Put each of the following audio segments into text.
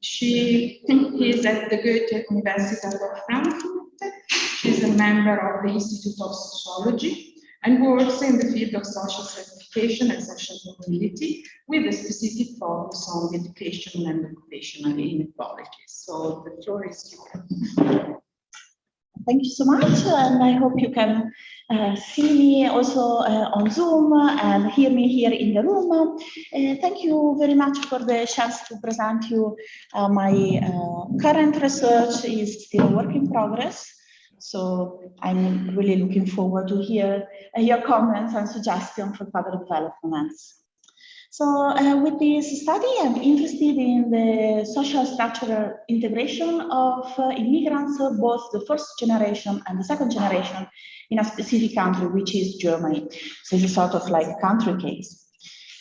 She is at the Goethe University of Frankfurt. She's a member of the Institute of Sociology and works in the field of social certification and social mobility with a specific focus on education and occupational inequalities. So the floor is yours. Thank you so much, and I hope you can see me also on Zoom and hear me here in the room. Thank you very much for the chance to present you my current research is still a work in progress. So I'm really looking forward to hear your comments and suggestions for further developments. So with this study, I'm interested in the social structural integration of immigrants, both the first generation and the second generation, in a specific country, which is Germany. So it's a sort of like country case.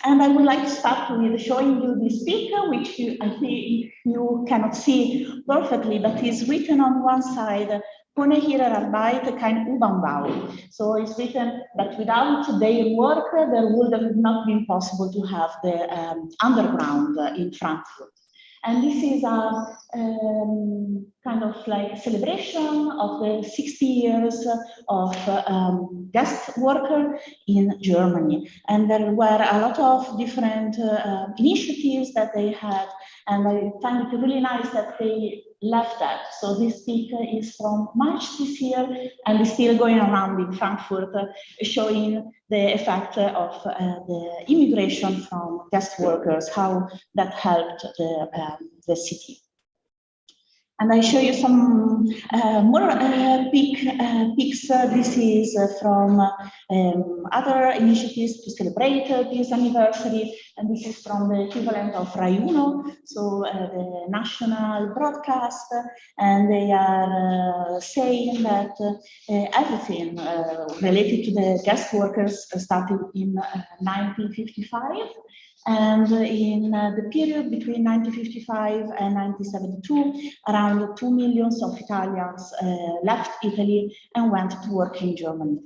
And I would like to start with showing you this picture, which I think you cannot see perfectly, but is written on one side, ohne ihre Arbeit kein U-Bahn-Bau. So it's written that without their work, there would have not been possible to have the underground in Frankfurt. And this is a kind of like celebration of the 60 years of guest worker in Germany. And there were a lot of different initiatives that they had. And I find it really nice that they left that. So this picture is from March this year and is still going around in Frankfurt, showing the effect of the immigration from guest workers, how that helped the city. And I show you some more pics. This is from other initiatives to celebrate this anniversary. And this is from the equivalent of Rai Uno, so the national broadcast. And they are saying that everything related to the guest workers started in 1955. And in the period between 1955 and 1972, around 2 million of Italians left Italy and went to work in Germany.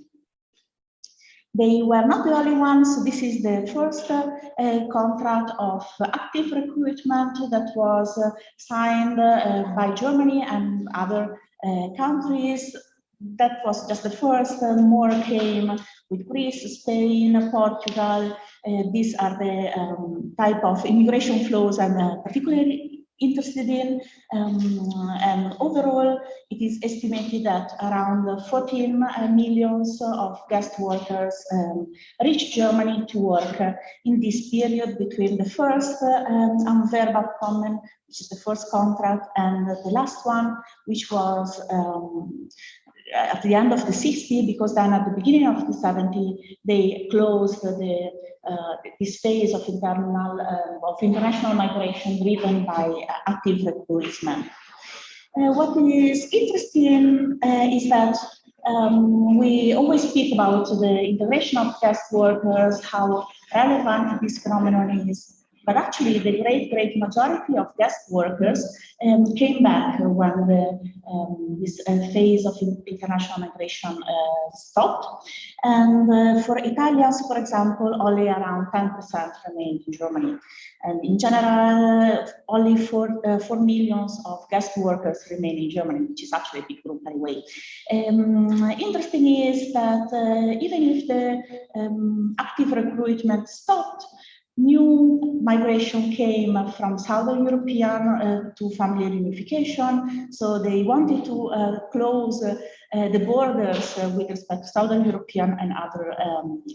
They were not the only ones. This is the first contract of active recruitment that was signed by Germany and other countries. That was just the first. More came with Greece, Spain, Portugal. These are the type of immigration flows I'm particularly interested in. And overall, it is estimated that around 14 millions of guest workers reached Germany to work in this period between the first Anwerbeabkommen, which is the first contract, and the last one, which was at the end of the 60s, because then at the beginning of the 70s, they closed this phase of international migration driven by active recruitment. What is interesting is that we always speak about the integration of guest workers, how relevant this phenomenon is. But actually, the great majority of guest workers came back when this phase of international migration stopped. And for Italians, for example, only around 10% remained in Germany. And in general, only 4 millions of guest workers remain in Germany, which is actually a big group anyway. Interesting is that even if the active recruitment stopped, new migration came from Southern European to family reunification. So they wanted to close the borders with respect to Southern European and other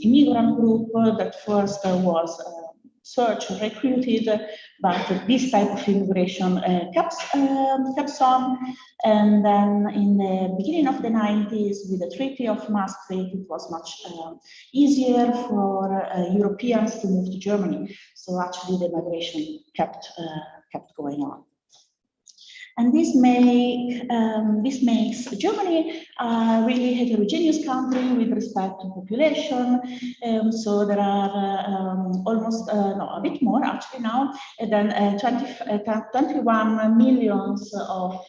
immigrant group that first was searched, recruited, but this type of immigration kept on. And then in the beginning of the 90s, with the Treaty of Maastricht, it was much easier for Europeans to move to Germany. So actually the migration kept going on. And this makes Germany a really heterogeneous country with respect to population. So there are almost, no, a bit more actually now, than 21 millions of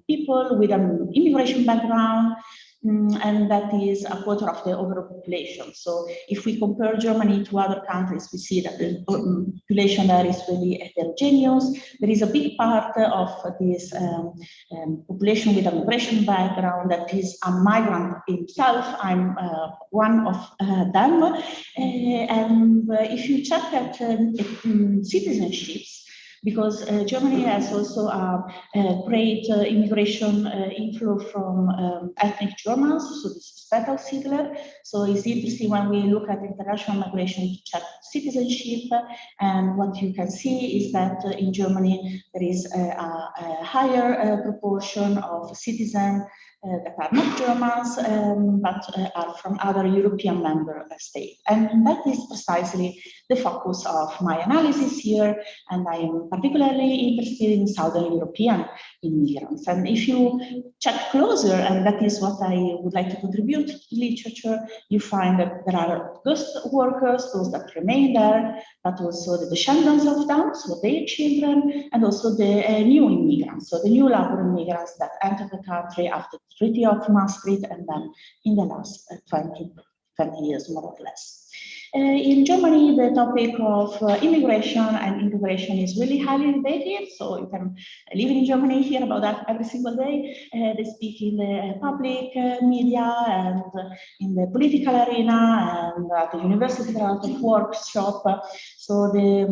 people with an immigration background. and that is a quarter of the overall population. So if we compare Germany to other countries, we see that the population there is really heterogeneous. There is a big part of this population with a migration background that is a migrant himself. I'm one of them. And if you check at citizenships, because Germany has also a great immigration inflow from ethnic Germans, so this is Petal Siedler. So it's interesting when we look at international migration to check citizenship, and what you can see is that in Germany there is a higher proportion of citizens that are not Germans, but are from other European member states. And that is precisely the focus of my analysis here, and I am particularly interested in Southern European immigrants. And if you check closer, and that is what I would like to contribute to literature, you find that there are ghost workers, those that remain there, but also the descendants of them, so their children, and also the new immigrants, so the new labor immigrants that entered the country after the Treaty of Maastricht, and then in the last 20 years, more or less. In Germany, the topic of immigration and integration is really highly debated. So you can live in Germany, hear about that every single day. They speak in the public media and in the political arena, and at the university there are a lot of workshops. So the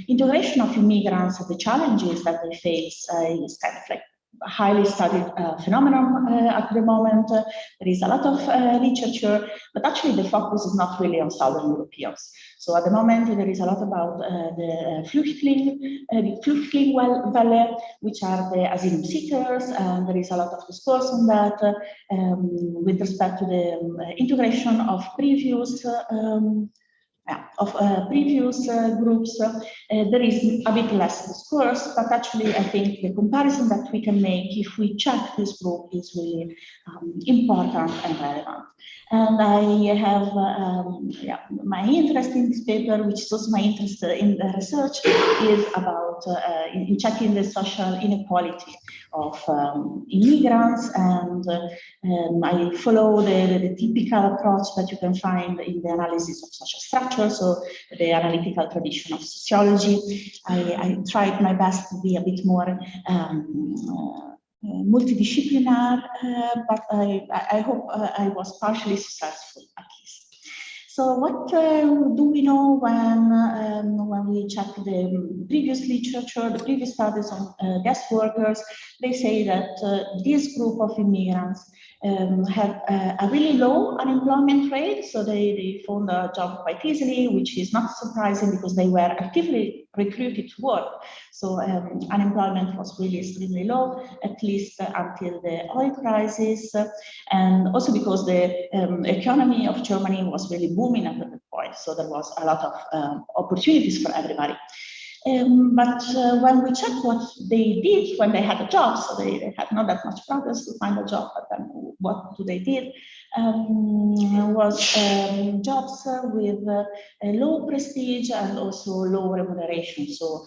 integration of immigrants, the challenges that they face is kind of like a highly studied phenomenon at the moment. There is a lot of literature, but actually the focus is not really on Southern Europeans. So at the moment there is a lot about the Flüchtling Welle, which are the asylum seekers, and there is a lot of discourse on that with respect to the integration of previous groups. There is a bit less discourse, but actually I think the comparison that we can make if we check this group is really important and relevant. And I have my interest in this paper, which is also my interest in the research, is about in checking the social inequality of immigrants, and I follow the typical approach that you can find in the analysis of social structure, so the analytical tradition of sociology. I tried my best to be a bit more multidisciplinary, but I hope I was partially successful at least. So what do we know when we check the previous literature, the previous studies on guest workers? They say that this group of immigrants have a really low unemployment rate, so they found a job quite easily, which is not surprising because they were actively recruited to work. So unemployment was really extremely low, at least until the oil crisis, and also because the economy of Germany was really booming at that point, so there was a lot of opportunities for everybody. But when we check what they did when they had a job, so they had not that much progress to find a job, but then what they did was jobs with low prestige and also low remuneration. So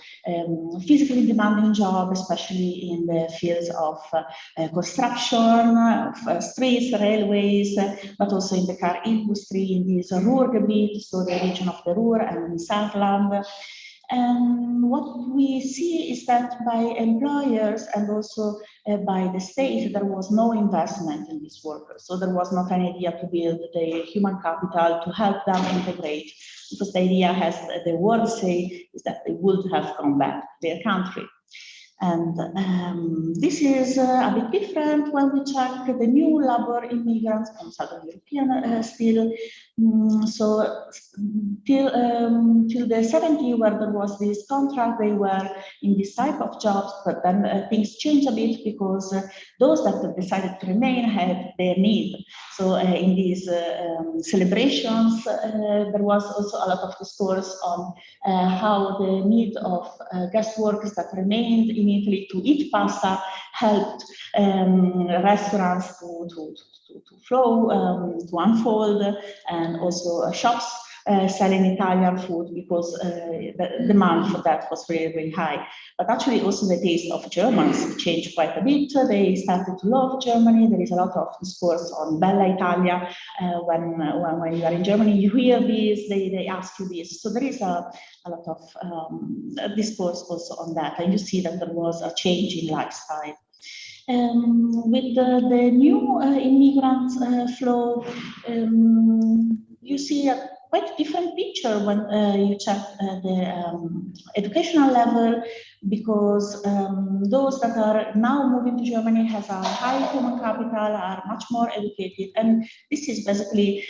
physically demanding job, especially in the fields of construction, of streets, railways, but also in the car industry, in this Ruhrgebiet, so the region of the Ruhr and Saarland. And what we see is that by employers and also by the state, there was no investment in these workers. So there was not an idea to build the human capital to help them integrate, because the idea, as the words say, is that they would have gone back to their country. And this is a bit different when we check the new labor immigrants from Southern European still. So till the 70s, where there was this contract, they were in this type of jobs, but then things changed a bit because those that decided to remain had their need. So in these celebrations, there was also a lot of discourse on how the need of guest workers that remained in Italy to eat pasta helped restaurants to flow, to unfold, and also shops selling Italian food because the demand for that was really, really high. But actually also the taste of Germans changed quite a bit. They started to love Germany. There is a lot of discourse on Bella Italia. When you are in Germany, you hear this, they ask you this. So there is a lot of discourse also on that. And you see that there was a change in lifestyle. With the new immigrant flow, you see a quite different picture when you check the educational level, because those that are now moving to Germany has a high human capital, are much more educated, and this is basically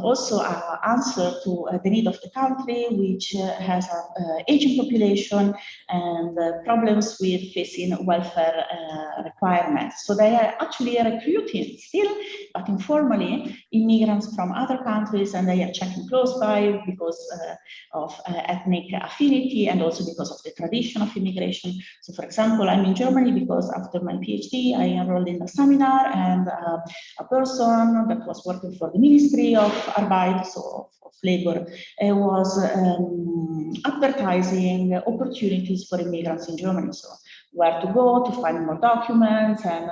also an answer to the need of the country, which has an aging population and problems with facing welfare requirements. So they are actually recruiting still, but informally, immigrants from other countries, and they are checking close by because of ethnic affinity and also because of the tradition of immigration. So for example, I'm in Germany because after my PhD, I enrolled in a seminar, and a person that was working for the Ministry of Arbeit, so of Labor, was advertising opportunities for immigrants in Germany. So where to go to find more documents and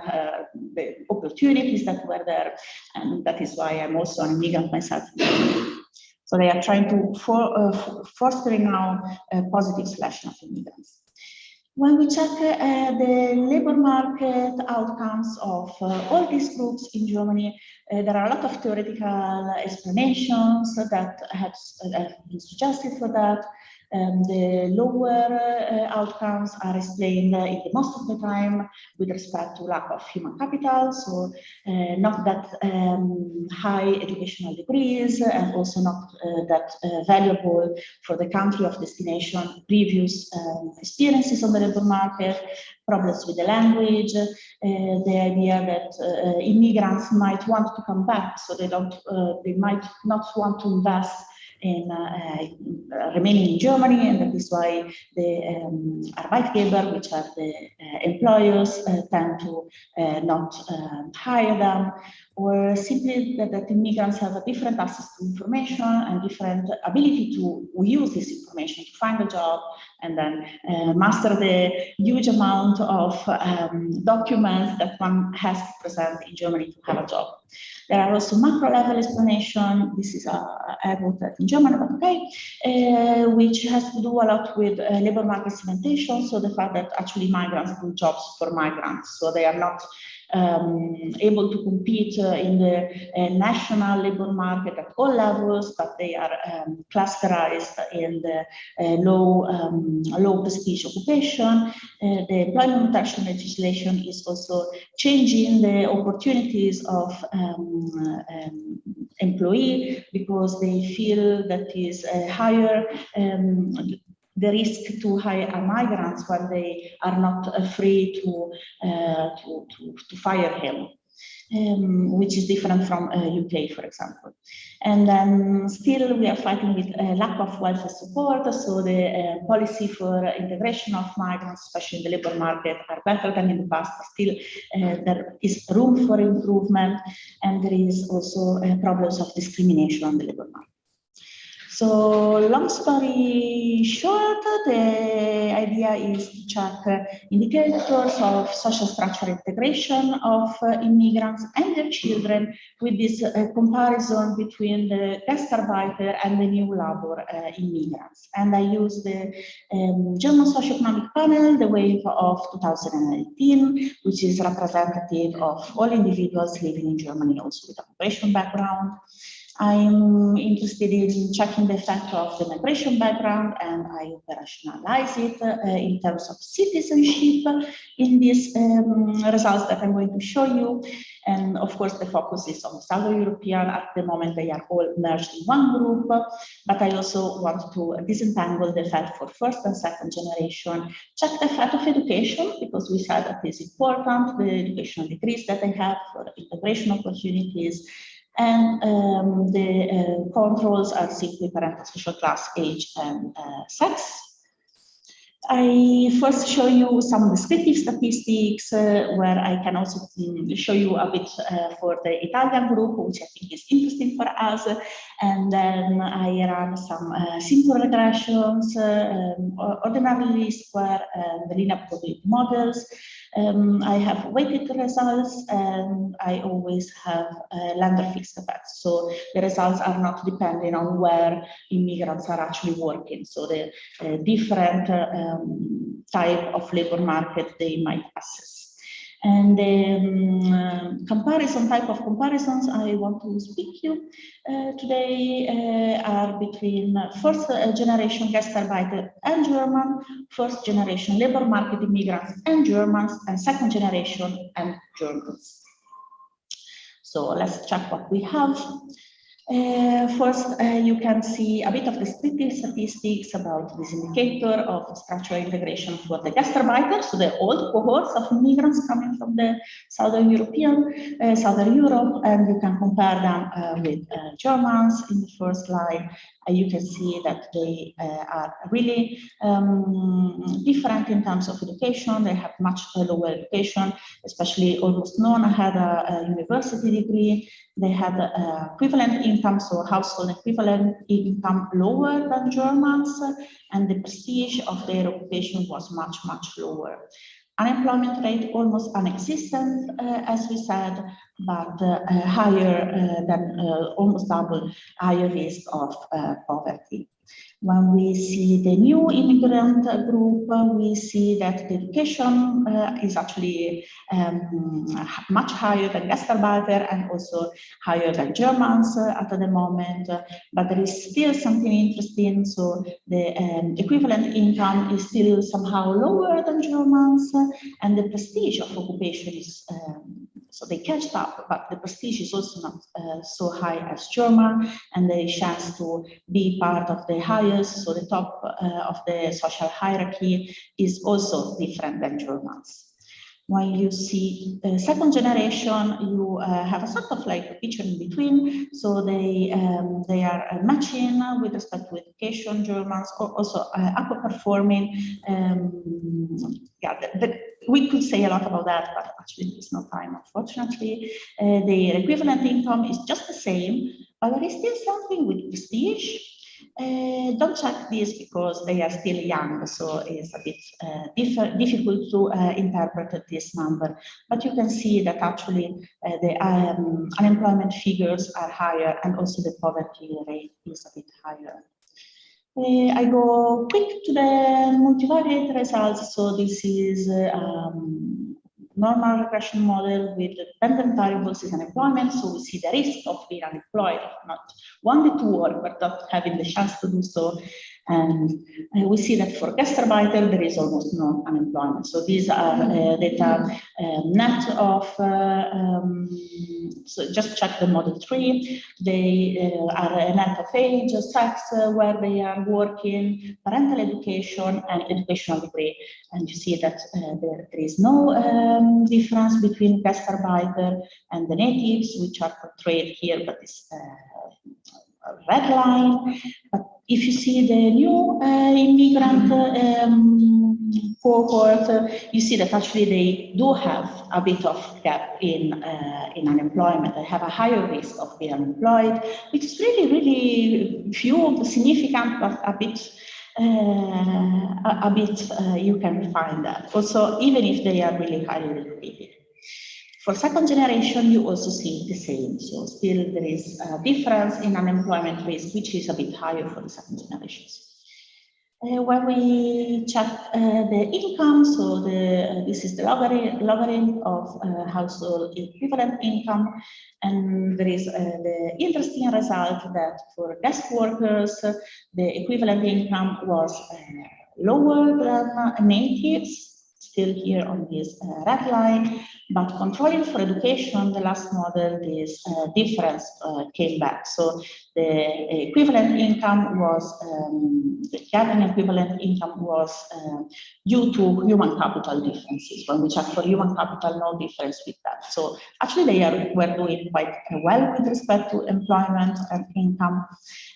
the opportunities that were there. And that is why I'm also an immigrant myself. So they are trying to foster now a positive selection of immigrants. When we check the labor market outcomes of all these groups in Germany, there are a lot of theoretical explanations that have been suggested for that. The lower outcomes are explained in the most of the time with respect to lack of human capital, so not that high educational degrees, and also not that valuable for the country of destination, previous experiences on the labor market, problems with the language, the idea that immigrants might want to come back, so they might not want to invest in remaining in Germany, and that is why the Arbeitgeber, which are the employers, tend to not hire them, or simply that immigrants have a different access to information and different ability to use this information to find a job and then master the huge amount of documents that one has to present in Germany to have a job. There are also macro level explanation. This is I wrote that in German, but okay, which has to do a lot with labor market segmentation. So the fact that actually migrants do jobs for migrants, so they are not able to compete in the national labor market at all levels, but they are clusterized in the low prestige occupation. The employment protection legislation is also changing the opportunities of employee, because they feel that is higher the risk to hire migrants when they are not free to fire him, which is different from UK, for example. And then still we are fighting with lack of welfare support. So the policy for integration of migrants, especially in the labor market, are better than in the past. Still, there is room for improvement, and there is also problems of discrimination on the labor market. So long story short, the idea is to check indicators of social structure integration of immigrants and their children with this comparison between the Gastarbeiter and the new labor immigrants. And I use the German socioeconomic panel, the wave of 2018, which is representative of all individuals living in Germany, also with a migration background. I'm interested in checking the effect of the migration background, and I operationalize it in terms of citizenship in these results that I'm going to show you. And of course, the focus is on Southern European. At the moment, they are all merged in one group, but I also want to disentangle the effect for first and second generation, check the effect of education, because we said that is important, the educational degrees that they have for integration opportunities, and the controls are simply parental social class, age, and sex. I first show you some descriptive statistics where I can also show you a bit for the Italian group, which I think is interesting for us. And then I run some simple regressions, ordinary least square, and linear probability models. I have weighted results, and I always have lambda fixed effects. So the results are not depending on where immigrants are actually working. So the different type of labor market they might access. And the type of comparisons I want to speak to you today are between first generation Gastarbeiter and German, first generation labor market immigrants and Germans, and second generation and Germans. So let's check what we have. First, you can see a bit of descriptive statistics about this indicator of structural integration for the Gastarbeiter, so the old cohorts of immigrants coming from the Southern Europe, and you can compare them with Germans in the first line. You can see that they are really different in terms of education. They have much lower education, especially almost none had a university degree. They had equivalent income, so household equivalent income lower than Germans, and the prestige of their occupation was much, much lower. Unemployment rate almost non-existent, as we said, but higher than almost double higher risk of poverty. When we see the new immigrant group, we see that the education is actually much higher than Gastarbeiter and also higher than Germans at the moment. But there is still something interesting. So the equivalent income is still somehow lower than Germans, and the prestige of occupation is so they catch up, but the prestige is also not so high as German, and the chance to be part of the highest, so the top of the social hierarchy, is also different than Germans. When you see the second generation, you have a sort of like picture in between. So they are matching with respect to education. Germans also upper-performing. We could say a lot about that, but actually there's no time, unfortunately. The equivalent income is just the same, but there is still something with prestige. Don't check this because they are still young, so it's a bit difficult to interpret this number. But you can see that actually the unemployment figures are higher, and also the poverty rate is a bit higher. I go quick to the multivariate results. So this is normal regression model with dependent variables is unemployment. So we see the risk of being unemployed, not wanting to work, but not having the chance to do so. And we see that for Gastarbeiter, there is almost no unemployment. So these are data net of, so just check the model 3. They are a net of age, sex, where they are working, parental education, and educational degree. And you see that there is no difference between Gastarbeiter and the natives, which are portrayed here, but this red line. But if you see the new immigrant cohort, you see that actually they do have a bit of gap in unemployment. They have a higher risk of being unemployed, which is really few, significant, but a bit you can find that. Also, even if they are really highly educated. For second generation, you also see the same. So still there is a difference in unemployment risk, which is a bit higher for the second generations. When we check the income, so this is the logarithm of household equivalent income, and there is the interesting result that for guest workers, the equivalent income was lower than natives. still here on this red line, but controlling for education, the last model, this difference came back. So the equivalent income was, the gap in equivalent income was due to human capital differences. When we check for human capital, no difference with that. So actually were doing quite well with respect to employment and income.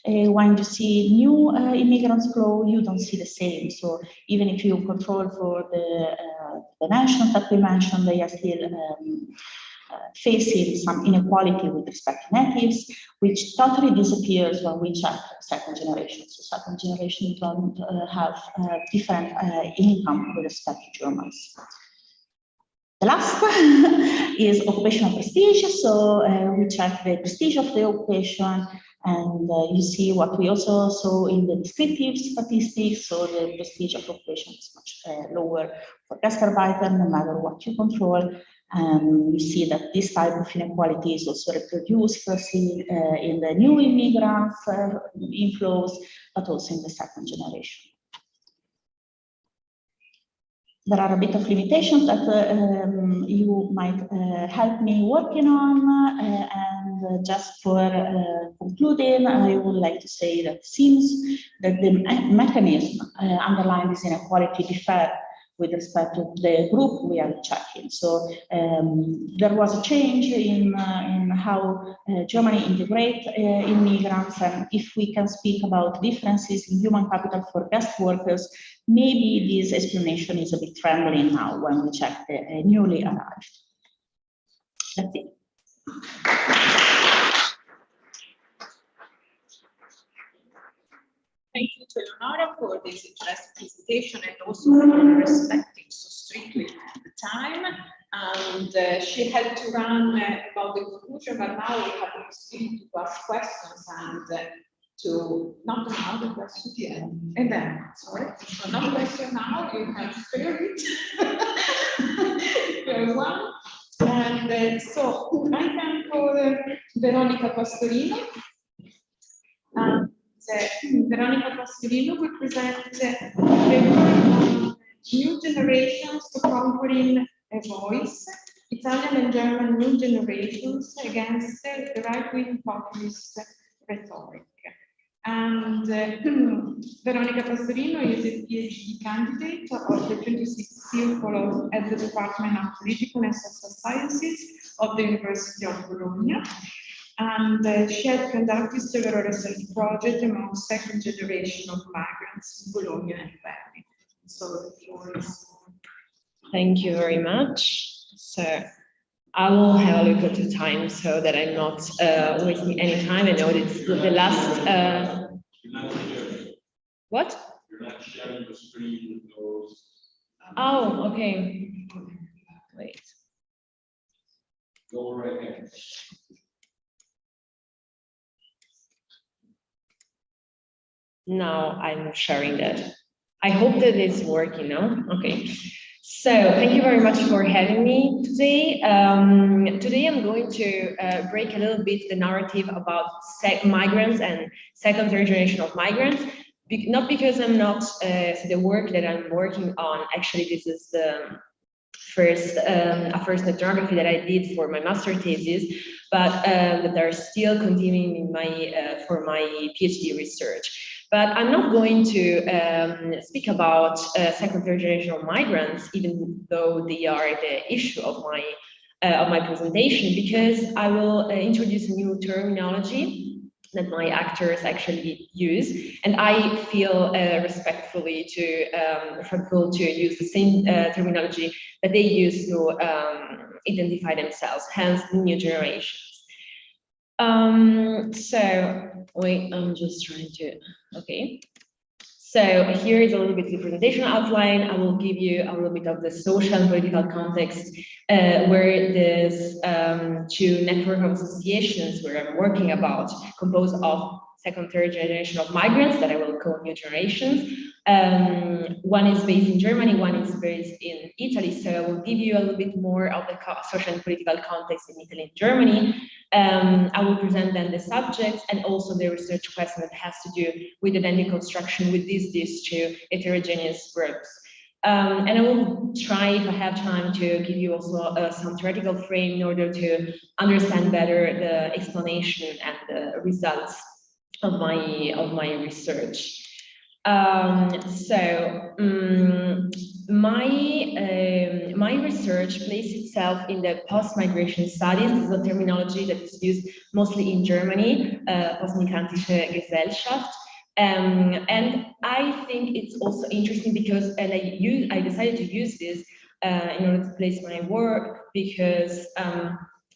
When you see new immigrants flow, you don't see the same. So even if you control for the dimensions that we mentioned, they are still facing some inequality with respect to natives, which totally disappears when we check second generation. So second generation don't have different income with respect to Germans. The last is occupational prestige. So we check the prestige of the occupation, and you see what we also saw in the descriptive statistics. So the prestige of occupation is much lower for Gastarbeiter, no matter what you control. You see that this type of inequality is also reproduced firstly in the new immigrants inflows, but also in the second generation. There are a bit of limitations that you might help me working on, and just for concluding, I would like to say that since that the mechanism underlying this inequality differ with respect to the group we are checking. So there was a change in how Germany integrates immigrants, and if we can speak about differences in human capital for guest workers, maybe this explanation is a bit trembling now when we check the newly arrived. That's it. Thank you to Eleonora for this interesting presentation and also for respecting so strictly the time. And she had to run about the conclusion, but now we have the possibility to ask questions and to not another question yet. And then, sorry, so not question now, you can spare it. Very well. And so I can call Veronica Pastorino. Veronica Pastorino will present the work on new generations to conquering a voice, Italian and German new generations against the right-wing populist rhetoric. And Veronica Pastorino is a PhD candidate of the 26th Circle at the Department of Political and Social Sciences of the University of Bologna. And she had conducted several research projects among second generation of migrants in Bologna and Bari. So the floor is. Thank you very much. So I will have a look at the time so that I'm not wasting any time. I know it's the last. What? You're not sharing the screen with those. Oh, okay. Wait. Go right ahead. Now I'm sharing that. I hope that it's working now. Okay. So thank you very much for having me today. Today I'm going to break a little bit the narrative about migrants and second, third generation of migrants. Not because I'm not the work that I'm working on. Actually, this is the first ethnography that I did for my master thesis, but that are still continuing in my for my PhD research. But I'm not going to speak about second, third generation of migrants, even though they are the issue of my presentation, because I will introduce a new terminology that my actors actually use, and I feel respectfully to use the same terminology that they use to identify themselves, hence new generations. So wait, I'm just trying to, okay. So here is a little bit of the presentation outline. I will give you a little bit of the social and political context where there's two network of associations where I'm working about, composed of second, third generation of migrants that I will call new generations. One is based in Germany, one is based in Italy. So I will give you a little bit more of the social and political context in Italy and Germany. I will present then the subjects and also the research question that has to do with identity construction with these two heterogeneous groups. And I will try, if I have time, to give you also some theoretical frame in order to understand better the explanation and the results of my research. My research placed itself in the post-migration studies. This is a terminology that is used mostly in Germany, postmigrantische Gesellschaft. And I think it's also interesting because, and I decided to use this in order to place my work because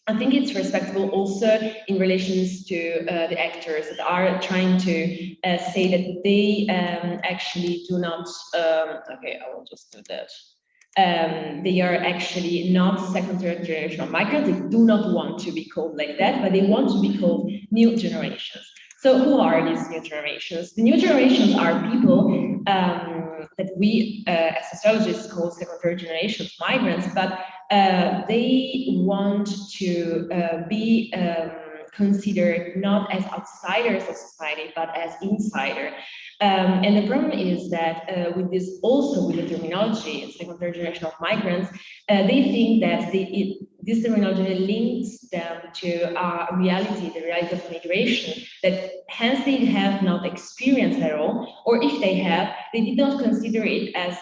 I think it's respectable also in relations to the actors that are trying to say that they actually do not, okay, I will just do that. They are actually not second, third generation migrants. They do not want to be called like that, but they want to be called new generations. So who are these new generations? The new generations are people that we as sociologists call second, third generation migrants, but they want to be considered not as outsiders of society, but as insider. And the problem is that with this, also with the terminology, second, third generation of migrants, they think that this terminology links them to reality, the reality of migration, that hence they have not experienced at all, or if they have, they did not consider it as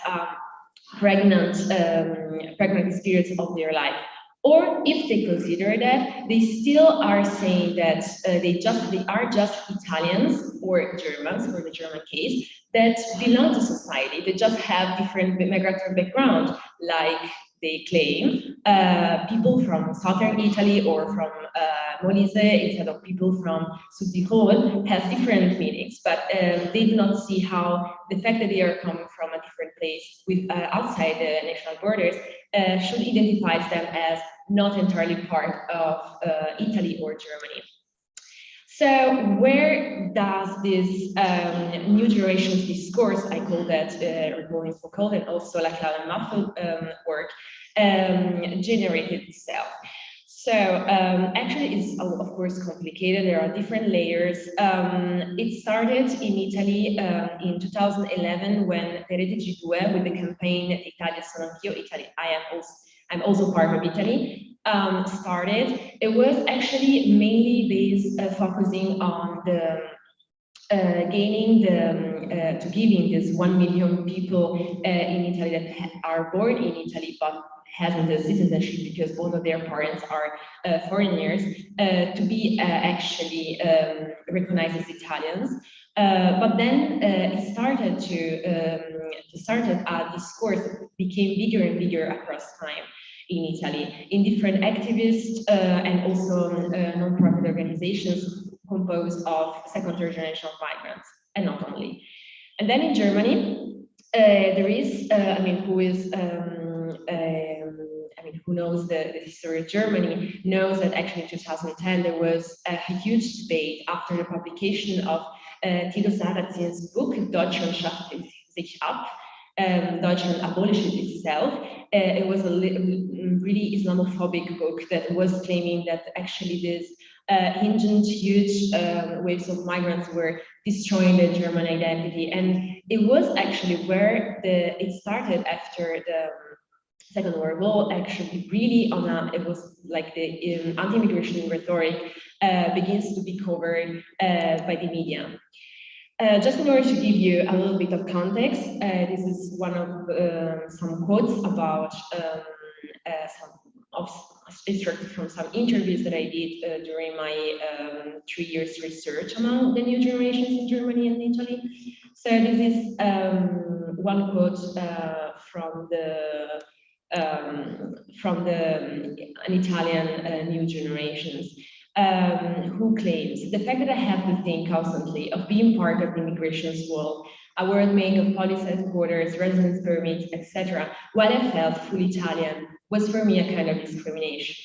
pregnant experience of their life. Or if they consider that, they still are saying that they are just Italians or Germans, for the German case, that belong to society. They just have different migratory background, like they claim people from southern Italy or from Molise instead of people from Südtirol has different meanings, but they do not see how the fact that they are coming from a different place with outside the national borders should identify them as not entirely part of Italy or Germany. So where does this new generations discourse, I call that Recording for Code, and also like Cloud Muffled work, generated itself? So actually it's of course complicated. There are different layers. It started in Italy in 2011 when Refugee Crisis with the campaign Italia sono anch'io, Italy, I'm also part of Italy, started. It was actually mainly based focusing on the giving this 1 million people in Italy that are born in Italy but hasn't the citizenship because both of their parents are foreigners, to be actually recognized as Italians. But then it started a discourse that became bigger and bigger across time in Italy, in different activists and also non-profit organizations composed of second, third generation of migrants, and not only. And then in Germany, there is, who knows the history of Germany knows that actually in 2010 there was a huge debate after the publication of Thilo Sarrazin's book Deutschland schafft sich ab, Deutschland abolishes itself. It was a really Islamophobic book that was claiming that actually this hinged huge waves of migrants were destroying the German identity, and it was actually where it started after the Second World War. Actually, really it was like the anti-immigration rhetoric begins to be covered by the media. Just in order to give you a little bit of context, this is one of some quotes about extracted from some interviews that I did during my 3 years research among the new generations in Germany and Italy. So this is one quote from an Italian new generations. Who claims the fact that I have to think constantly of being part of the immigration swirl, a world made of policies, borders, residence permits, etc., while I felt fully Italian, was for me a kind of discrimination.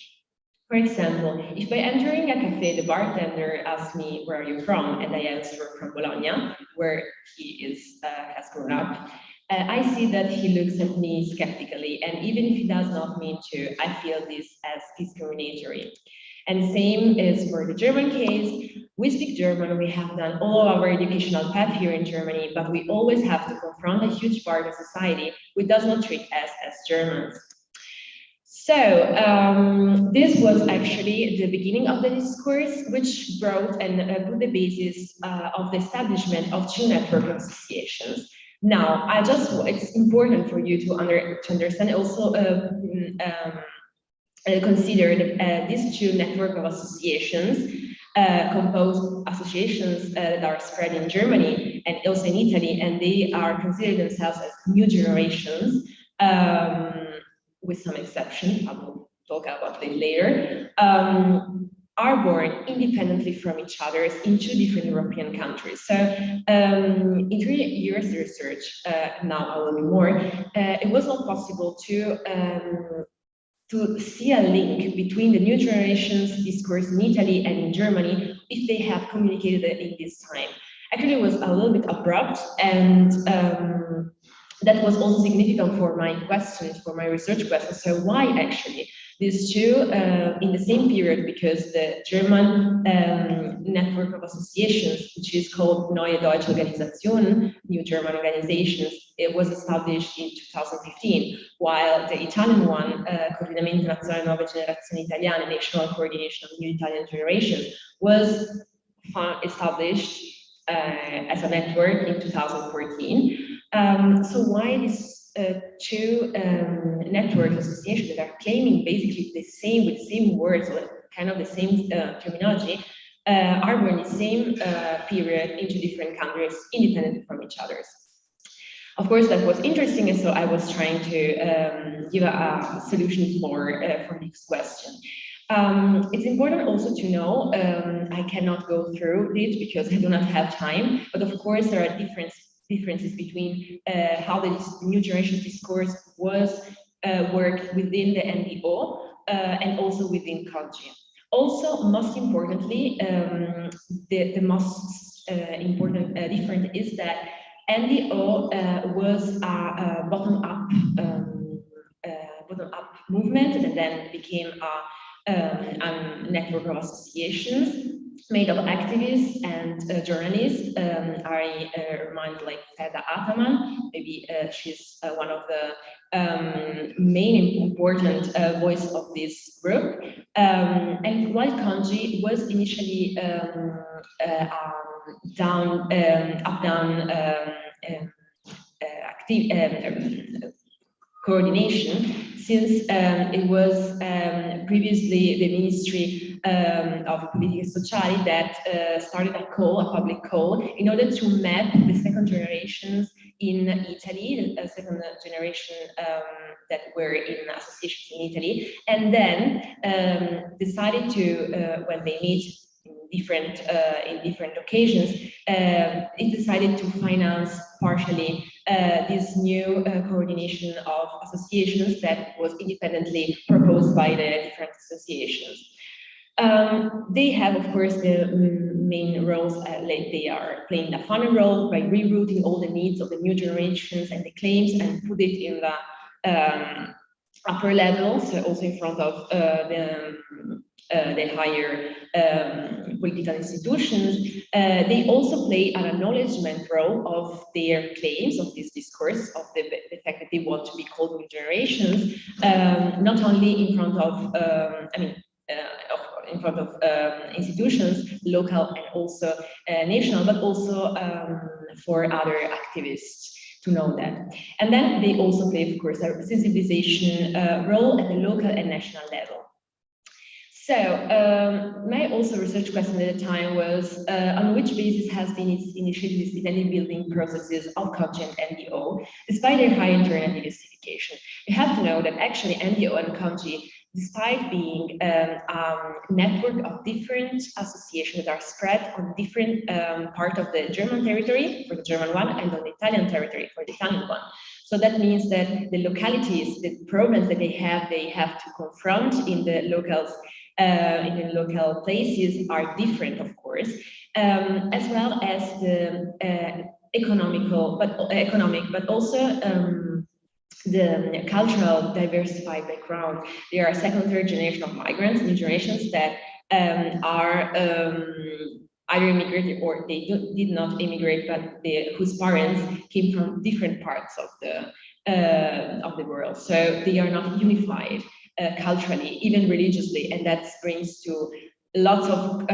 For example, if by entering a cafe, the bartender asks me, "Where are you from?" and I answer from Bologna, where he has grown up, I see that he looks at me skeptically, and even if he does not mean to, I feel this as discriminatory. And same is for the German case. We speak German, we have done all of our educational path here in Germany, but we always have to confront a huge part of society which does not treat us as Germans. So this was actually the beginning of the discourse, which brought and put the basis of the establishment of two network associations. Now, it's important for you to understand also consider these two network of associations, composed associations that are spread in Germany and also in Italy, and they are considered themselves as new generations, with some exceptions, I will talk about it later, are born independently from each other in two different European countries. So in 3 years research, now a little bit more, it was not possible to see a link between the new generations discourse in Italy and in Germany if they have communicated it in this time. Actually, it was a little bit abrupt, and that was also significant for my questions, for my research questions. So why actually these two in the same period? Because the German network of associations, which is called Neue Deutsche Organisation, New German Organizations, it was established in 2015, while the Italian one, Coordinamento Nazionale Nuove Generazioni Italiane, National Coordination of New Italian Generations, was established as a network in 2014. So why these two network associations that are claiming basically the same, with the same words, or kind of the same terminology, are born in the same period into different countries, independent from each other? Of course, that was interesting, and so I was trying to give a solution for this question. It's important also to know, I cannot go through it because I do not have time, but of course there are differences between how the new generation discourse was worked within the NDO and also within COGI. Also, most importantly, the most important difference is that NDO was a bottom-up movement that then became a network of associations made of activists and journalists. I remind like Feda Ataman, maybe she's one of the main important voice of this group. And while Kanji was initially up-down coordination, since it was previously the Ministry of Politiche Sociali that started a public call, in order to map the second generations in Italy, the second generation that were in associations in Italy, and then decided to, when they meet in different occasions, it decided to finance partially this new coordination of associations that was independently proposed by the different associations. They have, of course, the main roles, like they are playing a funny role by rerouting all the needs of the new generations and the claims and put it in the upper levels, also in front of the higher political institutions. They also play an acknowledgement role of their claims, of this discourse, of the fact that they want to be called new generations, not only in front of, in front of institutions, local and also national, but also for other activists to know that. And then they also play, of course, a sensibilization role at the local and national level. So my also research question at the time was on which basis has been initiated this identity building processes of COGI and NDO, despite their high internal diversification. You have to know that actually NDO and COGI, despite being a network of different associations that are spread on different part of the German territory for the German one and on the Italian territory for the Italian one. So that means that the localities, the problems that they have to confront in the locals, in the local places are different, of course, as well as the economic, but also the cultural diversified background. They are second, third generation of migrants, new generations that are either immigrated or they did not immigrate, but whose parents came from different parts of the world. So they are not unified culturally, even religiously, and that brings to lots of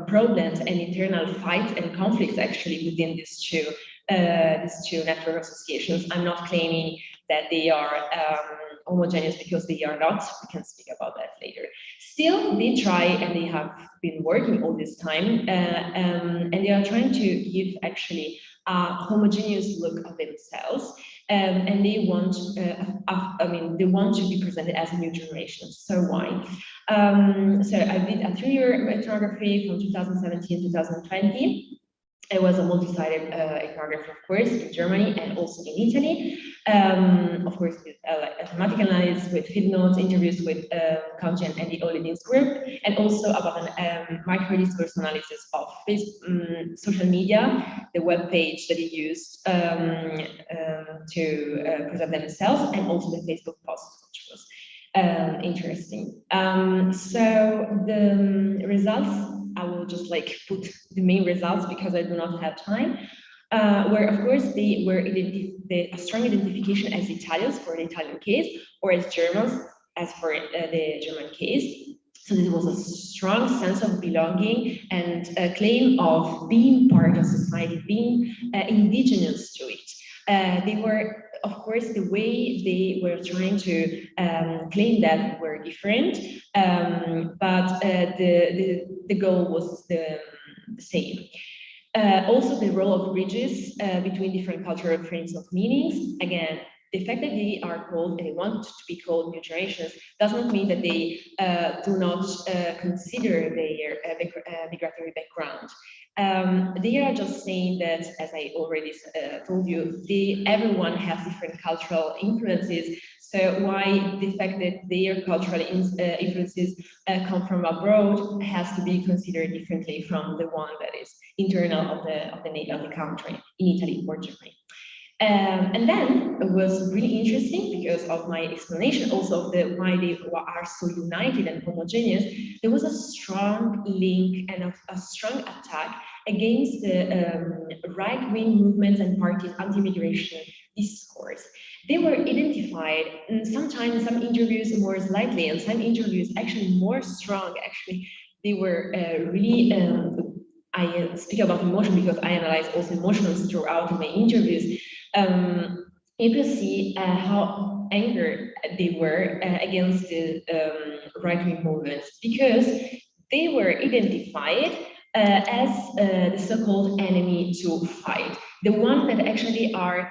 problems and internal fights and conflicts actually within these two network associations. I'm not claiming that they are homogeneous, because they are not. We can speak about that later. Still, they try, and they have been working all this time, and they are trying to give actually a homogeneous look of themselves, and they want, they want to be presented as a new generation. So why? So I did a 3-year ethnography from 2017 to 2020. It was a multi-sided ethnography, of course, in Germany and also in Italy. Of course, with thematic analysis, with field notes, interviews with Conchi and Andy Olidin's group, and also about an micro-discourse analysis of social media, the web page that he used to present themselves, and also the Facebook post, which was interesting. So the results, I will just like put the main results because I do not have time, where of course they were a strong identification as Italians for the Italian case, or as Germans as for the German case. So there was a strong sense of belonging and a claim of being part of society, being indigenous to it. They were, of course, the way they were trying to claim that were different, but the goal was the same. Also, the role of bridges between different cultural frames of meanings. Again, the fact that they are called and they want to be called new generations does not mean that they do not consider their migratory background. They are just saying that, as I already told you, everyone has different cultural influences. So why the fact that their cultural influences come from abroad has to be considered differently from the one that is internal of the country, in Italy or Germany. And then it was really interesting because of my explanation also of why they are so united and homogeneous. There was a strong link and a strong attack against the right-wing movements and parties' anti-immigration discourse. They were identified, sometimes in some interviews more slightly, and some interviews actually more strong. Actually, they were really. I speak about emotion because I analyze also emotions throughout my interviews. You can see how angry they were against the right-wing movements, because they were identified as the so-called enemy to fight, the ones that actually are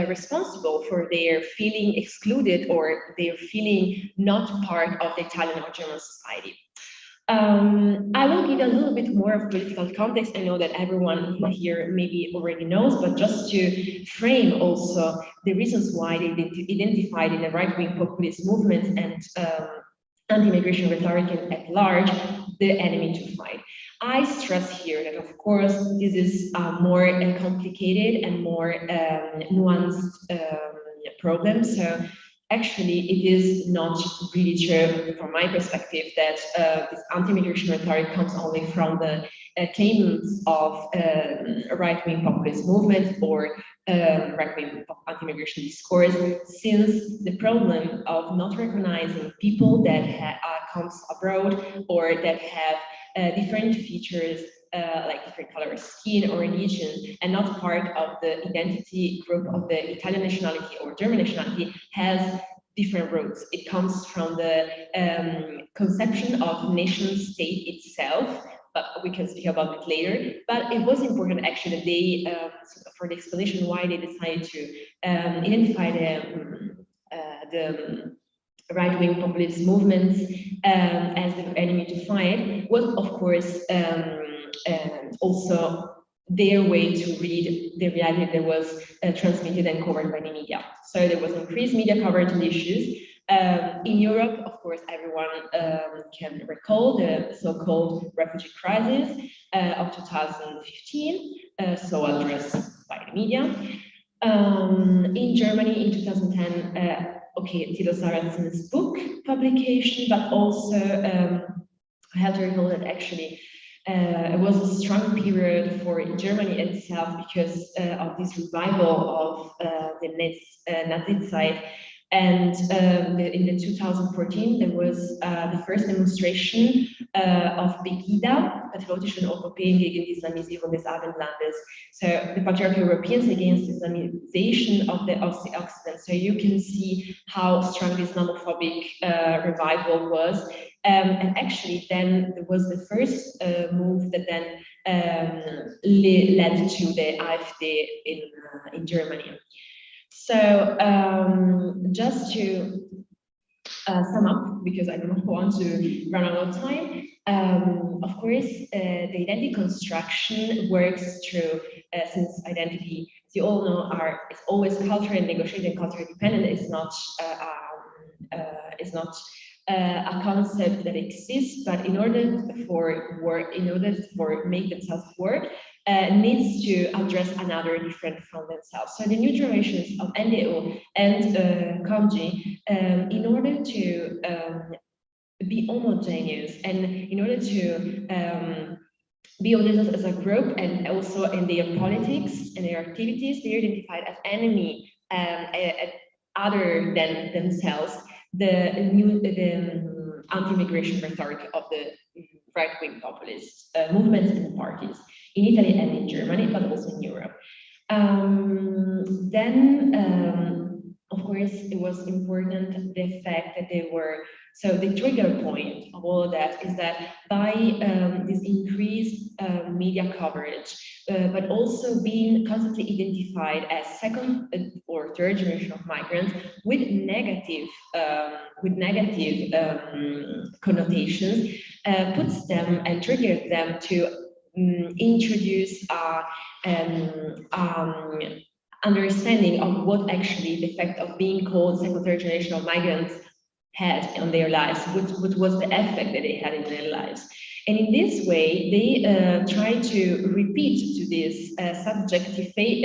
responsible for their feeling excluded or their feeling not part of the Italian or German society. I will give a little bit more of political context. I know that everyone here maybe already knows, but just to frame also the reasons why they identified in the right-wing populist movements and anti-immigration rhetoric at large the enemy to fight. I stress here that, of course, this is a more complicated and more nuanced problem. So actually, it is not really true from my perspective that this anti-immigration rhetoric comes only from the claims of right-wing populist movements or right-wing anti-immigration discourse, since the problem of not recognizing people that comes abroad or that have different features like different color of skin or religion, and not part of the identity group of the Italian nationality or German nationality, has different roots. It comes from the conception of nation state itself, but we can speak about it later. But it was important actually that they, for the explanation why they decided to identify the right-wing populist movements as the enemy to fight, was of course also their way to read the reality that was transmitted and covered by the media. So there was increased media coverage on the issues. In Europe, of course, everyone can recall the so-called refugee crisis of 2015, so addressed by the media. In Germany in 2010, okay, Tilo Saracen's book publication, but also I have to recall that actually it was a strong period for Germany itself because of this revival of the Nazi side. And in the 2014, there was the first demonstration of Pegida, Patriotischen Europäen gegen die Islamisierung des Abendlandes. So the patriarchal Europeans against Islamization of the Occident. So you can see how strong this Islamophobic revival was. And actually then there was the first move that then led to the AfD in Germany. So just to sum up, because I don't want to run out of time, of course, the identity construction works through, since identity, as you all know, is always cultural and negotiated and cultural dependent. It's not a concept that exists, but in order for make themselves work, needs to address another different from themselves. So the new generations of NDO and Kanji, in order to be homogeneous and in order to be homogeneous as a group and also in their politics and their activities, they're identified as enemy other than themselves, the anti-immigration rhetoric of the right-wing populist movements and parties in Italy and in Germany, but also in Europe. Of course, it was important the fact that they were, so the trigger point of all of that is that by this increased media coverage, but also being constantly identified as second or third generation of migrants with negative connotations, puts them and triggers them to introduce understanding of what actually the effect of being called second, third generation of migrants had on their lives, what was the effect that they had in their lives. And in this way, they try to repeat to this subjecting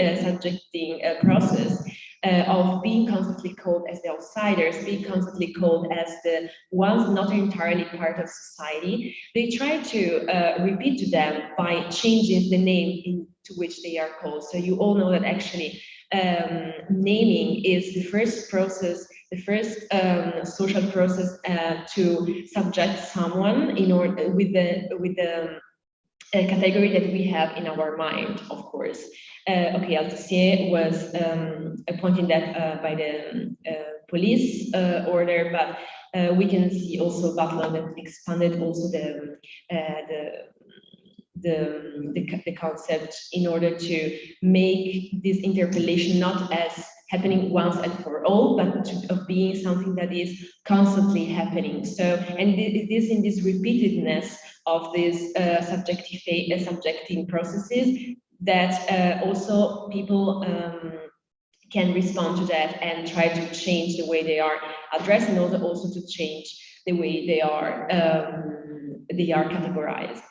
process of being constantly called as the outsiders, being constantly called as the ones not entirely part of society. They try to repeat to them by changing the name into which they are called. So you all know that actually naming is the first process, the first social process to subject someone in order with the category that we have in our mind, of course. Okay, Althusser was appointed that by the police order, but we can see also Butler that expanded also the concept in order to make this interpellation not as happening once and for all, but of being something that is constantly happening. So, and it is in this repeatedness of these subjecting processes that also people can respond to that and try to change the way they are addressed, and also to change the way they are categorized.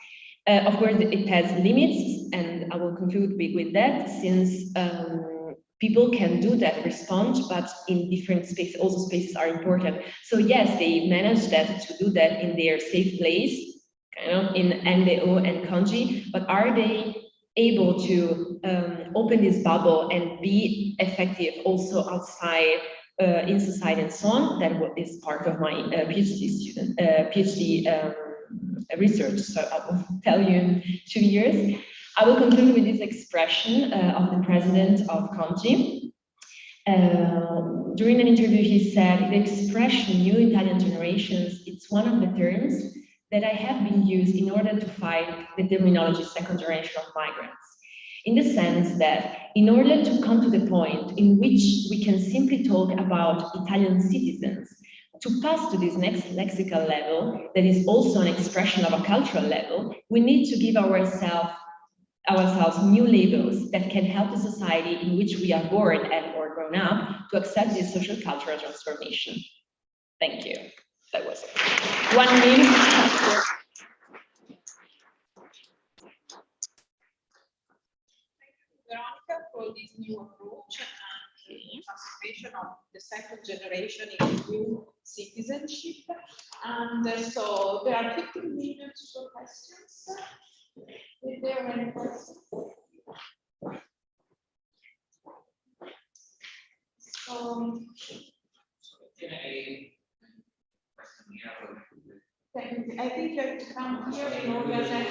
Of course, it has limits, and I will conclude with that, since people can do that response, but in different spaces. Also, spaces are important. So yes, they manage to do that in their safe place, kind of in NDO and Kanji, but are they able to open this bubble and be effective also outside in society and so on? That is part of my PhD research. So I will tell you in 2 years. I will conclude with this expression of the president of Conti. During an interview, he said, the expression new Italian generations, it's one of the terms that I have been used in order to fight the terminology second generation of migrants. In the sense that in order to come to the point in which we can simply talk about Italian citizens, to pass to this next lexical level, that is also an expression of a cultural level, we need to give ourselves new labels that can help the society in which we are born and or grown up to accept this social cultural transformation. Thank you. That was 1 minute. Veronica, for this new approach and participation of the second generation in the new citizenship. And so there are 15 minutes for questions. If there are any questions. So, I think you have to come here in order that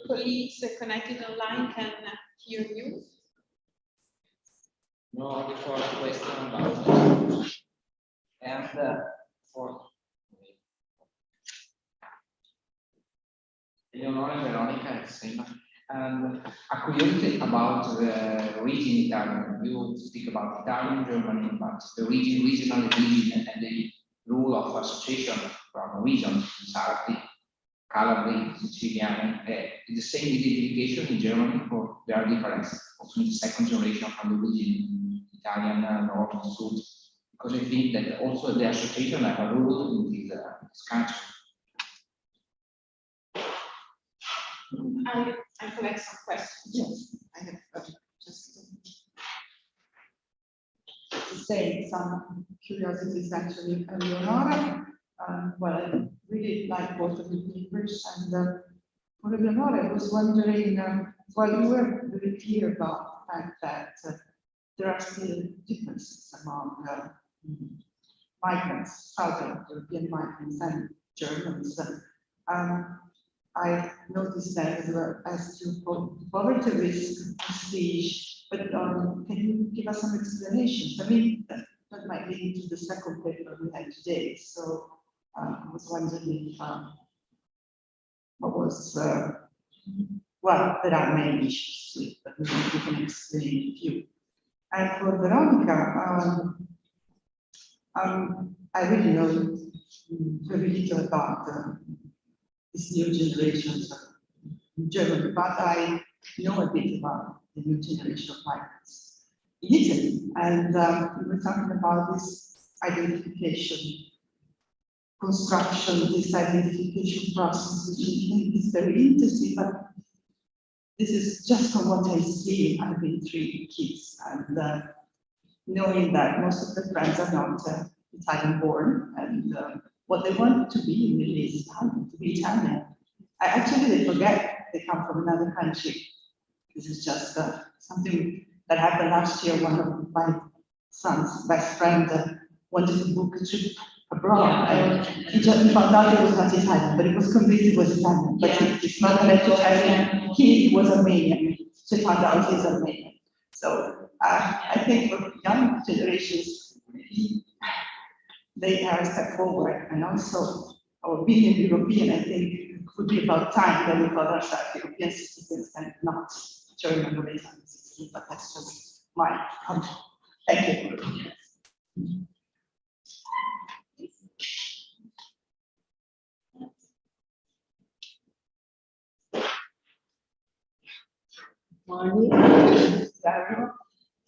colleagues connected online can hear you. No, before a question about and for Eleonora and Veronica, same. A curiosity about the region Italian. You speak about Italian, Germany, but the regional region and the rule of association from region, Sardi, Calabria, Sicilian, is the same identification in Germany, or there are differences also in the second generation from the region, Italian, North, South, because I think that also the association have a rule in this country. I collect some questions. Yes, I have just to say some curiosities actually. Leonora, well, I really like both of the papers, and for Leonora, I was wondering, well, you were very clear about the fact that there are still differences among migrants, Southern European migrants and Germans. I noticed that as to poverty risk, prestige, but can you give us some explanations? I mean, that might lead to the second paper we had today. So I was wondering what was, well, there are many issues with, but maybe you can explain a few. And for Veronica, I really know very little about this new generation in Germany, but I know a bit about the new generation of migrants in Italy. And we were talking about this identification, construction, this identification process, which I think is very interesting, but this is just from what I see. I've been 3 kids, and knowing that most of the friends are not Italian born, and what they want to be really is Italian, to be Italian. Actually, they forget they come from another country. This is just something that happened last year. One of my son's best friend wanted to book a trip abroad, and he just found out it was not Italian, but it was convinced it was Italian. But it's not that Italian. He was Armenian, so he found out he's Armenian. So I think for young generations, they are a step forward, and also our being European, I think it would be about time that we call ourselves European citizens and not German or Italian citizens, but that's just my comment. Thank you. Morning,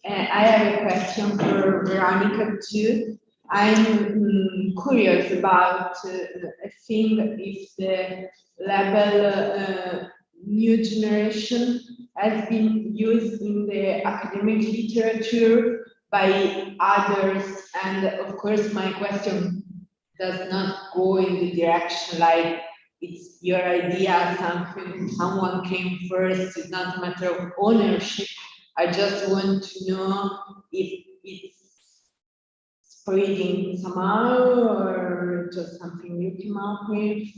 I have a question for Veronica too. I'm curious about a thing if the label new generation has been used in the academic literature by others, and of course my question does not go in the direction like it's your idea, something, someone came first, it's not a matter of ownership. I just want to know if it's spreading somehow or just something you came up with.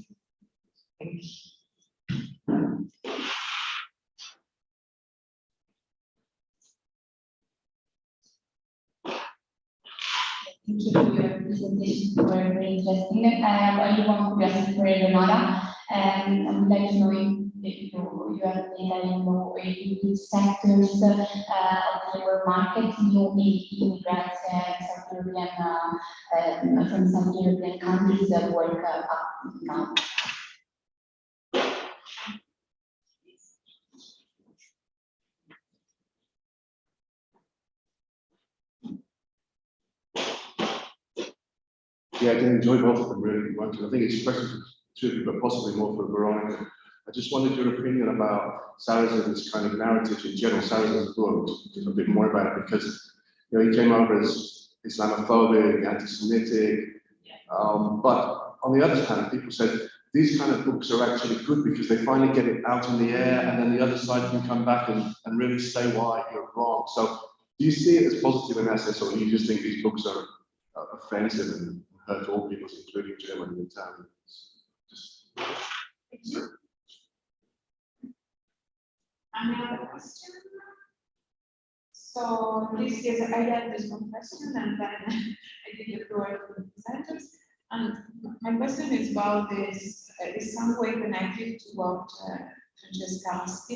Thank you. Thank you for your presentation, very interesting. I have only one question for Eleonora, and I would like to know if you have data in which sectors of the labor market new immigrants from some European countries that work up now. Yeah, I did enjoy both of them really much. I think it's a question for two of you, but possibly more for Veronica. I just wanted your opinion about Sarrazin's kind of narrative in general, Sarrazin's book, a bit more about it, because he came over as Islamophobic, anti-Semitic. But on the other hand, people said these kind of books are actually good because they finally get it out in the air, and then the other side can come back and really say why you're wrong. So do you see it as positive in that sense, or do you just think these books are offensive and hurt all people, including German and Italians? Any other question? So this is, I had this one question and then I give the floor to the presenters. And my question is about this, is some way connected to what Francesca asked,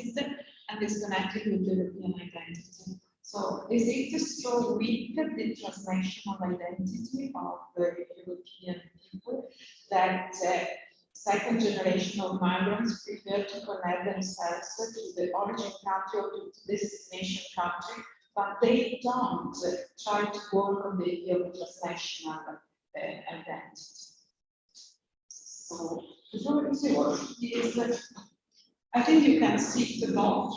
and is connected with European identity. So is it so weak, the transnational identity of the European people, that second generation of migrants prefer to connect themselves to the origin country or to the destination country, but they don't try to work on the idea of transnational identity. So the first is that I think you can see the both.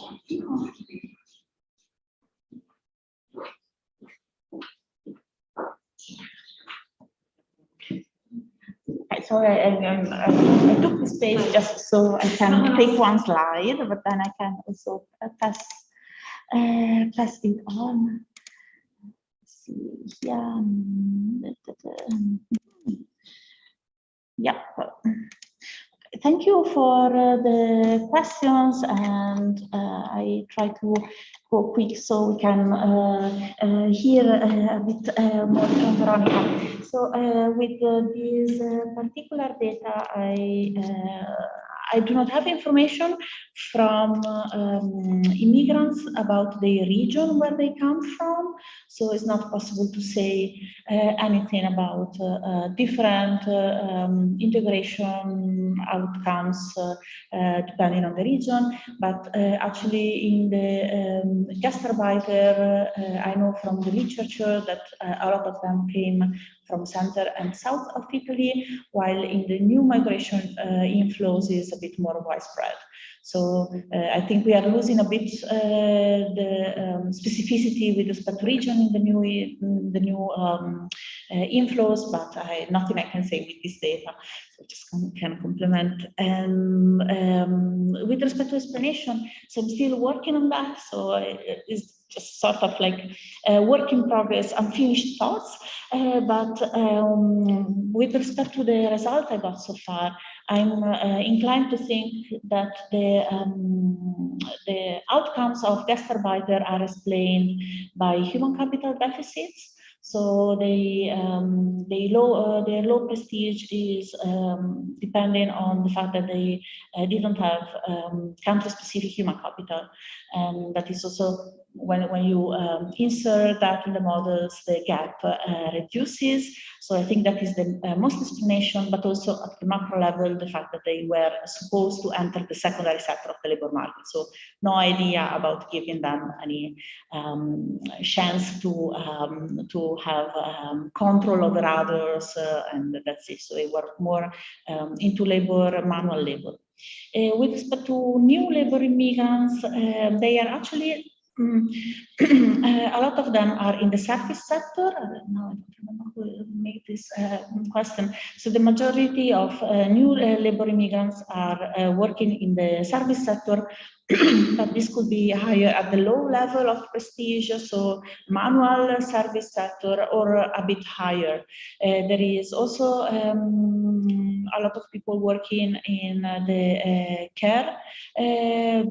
So I took the space just so I can take one slide, but then I can also pass it on. Let's see here. Yeah. Thank you for the questions, and I try to go quick so we can hear a bit more from Veronica. So with this particular data, I do not have information from immigrants about the region where they come from, so it's not possible to say anything about different integration outcomes depending on the region. But actually in the Gastarbeiter, I know from the literature that a lot of them came from center and south of Italy, while in the new migration inflows is a bit more widespread. So I think we are losing a bit the specificity with respect to region in the new inflows, but nothing I can say with this data. So just can complement. With respect to explanation, so I'm still working on that. So it's just sort of like a work in progress, unfinished thoughts. But with respect to the result I got so far, I'm inclined to think that the outcomes of Gastarbeiter are explained by human capital deficits. So their low prestige is depending on the fact that they didn't have country-specific human capital, and that is also when you insert that in the models, the gap reduces. So I think that is the most explanation, but also at the macro level, the fact that they were supposed to enter the secondary sector of the labor market. So no idea about giving them any chance to have control over others, and that's it. So they were more into labor, manual labor. With respect to new labor immigrants, they are actually a lot of them are in the service sector. Now I don't remember who made this question. So the majority of new labor immigrants are working in the service sector, but this could be higher at the low level of prestige, so manual service sector, or a bit higher. There is also a lot of people working in the care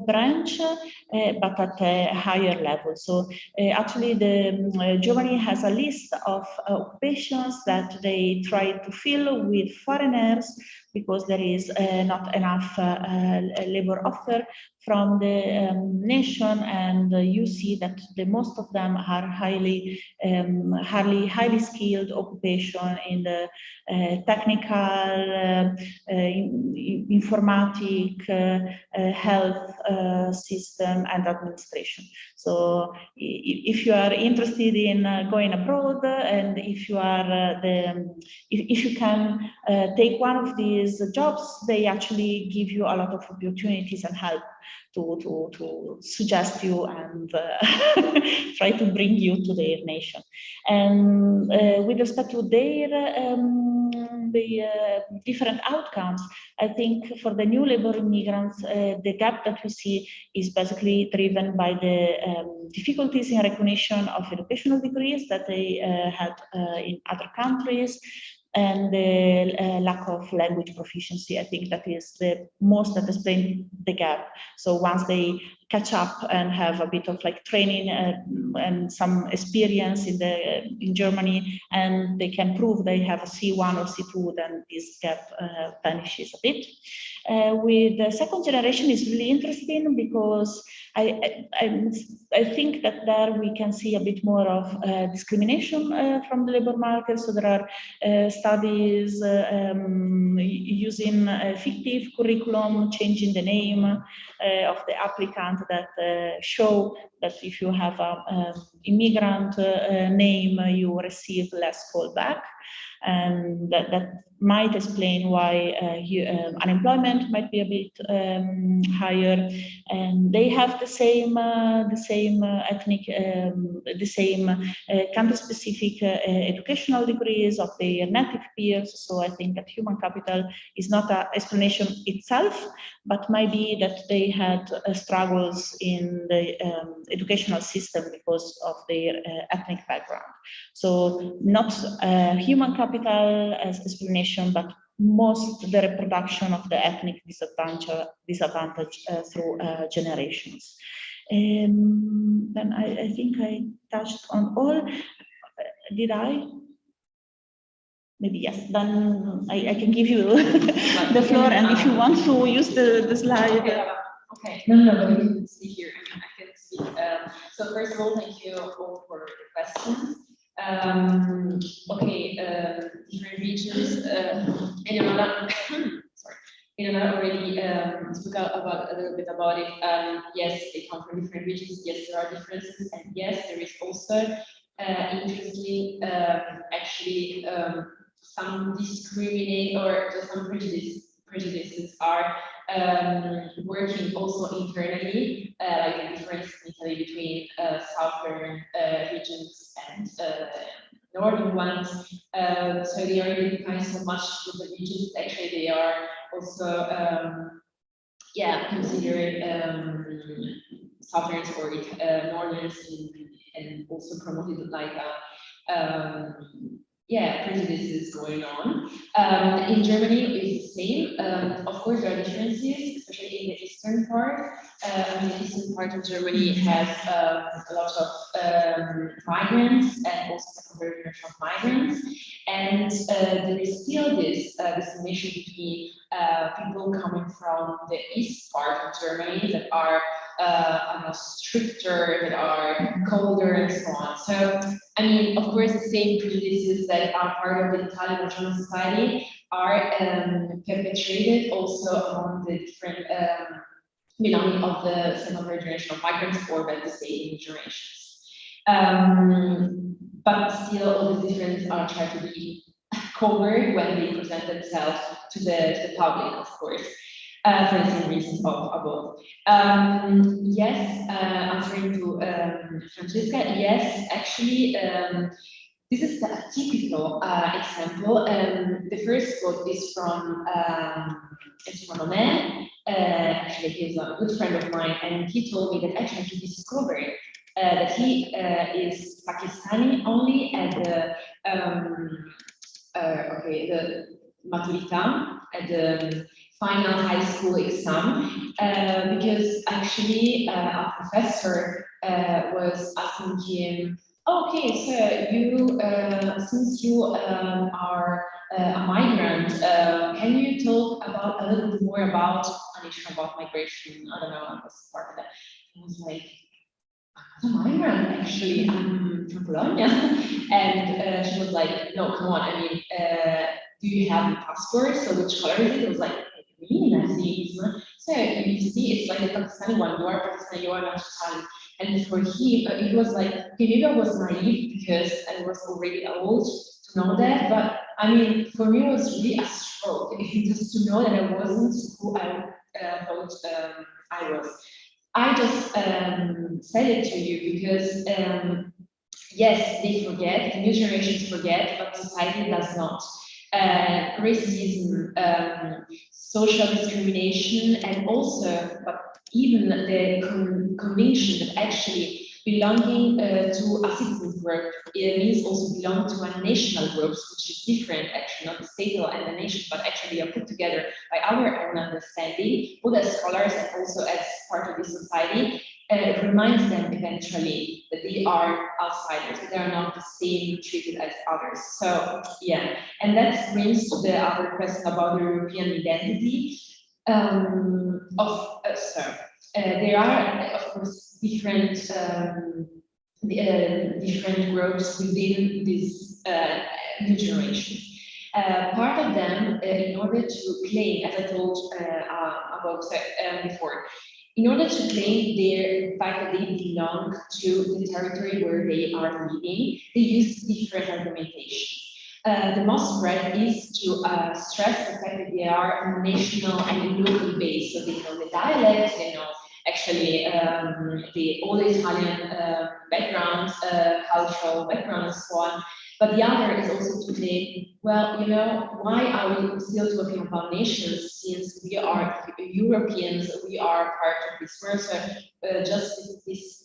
branch, but at a higher level. So actually Germany has a list of occupations that they try to fill with foreigners because there is not enough labor offer from the nation, and you see that the most of them are highly skilled occupation in the technical informatic, health system and administration. So if you are interested in going abroad, and if you are if you can take one of these jobs, they actually give you a lot of opportunities and help to suggest you and try to bring you to their nation. And with respect to their different outcomes, I think for the new labor immigrants, the gap that we see is basically driven by the difficulties in recognition of educational degrees that they had in other countries, and the lack of language proficiency. I think that is the most that explains the gap. So once they catch up and have a bit of like training and some experience in Germany, and they can prove they have a C1 or C2, then this gap vanishes a bit. With the second generation is really interesting because I think that there we can see a bit more of discrimination from the labor market. So there are studies using a fictive curriculum, changing the name of the applicant that show that if you have an immigrant name, you receive less callback. And that might explain why unemployment might be a bit higher. And they have the same ethnic, the same country-specific educational degrees of their native peers. So I think that human capital is not an explanation itself, but might be that they had struggles in the educational system because of their ethnic background. So not human capital as explanation, but most the reproduction of the ethnic disadvantage through generations. Then I think I touched on all. Did I? Maybe yes. Then I can give you the floor, and if you want to use the slide. Okay. No, but we can see here. I can speak. So first of all, thank you all for the questions. Different regions. Eleonora already spoke about a little bit about it. Yes, they come from different regions. Yes, there are differences, and yes, there is also interestingly actually some discriminating or some prejudices are working also internally, like the difference in Italy between southern regions and northern ones. So they are identifying so much with the regions. Actually, they are also considered southerns or northerns and also promoted like prejudices going on. In Germany, it's the same. Of course, there are differences, especially in the eastern part. The eastern part of Germany has a lot of migrants and also secondary generation of migrants. And there is still this discrimination between people coming from the east part of Germany that are stricter, that are colder, and so on. So, I mean, of course, the same prejudices that are part of the Italian or German society are perpetrated also among the different belonging of the secondary generation of migrants, or by the same generations. But still, all the differences are trying to be covered when they present themselves to the public, of course. For the same reasons above. Yes, answering to Francesca, yes, actually, this is a typical example. The first quote is from a man. Actually, he's a good friend of mine, and he told me that actually he discovered that he is Pakistani only at the the maturità, at the final high school exam, because actually a professor was asking him, okay, so you, since you are a migrant, can you talk about a little bit more about migration? I don't know, I was part of that. I was like, I'm a migrant, actually, I'm from Bologna. And she was like, no, come on, I mean, do you have a passport? So which color is it? It was like green, nazism. So you see, it's like the Pakistani one, you are Pakistani, you are not Italian. And for him, it was like, maybe I was naive because I was already old to know that, but I mean, for me, it was really a stroke just to know that I wasn't who I thought I was. I just said it to you because, yes, they forget, the new generations forget, but society does not. Racism, social discrimination, and also, but even the conviction that actually belonging to a citizen group, it means also belong to a national group, which is different, actually, not the state and the nation, but actually are put together by our own understanding, both as scholars and also as part of the society. It reminds them eventually that they are outsiders, that they are not the same treated as others. So, yeah, and that brings to the other question about the European identity. There are, of course, different different groups within this new generation. Part of them, in order to claim, as I told about before, in order to claim the fact that they belong to the territory where they are living, they use different argumentation. The most spread is to stress the fact that they are national and local based, so they know the dialect, they know actually all the Italian backgrounds, cultural background, and so on. But the other is also to say, well, you know, why are we still talking about nations since we are Europeans, we are part of this world? So just this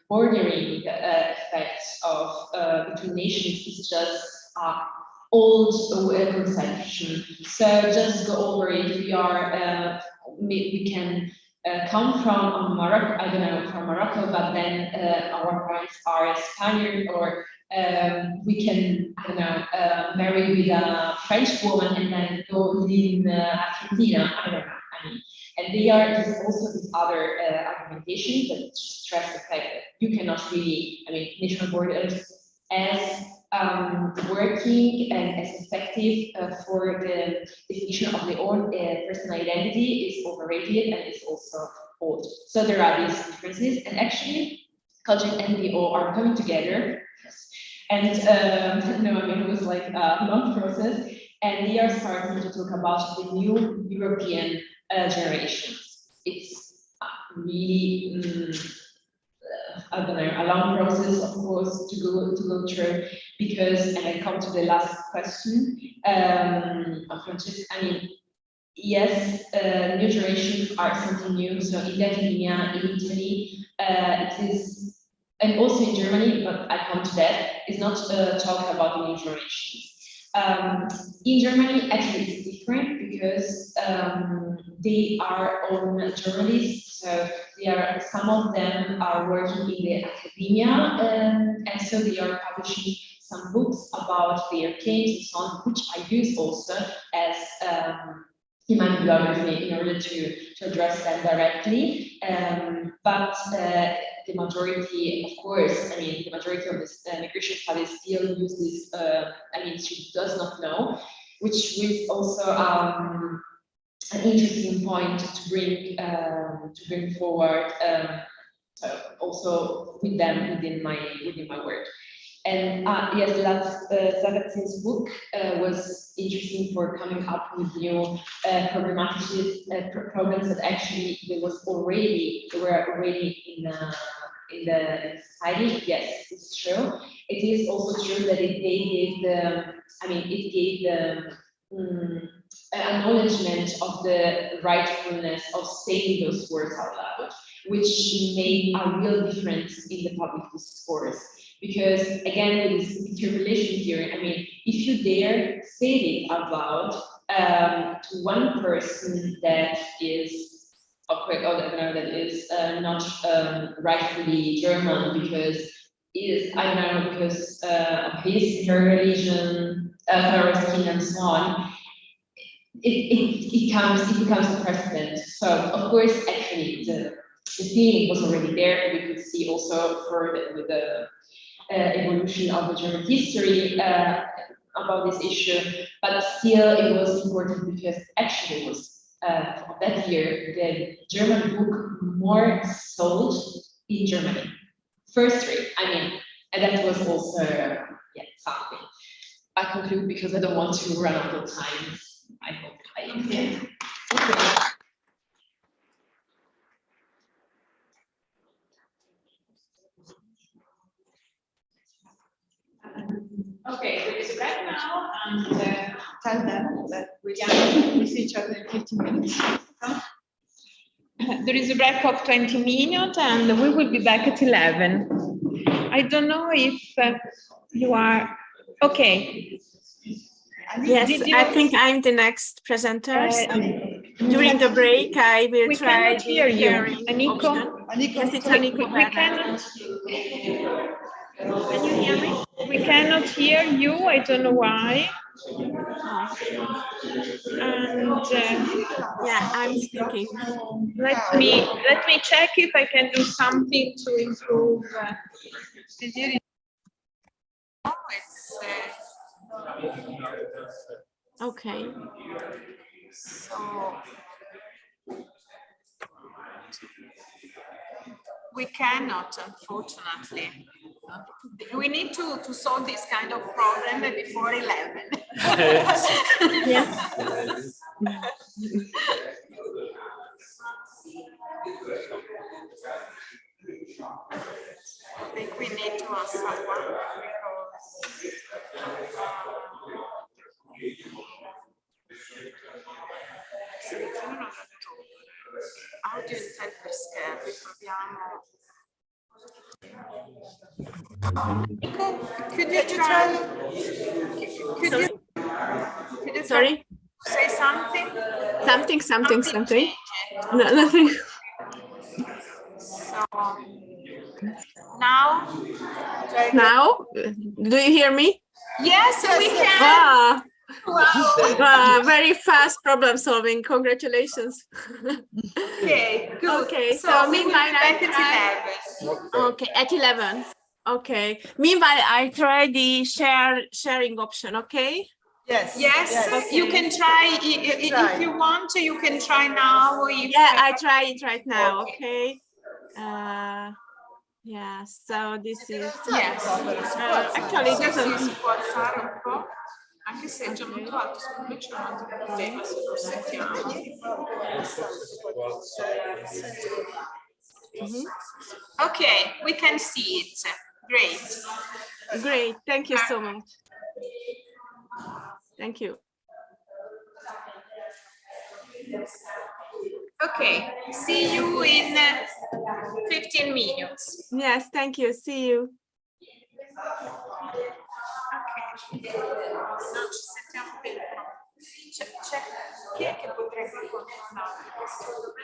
bordering effect of between nations is just old conception. So just go over it. We are, we can come from Morocco, I don't know, from Morocco, but then our parents are Spaniard, or we can, I don't know, marry with a French woman and then go live in Argentina, I don't know, I mean. And they are, there's also this other argumentation that stress the fact that you cannot really, I mean, national borders as working and as effective for the definition of the own personal identity is overrated and is also old. So there are these differences, and actually, culture and NPO are coming together. And no, I mean, it was like a long process, and they are starting to talk about the new European generations. It's really I don't know, a long process, of course, to go through, because, and I come to the last question, Francesca, I mean, yes, new generations are something new. So in academia, in Italy, it is, and also in Germany, but I come to that, is not talking about the new generations. In Germany, actually, it's different because they are all journalists, so they are, some of them are working in the academia, and so they are publishing some books about their claims and so on, which I use also as in my bibliography in order to address them directly. But the majority, of course, I mean, the majority of this migration studies still use this, I mean, she does not know, which is also an interesting point to bring forward, also with them within my work. And yes, Zagatin's book was interesting for coming up with new programs that actually they were already in the society. Yes, it's true. It is also true that it gave the acknowledgement of the rightfulness of saying those words out loud, which made a real difference in the public discourse. Because again, with this interpolation theory, I mean, if you dare say it out loud to one person that is, that is not rightfully German because of her religion, her skin, and so on, it becomes a precedent. So of course, actually, the feeling was already there. We could see also further with the evolution of the German history, about this issue, but still it was important because actually it was that year the German book more sold in Germany. First rate, I mean, and that was also yeah, something. I conclude because I don't want to run out of time. I hope I can. Okay. Okay, there is a break now, and Tell them that we see each other in 15 minutes. There is a break of 20 minutes and we will be back at 11. I don't know if you are, okay. Yes, I think I'm the next presenter. During the break, I will we try cannot hear you. Aniko? Yes, it's Aniko. We cannot. Can you hear me? We cannot hear you. I don't know why. Oh. And yeah, I'm speaking. Let me check if I can do something to improve. Okay. So we cannot, unfortunately. We need to solve this kind of problem before 11. Yes. I think we need to ask someone audio in per schermi, proviamo. Could you try? Could you Sorry? say something? Something. No, nothing. So now? Now? Do you hear me? Yes, we can. Ah. Wow. Very fast problem solving. Congratulations. Okay, good. Okay, so we will be meanwhile back at 11. Okay, at 11. Okay. Meanwhile, I try the sharing option. Okay. Yes. Okay. You can try if you want. You can try now. Yeah, I try it right now. Okay. Yeah. So this is. Yes. Actually, it doesn't. Si può alzare un po', anche se è già molto alto. Secondo me c'è un altro problema se lo sentiamo. Okay, we can see it. Great. Thank you so much. Thank you. Okay, see you in 15 minutes. Yes, thank you. See you. Ok, no, ci sentiamo bene. C'è chi è che potrebbe controllare questo?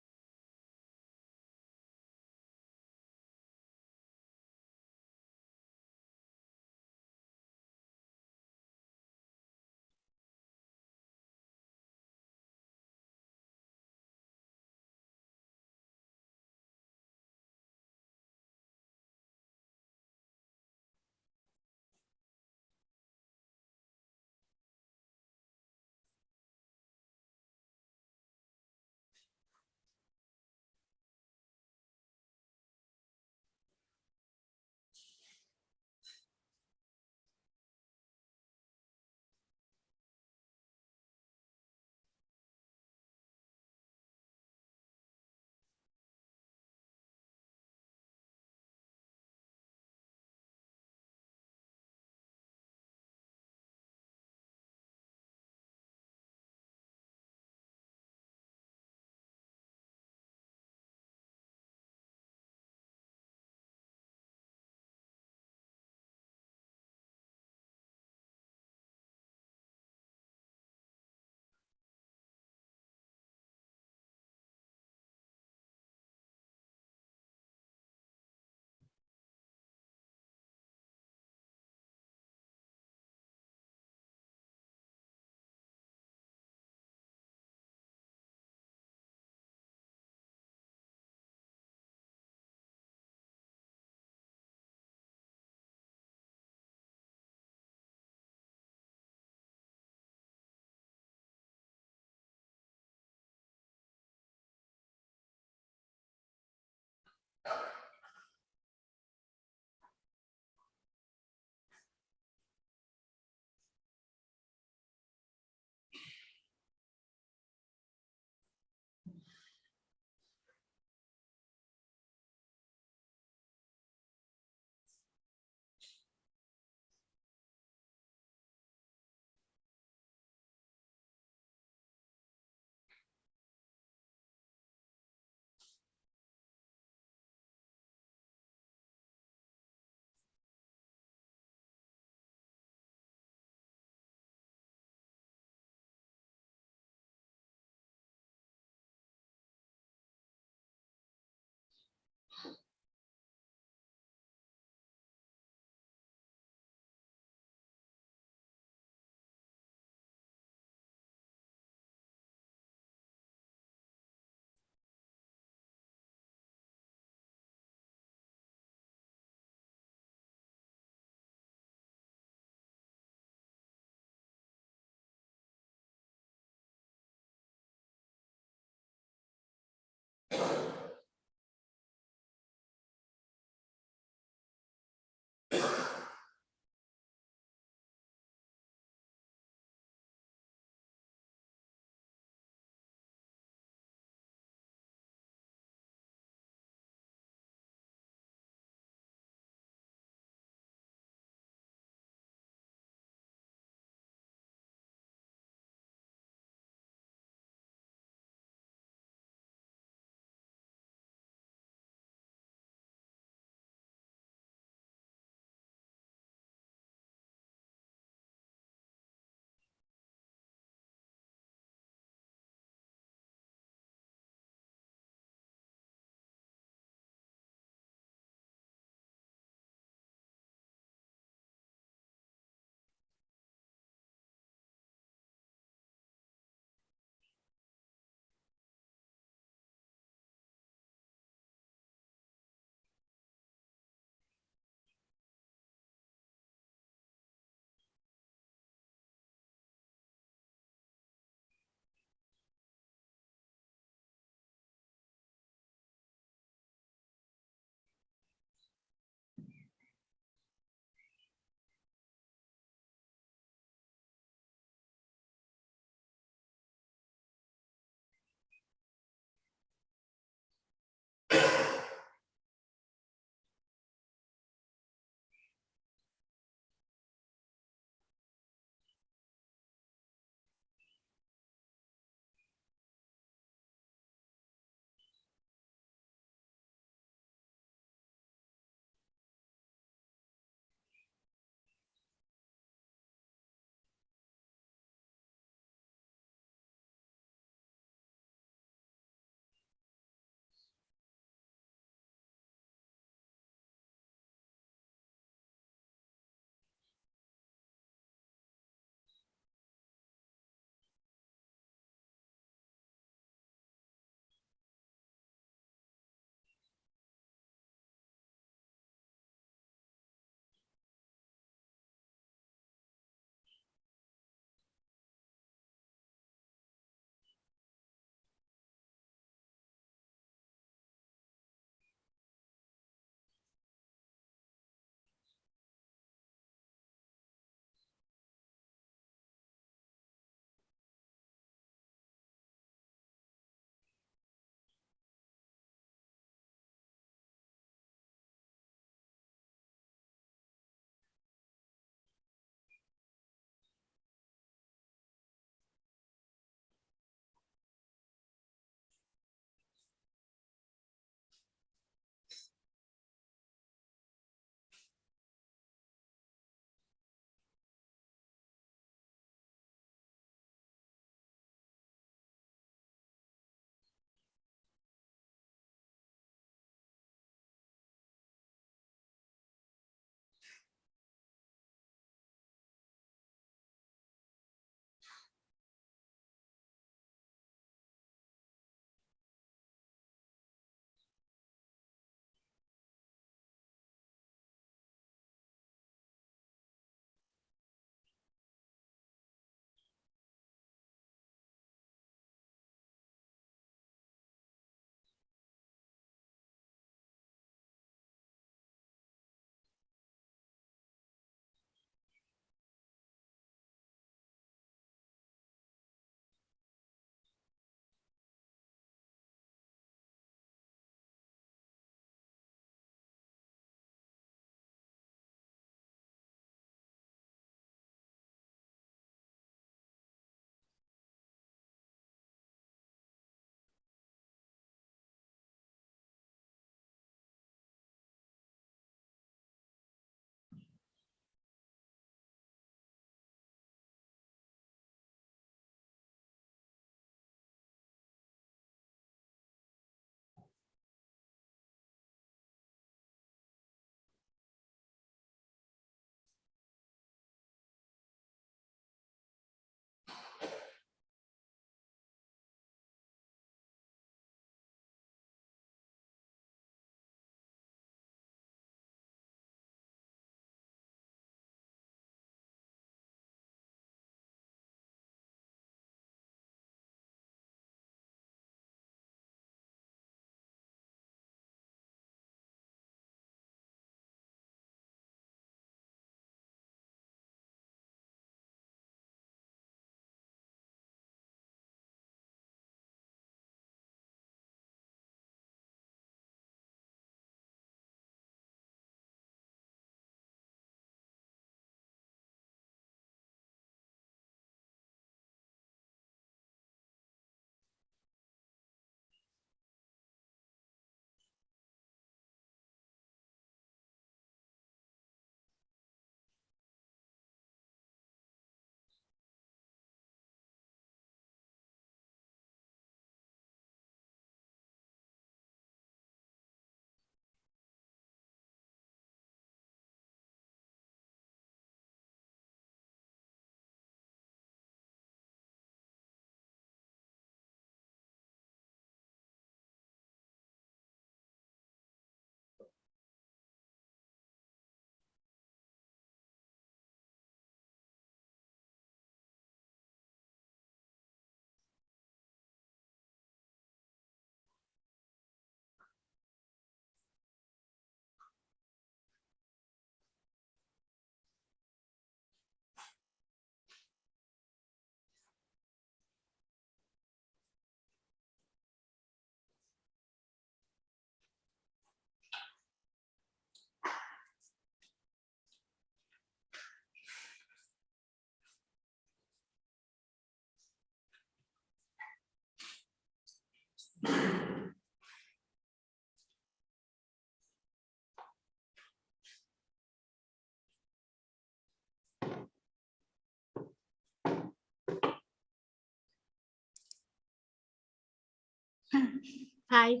Hi.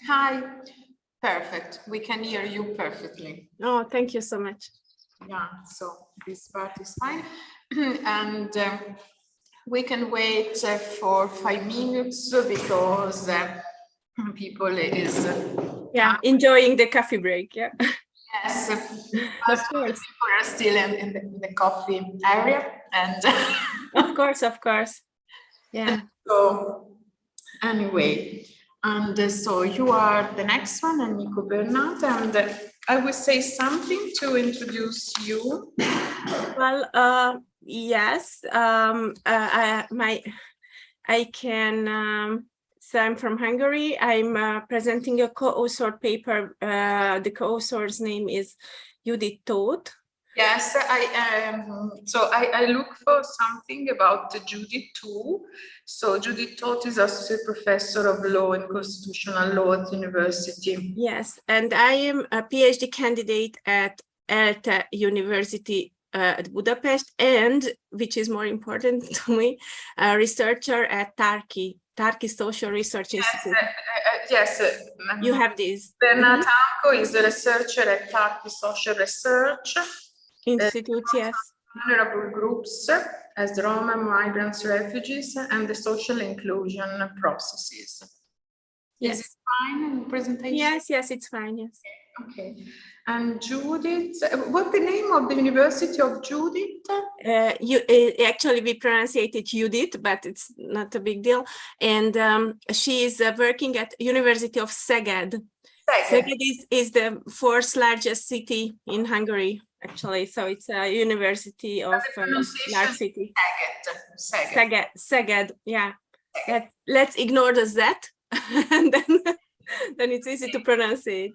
Hi. Perfect. We can hear you perfectly. Oh, thank you so much. Yeah, so this part is fine. And we can wait for 5 minutes because people is enjoying the coffee break. Yeah. Yes, of course. People are still in the coffee area, and of course. Yeah. So anyway, and so you are the next one, and Nico Bernat, and I will say something to introduce you. Well, yes, so I'm from Hungary. I'm presenting a co-authored paper. The co-author's name is Judith Tóth. Yes, I look for something about Judith too. So Judith Tóth is associate professor of law and constitutional law at university. Yes, and I am a PhD candidate at ELTE University at Budapest, and which is more important to me, a researcher at Tarki Social Research Institute. Yes, you have this. Bernat Tanko is a researcher at Tarki Social Research Institute, yes. Vulnerable groups as Roma, migrants, refugees, and the social inclusion processes. Yes. Is it fine in the presentation? Yes, it's fine, yes. Okay. And Judith, what's the name of the University of Judith? Actually, we pronounce it Judith, but it's not a big deal. And she is working at University of Szeged. Szeged is the 4th largest city in Hungary, actually. So it's a university of large city. Szeged, yeah. Let's ignore the Z, and then it's easy to pronounce it.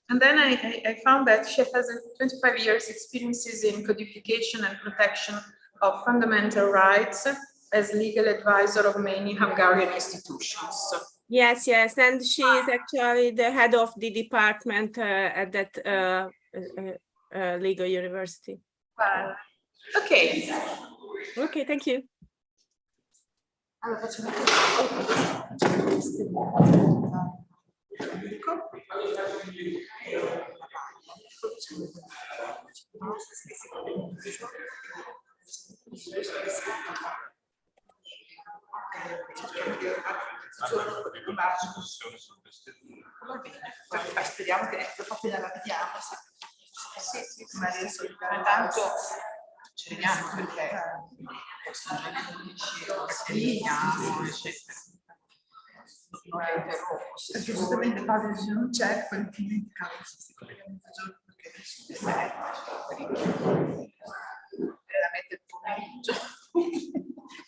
And then I found that she has 25 years experiences in codification and protection of fundamental rights as legal advisor of many Hungarian institutions. Yes, and she is actually the head of the department at that legal university. Wow. Okay. Okay, thank you. Speriamo che appena la vediamo. Sì, ma adesso intanto ci vediamo perché scriviamo, eccetera. Giustamente padre se non c'è, poi ti dimenticavo perché era mettere il pomeriggio.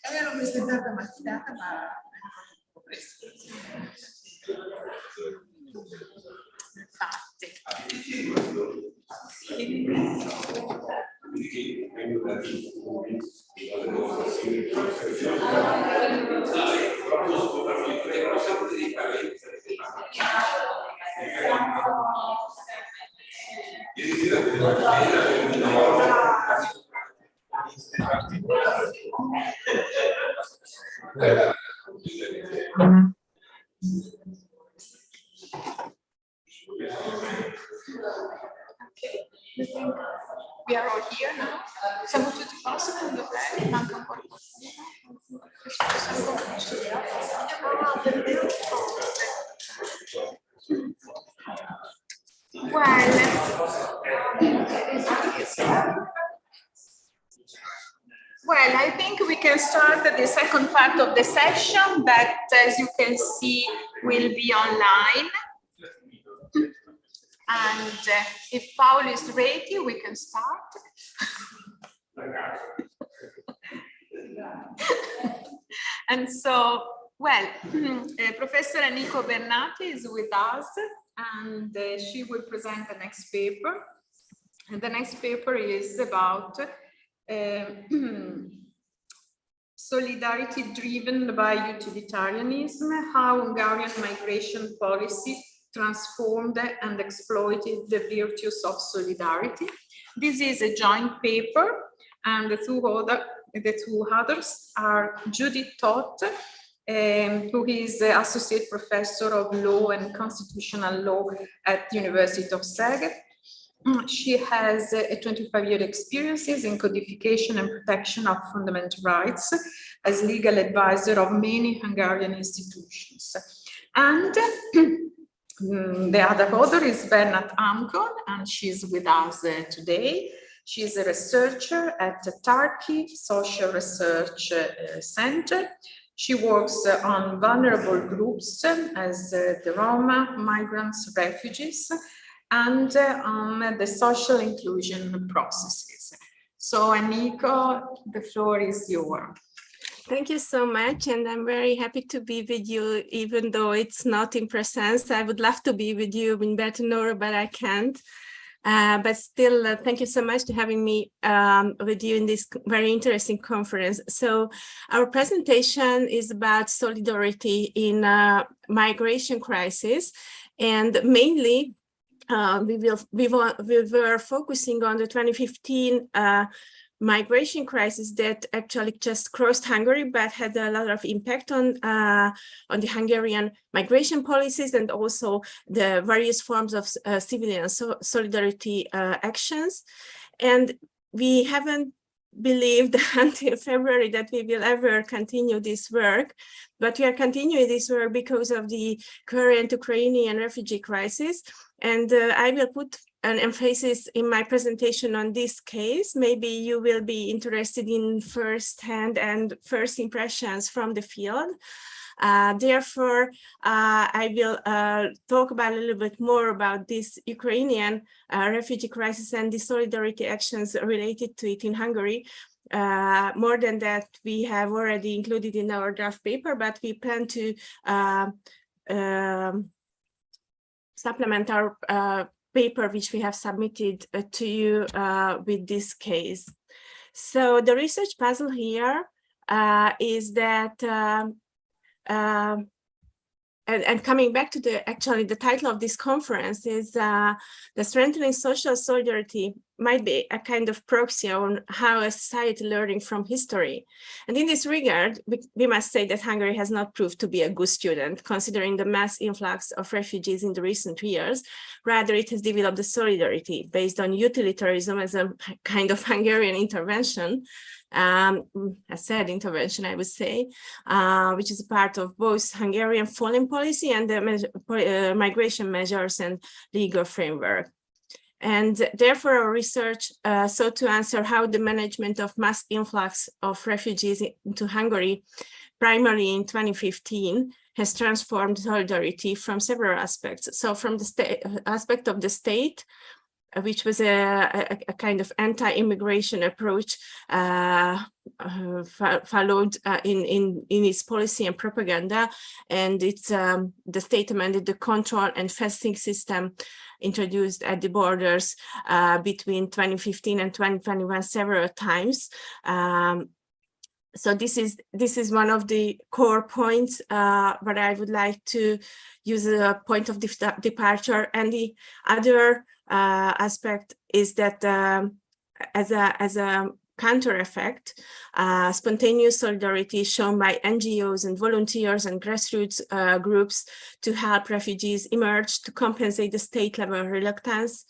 E io l'ho messa in tarda mattinata, ma presto. We are all here now. Siamo tutti posti con dov'è? Manca un qualcosa. Well, I think we can start the second part of the session that, as you can see, will be online. And if Paul is ready, we can start. And so, well, Professor Nico Bernati is with us, and she will present the next paper. And the next paper is about solidarity driven by utilitarianism, how Hungarian migration policy transformed and exploited the virtues of solidarity. This is a joint paper, and the two others are Judith Tóth who is the Associate Professor of Law and Constitutional Law at the University of Szeged. She has a 25-year experiences in codification and protection of fundamental rights as legal advisor of many Hungarian institutions. And the other author is Bernat Amkon, and she's with us today. She's a researcher at the Turkey Social Research Center. She works on vulnerable groups as the Roma, migrants, refugees, and on the social inclusion processes. So, Aniko, the floor is yours. Thank you so much, and I'm very happy to be with you, even though it's not in presence. I would love to be with you in Bertinoro, but I can't. But still, thank you so much for having me with you in this very interesting conference. So our presentation is about solidarity in migration crisis, and mainly we were focusing on the 2015 migration crisis that actually just crossed Hungary, but had a lot of impact on the Hungarian migration policies and also the various forms of civilian solidarity actions. And we haven't believed until February that we will ever continue this work, but we are continuing this work because of the current Ukrainian refugee crisis. And I will put an emphasis in my presentation on this case. Maybe you will be interested in first-hand and first impressions from the field. Therefore, I will talk about a little bit more about this Ukrainian refugee crisis and the solidarity actions related to it in Hungary. More than that, we have already included in our draft paper, but we plan to supplement our paper which we have submitted to you with this case. So the research puzzle here is that, and coming back to the title of this conference is the strengthening social solidarity might be a kind of proxy on how a society learning from history. And in this regard, we must say that Hungary has not proved to be a good student, considering the mass influx of refugees in the recent years. Rather, it has developed a solidarity based on utilitarianism as a kind of Hungarian intervention, a sad intervention, I would say, which is a part of both Hungarian foreign policy and the migration measures and legal framework. And therefore, our research sought to answer how the management of mass influx of refugees into Hungary, primarily in 2015, has transformed solidarity from several aspects. So from the aspect of the state, which was a kind of anti-immigration approach followed in its policy and propaganda, and it's the state amended the control and festing system introduced at the borders between 2015 and 2021 several times. So this is one of the core points, but I would like to use a point of departure. And the other aspect is that as a counter effect, spontaneous solidarity shown by NGOs and volunteers and grassroots groups to help refugees emerge to compensate the state level reluctance.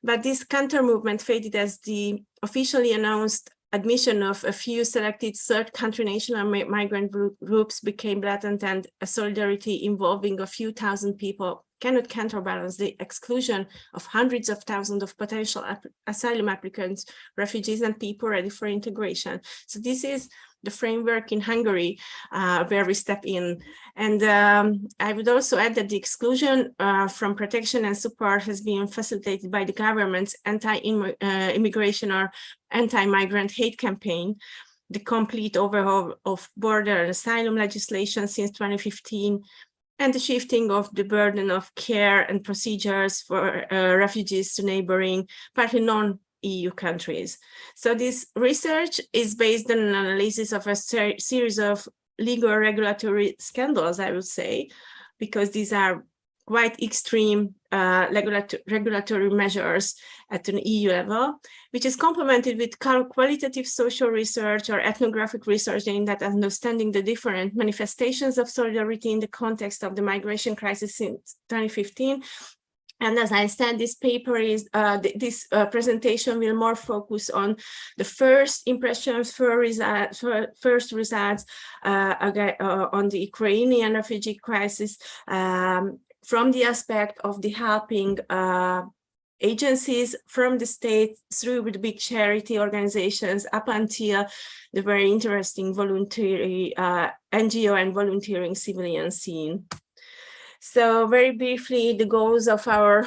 But this counter movement faded as the officially announced admission of a few selected third country national migrant groups became blatant, and a solidarity involving a few thousand people cannot counterbalance the exclusion of hundreds of thousands of potential asylum applicants, refugees, and people ready for integration. So this is the framework in Hungary where we step in. And I would also add that the exclusion from protection and support has been facilitated by the government's anti-immigration or anti-migrant hate campaign, the complete overhaul of border and asylum legislation since 2015, and the shifting of the burden of care and procedures for refugees to neighboring, partly non-EU countries. So this research is based on an analysis of a series of legal regulatory scandals, I would say, because these are quite extreme regulatory measures at an EU level, which is complemented with qualitative social research or ethnographic research in that understanding the different manifestations of solidarity in the context of the migration crisis since 2015. And as I said, this paper is, this presentation will more focus on the first impressions, first results on the Ukrainian refugee crisis, from the aspect of the helping agencies from the state through the big charity organizations up until the very interesting voluntary NGO and volunteering civilian scene. So very briefly, the goals of our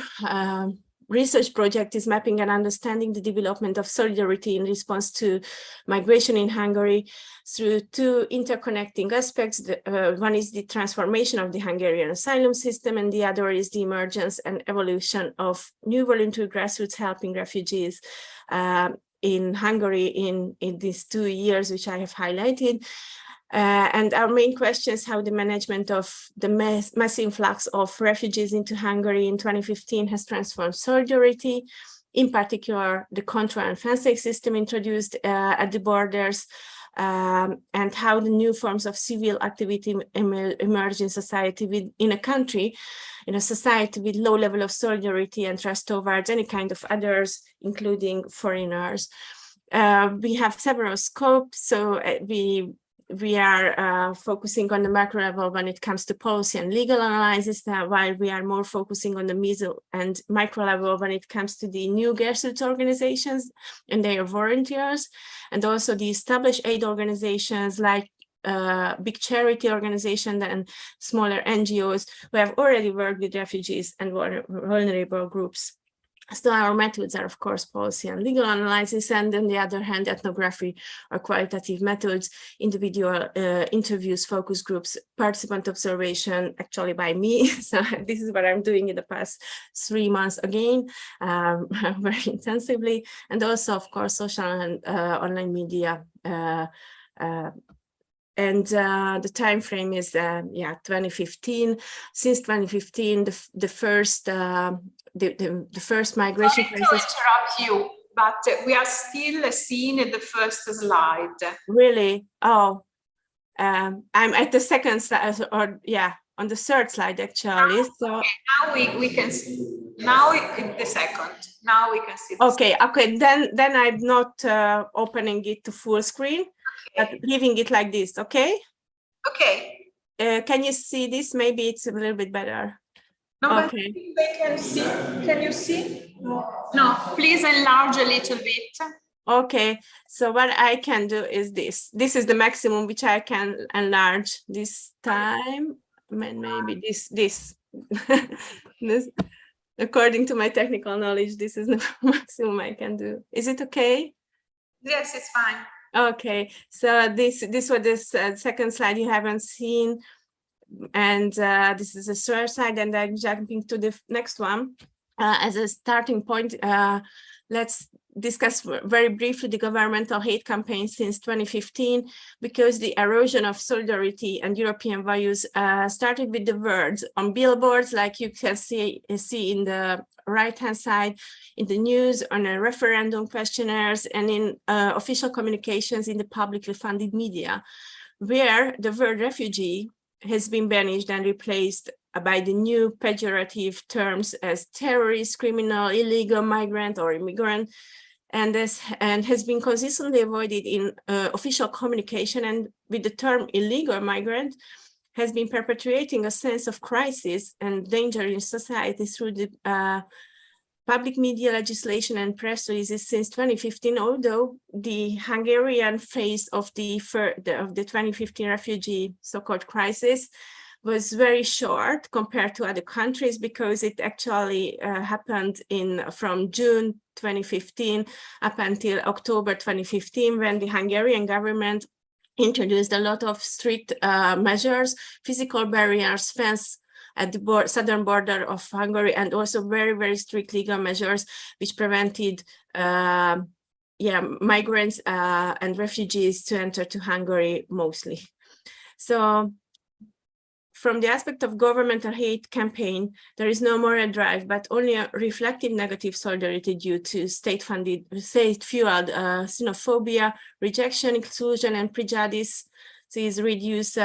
research project is mapping and understanding the development of solidarity in response to migration in Hungary through two interconnecting aspects. One is the transformation of the Hungarian asylum system, and the other is the emergence and evolution of new voluntary grassroots helping refugees in Hungary in these 2 years, which I have highlighted. And our main question is how the management of the mass influx of refugees into Hungary in 2015 has transformed solidarity, in particular the control and fencing system introduced at the borders, and how the new forms of civil activity emerge in society in a country, in a society with low level of solidarity and trust towards any kind of others, including foreigners. We have several scopes, so we are focusing on the macro level when it comes to policy and legal analysis, while we are more focusing on the meso and micro level when it comes to the new grassroots organizations and their volunteers, and also the established aid organizations like big charity organizations and smaller NGOs who have already worked with refugees and vulnerable groups. So our methods are, of course, policy and legal analysis, and on the other hand, ethnography or qualitative methods, individual interviews, focus groups, participant observation, actually by me. So this is what I'm doing in the past 3 months again, very intensively, and also, of course, social and online media. And the time frame is 2015. Since 2015, the first migration crisis. Sorry to interrupt you, but we are still seeing the first slide. Really? Oh, I'm at the second slide, or yeah, on the third slide actually. So okay, now we can see. Now the second. Now we can see. Okay. Then I'm not opening it to full screen, but leaving it like this. Okay. Okay. Can you see this? Maybe it's a little bit better. No, okay. But they can see. Can you see? No, please enlarge a little bit. Okay, so what I can do is this. This is the maximum which I can enlarge this time. Maybe this. This. According to my technical knowledge, this is the maximum I can do. Is it okay? Yes, it's fine. Okay, so this was this second slide you haven't seen. And this is a third slide, and I'm jumping to the next one. As a starting point, let's discuss very briefly the governmental hate campaign since 2015, because the erosion of solidarity and European values started with the words on billboards, like you can see in the right-hand side, in the news, on a referendum questionnaires, and in official communications in the publicly funded media, where the word refugee has been banished and replaced by the new pejorative terms as terrorist, criminal, illegal, migrant, or immigrant, and has been consistently avoided in official communication, and with the term illegal migrant has been perpetuating a sense of crisis and danger in society through the public media legislation and press releases since 2015, although the Hungarian phase of the 2015 refugee so-called crisis was very short compared to other countries, because it actually happened from June 2015 up until October 2015, when the Hungarian government introduced a lot of strict measures, physical barriers, fence at the southern border of Hungary, and also very, very strict legal measures which prevented migrants and refugees to enter to Hungary mostly. So from the aspect of governmental hate campaign, there is no moral drive, but only a reflective negative solidarity due to state-funded, state-fueled xenophobia, rejection, exclusion, and prejudice. These reduce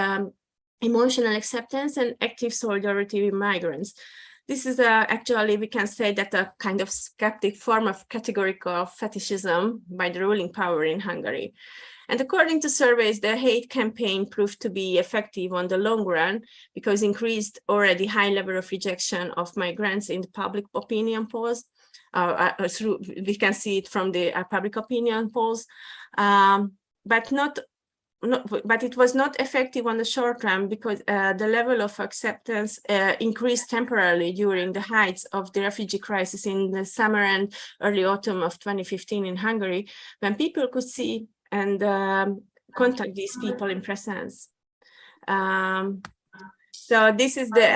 emotional acceptance and active solidarity with migrants. This is actually, we can say that a kind of skeptic form of categorical fetishism by the ruling power in Hungary. And according to surveys, the hate campaign proved to be effective on the long run because increased already high level of rejection of migrants in the public opinion polls. We can see it from the public opinion polls, but it was not effective on the short run because the level of acceptance increased temporarily during the heights of the refugee crisis in the summer and early autumn of 2015 in Hungary, when people could see and contact these people in presence. So this is the,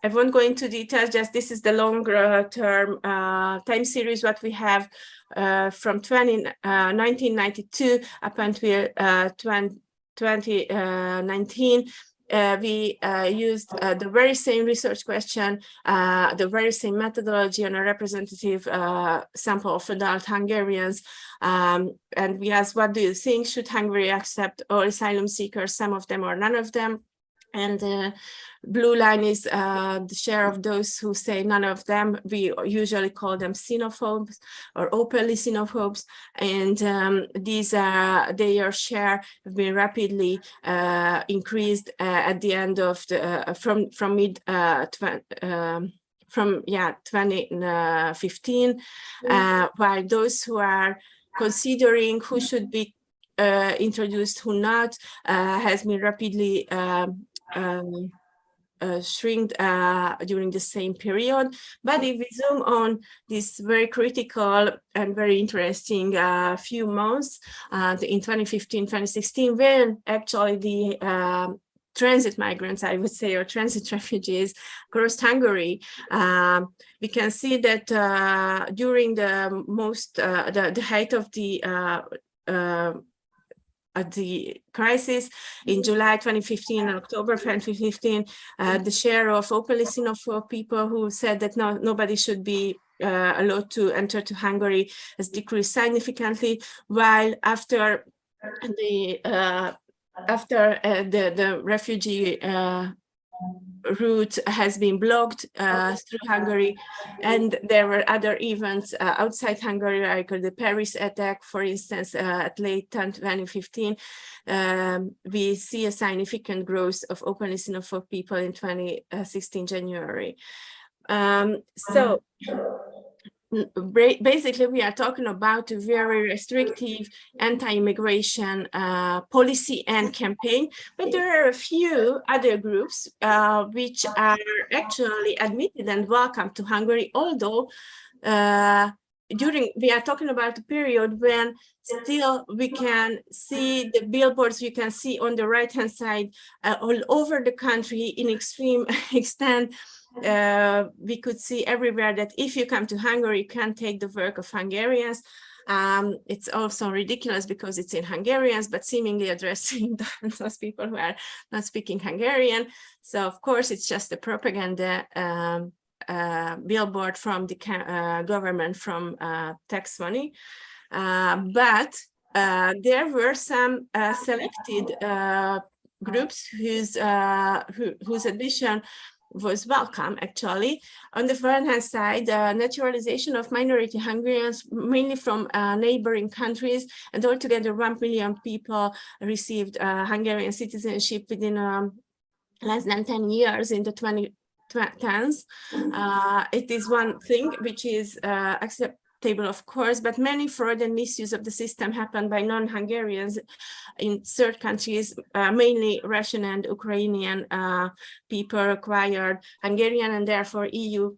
I won't go into details, just this is the longer term time series what we have from 1992 up until 2019. We used the very same research question, the very same methodology on a representative sample of adult Hungarians. And we asked, what do you think? Should Hungary accept all asylum seekers, some of them or none of them? And the blue line is the share of those who say none of them. We usually call them xenophobes or openly xenophobes. And these are their share have been rapidly increased at the end of the from 2015, while those who are considering who should be introduced, who not, has been rapidly shrink during the same period. But if we zoom on this very critical and very interesting few months in 2015, 2016, when actually the transit migrants, I would say, or transit refugees crossed Hungary, we can see that during the height of the crisis in July 2015 and October 2015, the share of openly xenophobe people who said that nobody should be allowed to enter to Hungary has decreased significantly, while after the refugee route has been blocked through Hungary, and there were other events outside Hungary, like the Paris attack, for instance, at late 2015. We see a significant growth of openly xenophobe people in 2016 January. So basically, we are talking about a very restrictive anti-immigration policy and campaign, but there are a few other groups which are actually admitted and welcome to Hungary, although we are talking about a period when still we can see the billboards you can see on the right-hand side all over the country in extreme extent. We could see everywhere that if you come to Hungary, you can take the work of Hungarians. It's also ridiculous because it's in Hungarians, but seemingly addressing those people who are not speaking Hungarian. So of course, it's just a propaganda billboard from the government, from tax money. But there were some selected groups whose admission was welcome, actually. On the one hand side, naturalization of minority Hungarians, mainly from neighboring countries, and altogether 1 million people received Hungarian citizenship within less than 10 years in the 2010s. It is one thing which is acceptable, of course, but many fraud and misuse of the system happened by non-Hungarians in third countries, mainly Russian and Ukrainian people acquired Hungarian and therefore EU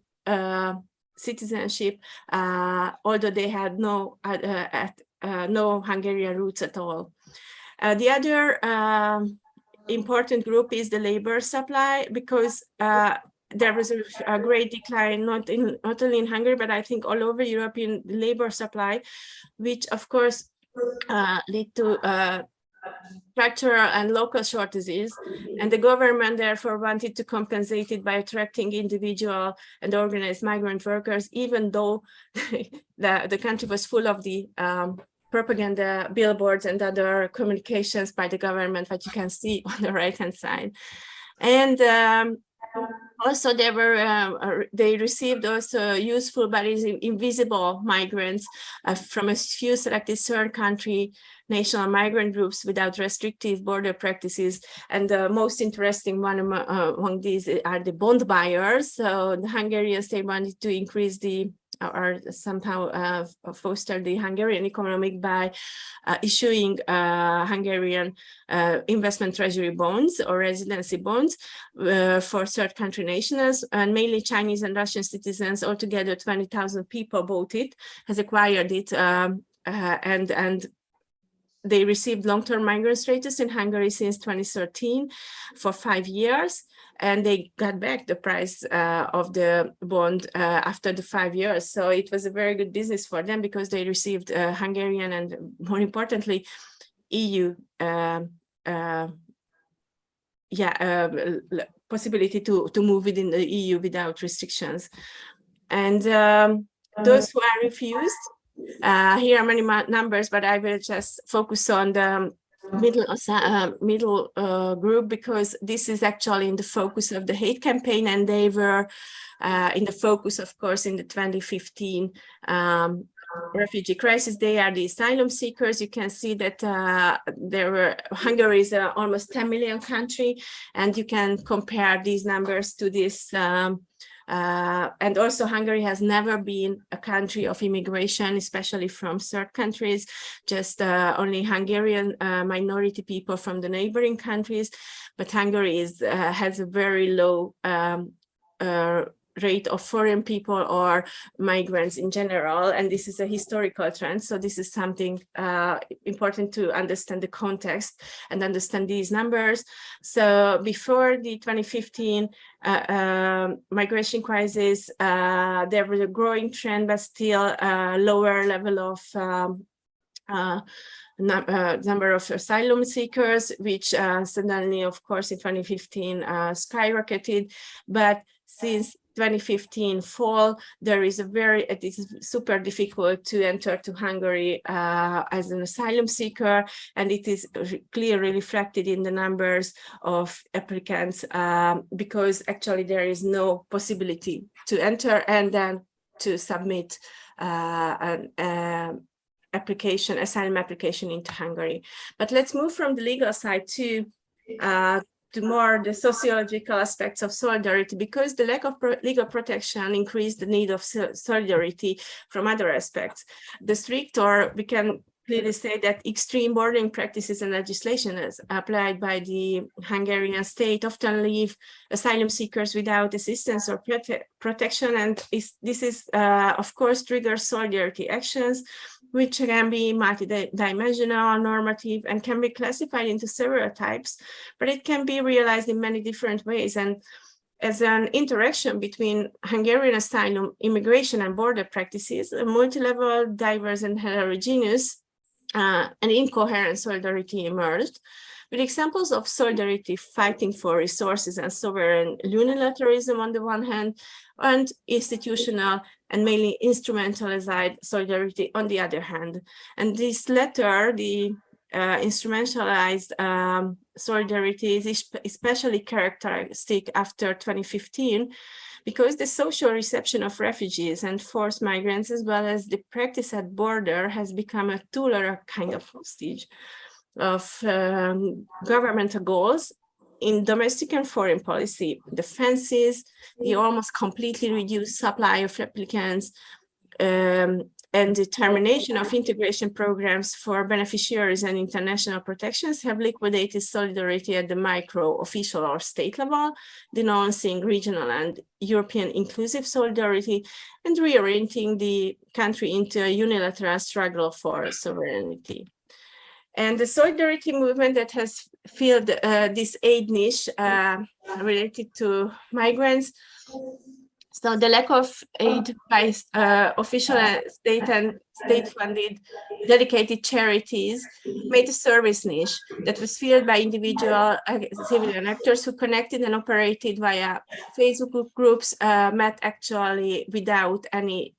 citizenship, although they had no Hungarian roots at all. The other important group is the labor supply, because there was a great decline, not only in Hungary, but I think all over European labor supply, which of course lead to structural and local shortages, and the government therefore wanted to compensate it by attracting individual and organized migrant workers, even though the country was full of the propaganda billboards and other communications by the government, what you can see on the right-hand side. And also, they received also useful but invisible migrants from a few selected third country national migrant groups without restrictive border practices. And the most interesting one among these are the bond buyers. So the Hungarian state wanted to increase or somehow foster the Hungarian economic by issuing Hungarian investment treasury bonds or residency bonds for third country nationals, and mainly Chinese and Russian citizens. Altogether 20,000 people bought it, has acquired it, and they received long-term migrant status in Hungary since 2013 for 5 years. And they got back the price of the bond after the 5 years. So it was a very good business for them because they received Hungarian and, more importantly, EU possibility to move within the EU without restrictions. And those who are refused, here are many numbers, but I will just focus on the middle group, because this is actually in the focus of the hate campaign, and they were in the focus, of course, in the 2015 refugee crisis. They are the asylum seekers. You can see that Hungary is almost 10 million country, and you can compare these numbers to this. And also Hungary has never been a country of immigration, especially from third countries, just only Hungarian minority people from the neighboring countries. But Hungary has a very low rate of foreign people or migrants in general, and this is a historical trend. So this is something important to understand the context and understand these numbers. So before the 2015 migration crisis, there was a growing trend, but still a lower level of number of asylum seekers, which suddenly, of course, in 2015 skyrocketed. But since 2015 fall, it is super difficult to enter to Hungary as an asylum seeker, and it is clearly reflected in the numbers of applicants because actually there is no possibility to enter and then to submit an asylum application into Hungary. But let's move from the legal side to more the sociological aspects of solidarity, because the lack of legal protection increased the need of solidarity from other aspects. The strict, or we can clearly say that extreme bordering practices and legislation is applied by the Hungarian state often leave asylum seekers without assistance or protection, and this is of course triggers solidarity actions, which can be multidimensional, normative, and can be classified into several types, but it can be realized in many different ways. And as an interaction between Hungarian asylum, immigration, and border practices, a multi-level, diverse, and heterogeneous and incoherent solidarity emerged, with examples of solidarity fighting for resources and sovereign unilateralism on the one hand, and institutional and mainly instrumentalized solidarity on the other hand. And this latter, the instrumentalized solidarity, is especially characteristic after 2015, because the social reception of refugees and forced migrants, as well as the practice at border, has become a tool or a kind of hostage of governmental goals in domestic and foreign policy, defenses, the almost completely reduced supply of applicants, and the termination of integration programs for beneficiaries and international protections have liquidated solidarity at the micro, official, or state level, denouncing regional and European inclusive solidarity, and reorienting the country into a unilateral struggle for sovereignty. And the solidarity movement that has filled this aid niche related to migrants So the lack of aid by official state and state-funded dedicated charities made a service niche that was filled by individual civilian actors who connected and operated via Facebook groups, met actually without any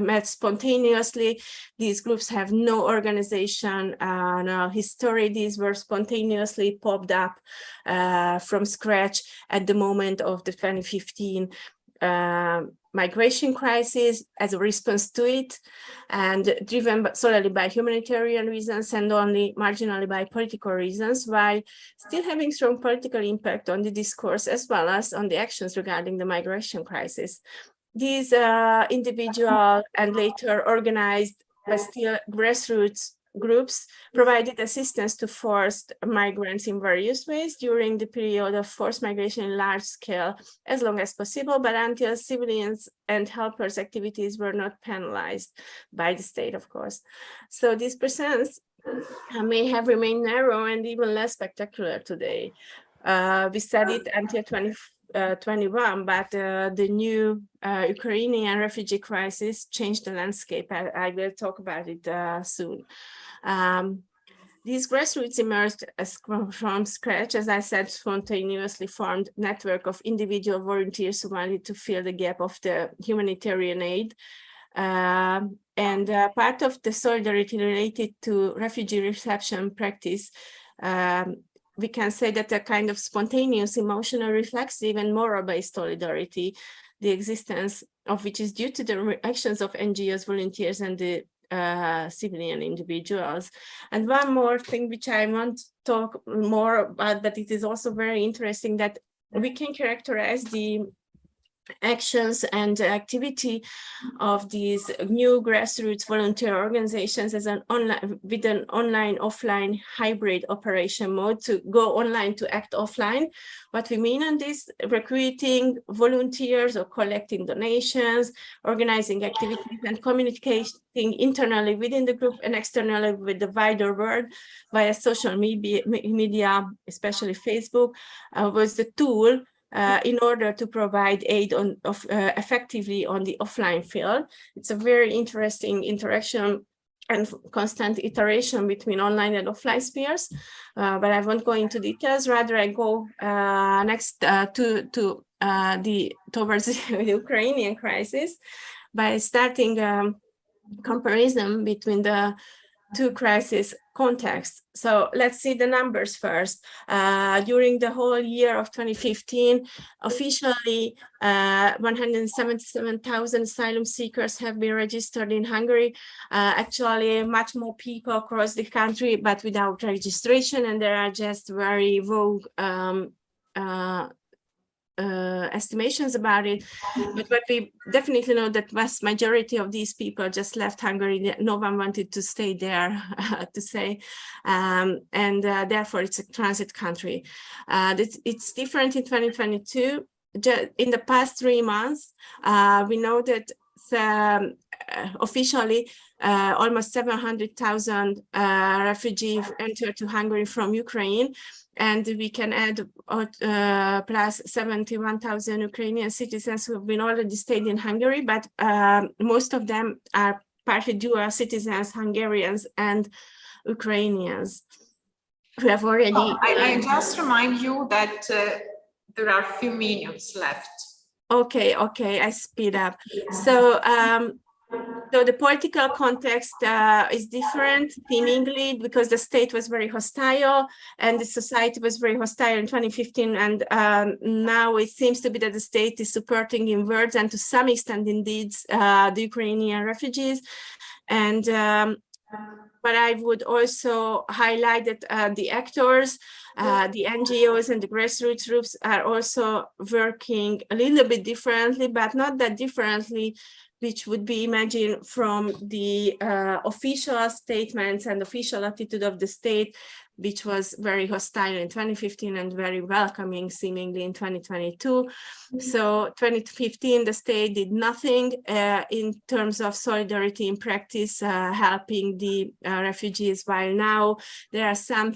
met spontaneously. These groups have no organization, no history. These were spontaneously popped up from scratch at the moment of the 2015 migration crisis as a response to it, and driven solely by humanitarian reasons and only marginally by political reasons, while still having strong political impact on the discourse as well as on the actions regarding the migration crisis. These individual and later organized but still grassroots groups provided assistance to forced migrants in various ways during the period of forced migration in large scale as long as possible, but until civilians and helpers' activities were not penalized by the state, of course. So these percents may have remained narrow and even less spectacular today. We studied until 2021, but the new Ukrainian refugee crisis changed the landscape. I will talk about it soon. These grassroots emerged from scratch, as I said, spontaneously formed network of individual volunteers who wanted to fill the gap of the humanitarian aid. And part of the solidarity related to refugee reception practice, we can say that a kind of spontaneous, emotional, reflexive, and moral-based solidarity, the existence of which is due to the actions of NGOs, volunteers, and the civilian individuals. And one more thing which I want to talk more about, but it is also very interesting, that we can characterize the actions and activity of these new grassroots volunteer organizations as an online, with an online-offline hybrid operation mode, to go online to act offline. What we mean on this: recruiting volunteers or collecting donations, organizing activities, and communicating internally within the group and externally with the wider world via social media, especially Facebook, was the tool in order to provide aid effectively on the offline field. It's a very interesting interaction and constant iteration between online and offline spheres, but I won't go into details. Rather, I go next towards the Ukrainian crisis by starting comparison between the two crisis contexts. So let's see the numbers first. During the whole year of 2015, officially 177,000 asylum seekers have been registered in Hungary. Actually, much more people across the country, but without registration, and there are just very vague estimations about it. But what we definitely know, that vast majority of these people just left Hungary. No one wanted to stay there, to say, and therefore it's a transit country. It's different in 2022. In the past 3 months, we know that officially almost 700,000 refugees entered to Hungary from Ukraine, and we can add plus 71,000 Ukrainian citizens who have been already stayed in Hungary, but most of them are partly dual citizens, Hungarians and Ukrainians, who have already... I just remind you that there are a few minutes left. Okay, I speed up. So, so the political context is different, seemingly, because the state was very hostile and the society was very hostile in 2015. And now it seems to be that the state is supporting in words and to some extent in deeds the Ukrainian refugees. And but I would also highlight that the actors, the NGOs and the grassroots groups are also working a little bit differently, but not that differently, which would be imagined from the official statements and official attitude of the state, which was very hostile in 2015 and very welcoming seemingly in 2022. So 2015, the state did nothing in terms of solidarity in practice, helping the refugees, while now there are some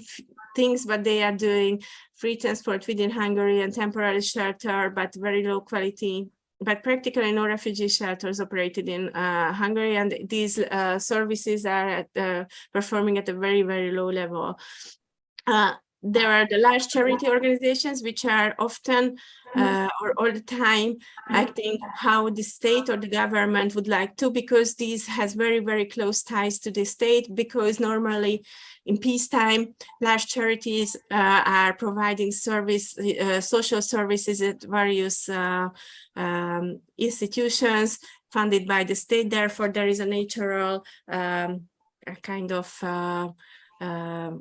things what they are doing: free transport within Hungary and temporary shelter, but very low quality but practically no refugee shelters operated in Hungary, and these services are performing at a very, very low level. There are the large charity organizations which are often or all the time acting how the state or the government would like to, because these has very, very close ties to the state, because normally in peacetime, large charities are providing social services at various institutions funded by the state. Therefore, there is a natural kind of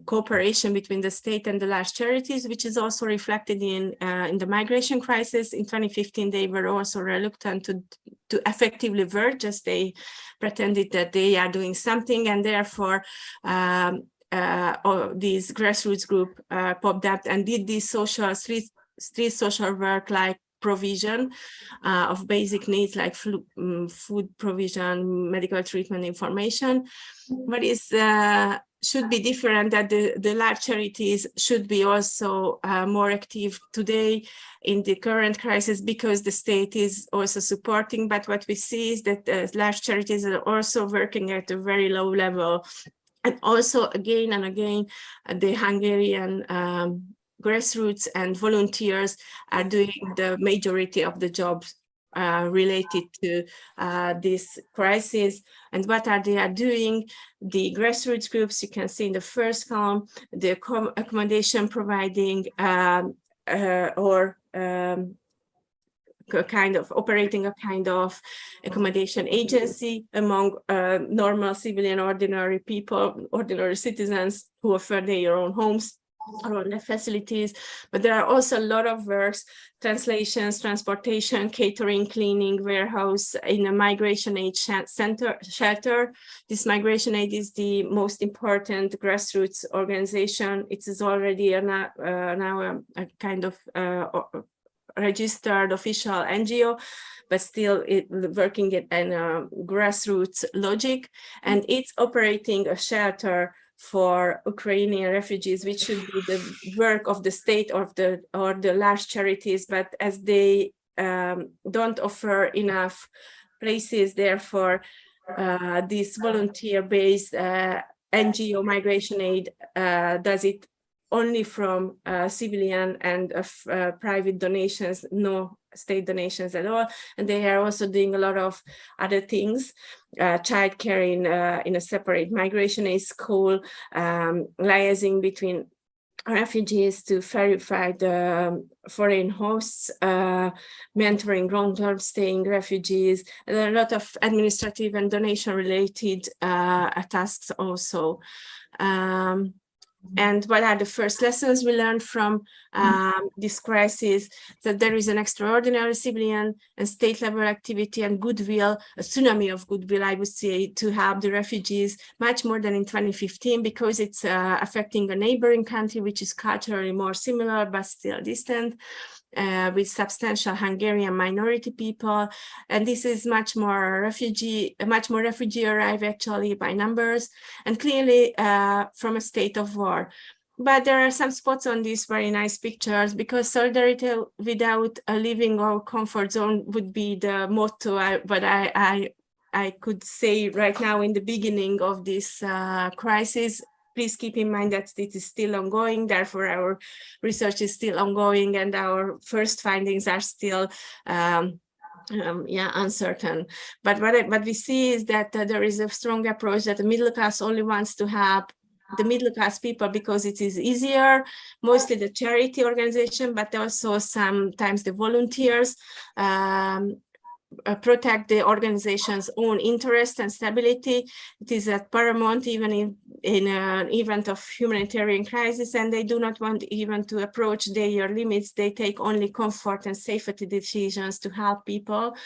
cooperation between the state and the large charities, which is also reflected in the migration crisis. In 2015, they were also reluctant to effectively work, just they pretended that they are doing something, and therefore these grassroots group popped up and did this street social work, like provision of basic needs like food provision, medical treatment, information. What is should be different, that the large charities should be also more active today in the current crisis, because the state is also supporting. But what we see is that large charities are also working at a very low level. And also again and again, the Hungarian grassroots and volunteers are doing the majority of the jobs related to this crisis. And what are they doing? The grassroots groups, you can see in the first column, the accommodation providing or kind of operating a kind of accommodation agency among normal civilian ordinary people, ordinary citizens who offer their own homes or their facilities. But there are also a lot of works: translations, transportation, catering, cleaning, warehouse in a migration aid shelter. This migration aid is the most important grassroots organization. It is already now a kind of registered official NGO, but still working in a grassroots logic, and it's operating a shelter for Ukrainian refugees, which should be the work of the state or the large charities. But as they don't offer enough places, therefore this volunteer-based NGO migration aid does it only from civilian and private donations, no state donations at all. And they are also doing a lot of other things, childcare in a separate migration aid school, liaising between refugees to verify the foreign hosts, mentoring long-term staying refugees. And there are a lot of administrative and donation-related tasks also. And what are the first lessons we learned from this crisis? That there is an extraordinary civilian and state-level activity and goodwill, a tsunami of goodwill, I would say, to help the refugees, much more than in 2015, because it's affecting a neighboring country, which is culturally more similar, but still distant, with substantial Hungarian minority people. And this is much more refugee arrive actually by numbers, and clearly from a state of war. But there are some spots on these very nice pictures, because solidarity without leaving our comfort zone would be the motto. But I could say right now in the beginning of this crisis. Please keep in mind that it is still ongoing, therefore our research is still ongoing, and our first findings are still uncertain. But what we see is that there is a strong approach that the middle class only wants to help the middle class people because it is easier, mostly the charity organization, but also sometimes the volunteers protect the organization's own interest and stability. It is at paramount even in an event of humanitarian crisis, and they do not want even to approach their limits. They take only comfort and safety decisions to help people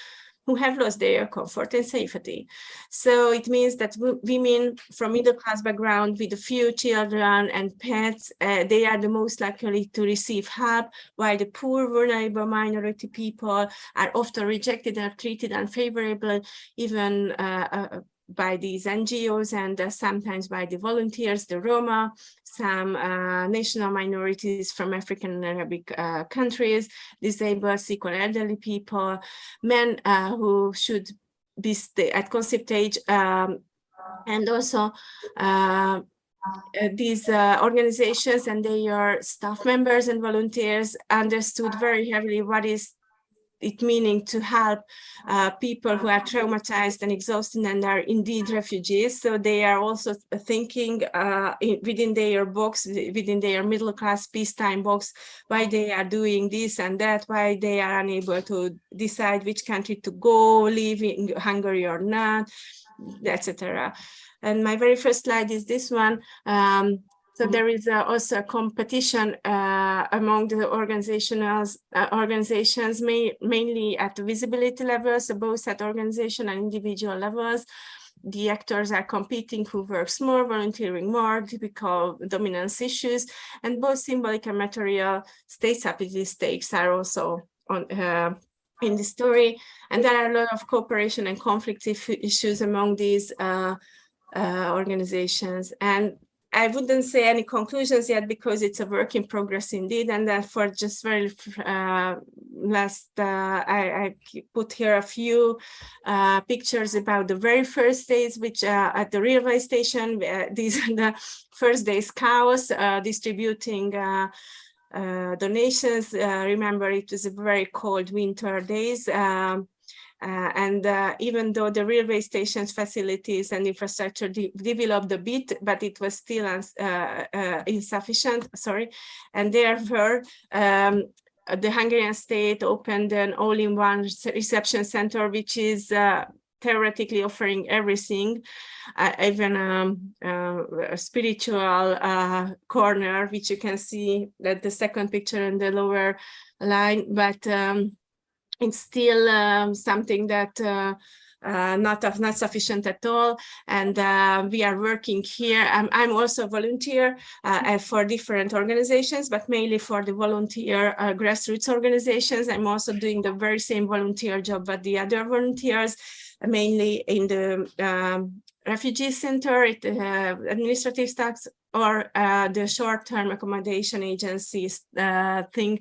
who have lost their comfort and safety. So it means that women from middle class background with a few children and pets, they are the most likely to receive help, while the poor, vulnerable minority people are often rejected and treated unfavorably. Even by these NGOs and sometimes by the volunteers, the Roma, some national minorities from African and Arabic countries, disabled, sick or elderly people, men who should be at concept age, and also these organizations and their staff members and volunteers understood very heavily what is it meaning to help people who are traumatized and exhausted and are indeed refugees. So they are also thinking within their box, within their middle class peacetime box, why they are doing this and that, why they are unable to decide which country to go, live in Hungary or not, etc. And my very first slide is this one. So there is also a competition among the organizations, mainly at the visibility levels, so both at organization and individual levels. The actors are competing who works more, volunteering more, typical dominance issues, and both symbolic and material state stakes are also on in the story. And there are a lot of cooperation and conflict issues among these organizations. And I wouldn't say any conclusions yet because it's a work in progress indeed. And then for just very last, I put here a few pictures about the very first days, which at the railway station, these are the first day scouts distributing donations. Remember, it was a very cold winter days. Even though the railway station's facilities and infrastructure developed a bit, but it was still insufficient, and therefore the Hungarian state opened an all-in-one reception center, which is theoretically offering everything, even a spiritual corner, which you can see that the second picture in the lower line, but it's still something that not sufficient at all. And we are working here. I'm also a volunteer for different organizations, but mainly for the volunteer grassroots organizations. I'm also doing the very same volunteer job, but the other volunteers, mainly in the refugee center, administrative staff, or the short-term accommodation agencies thing.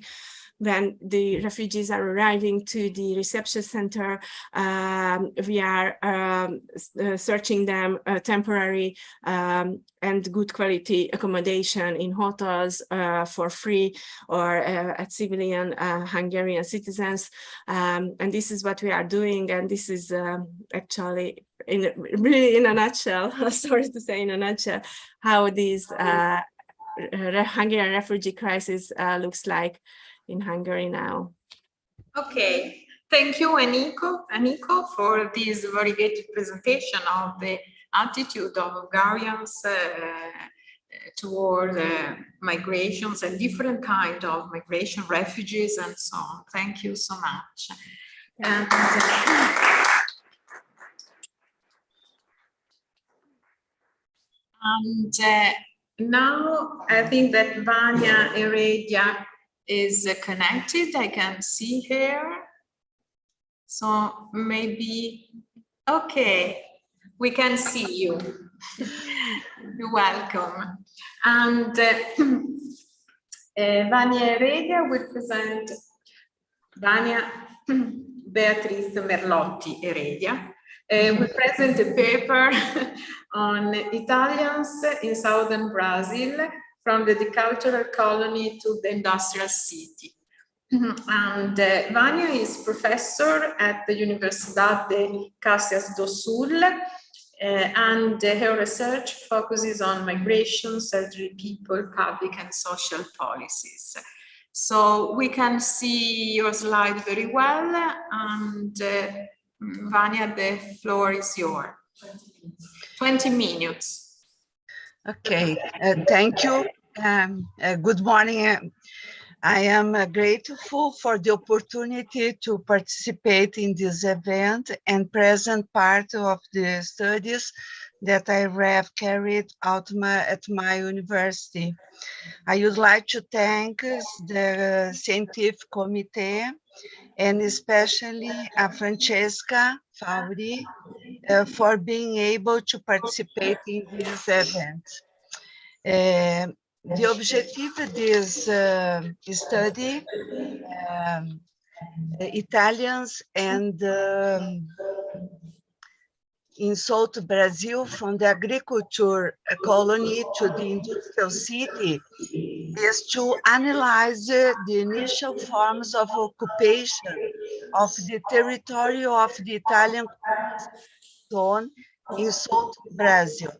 When the refugees are arriving to the reception center, we are searching them temporary and good quality accommodation in hotels for free or at civilian Hungarian citizens. And this is what we are doing. And this is actually really in a nutshell, sorry to say in a nutshell, how this Hungarian refugee crisis looks like in Hungary now. Okay, thank you, Aniko, for this very good presentation of the attitude of Hungarians toward migrations and different kind of migration, refugees, and so on. Thank you so much. And now I think that Vanya Heredia is connected. I can see her. So maybe, okay, we can see you. You're welcome. And Vanya Heredia will present Vanya Beatriz Merlotti Heredia. We present a paper on Italians in southern Brazil, from the agricultural colony to the industrial city. And Vanya is professor at the Universidad de Caxias do Sul, and her research focuses on migration, elderly people, public and social policies. So we can see your slide very well, and Vanya, the floor is yours. 20 minutes. Okay, thank you. Good morning. I am grateful for the opportunity to participate in this event and present part of the studies that I have carried out at my university. I would like to thank the scientific committee and especially Francesca Fauri for being able to participate in this event. The objective of this study, Italians and in South Brazil, from the agriculture colony to the industrial city, is to analyze the initial forms of occupation of the territory of the Italian zone in South Brazil.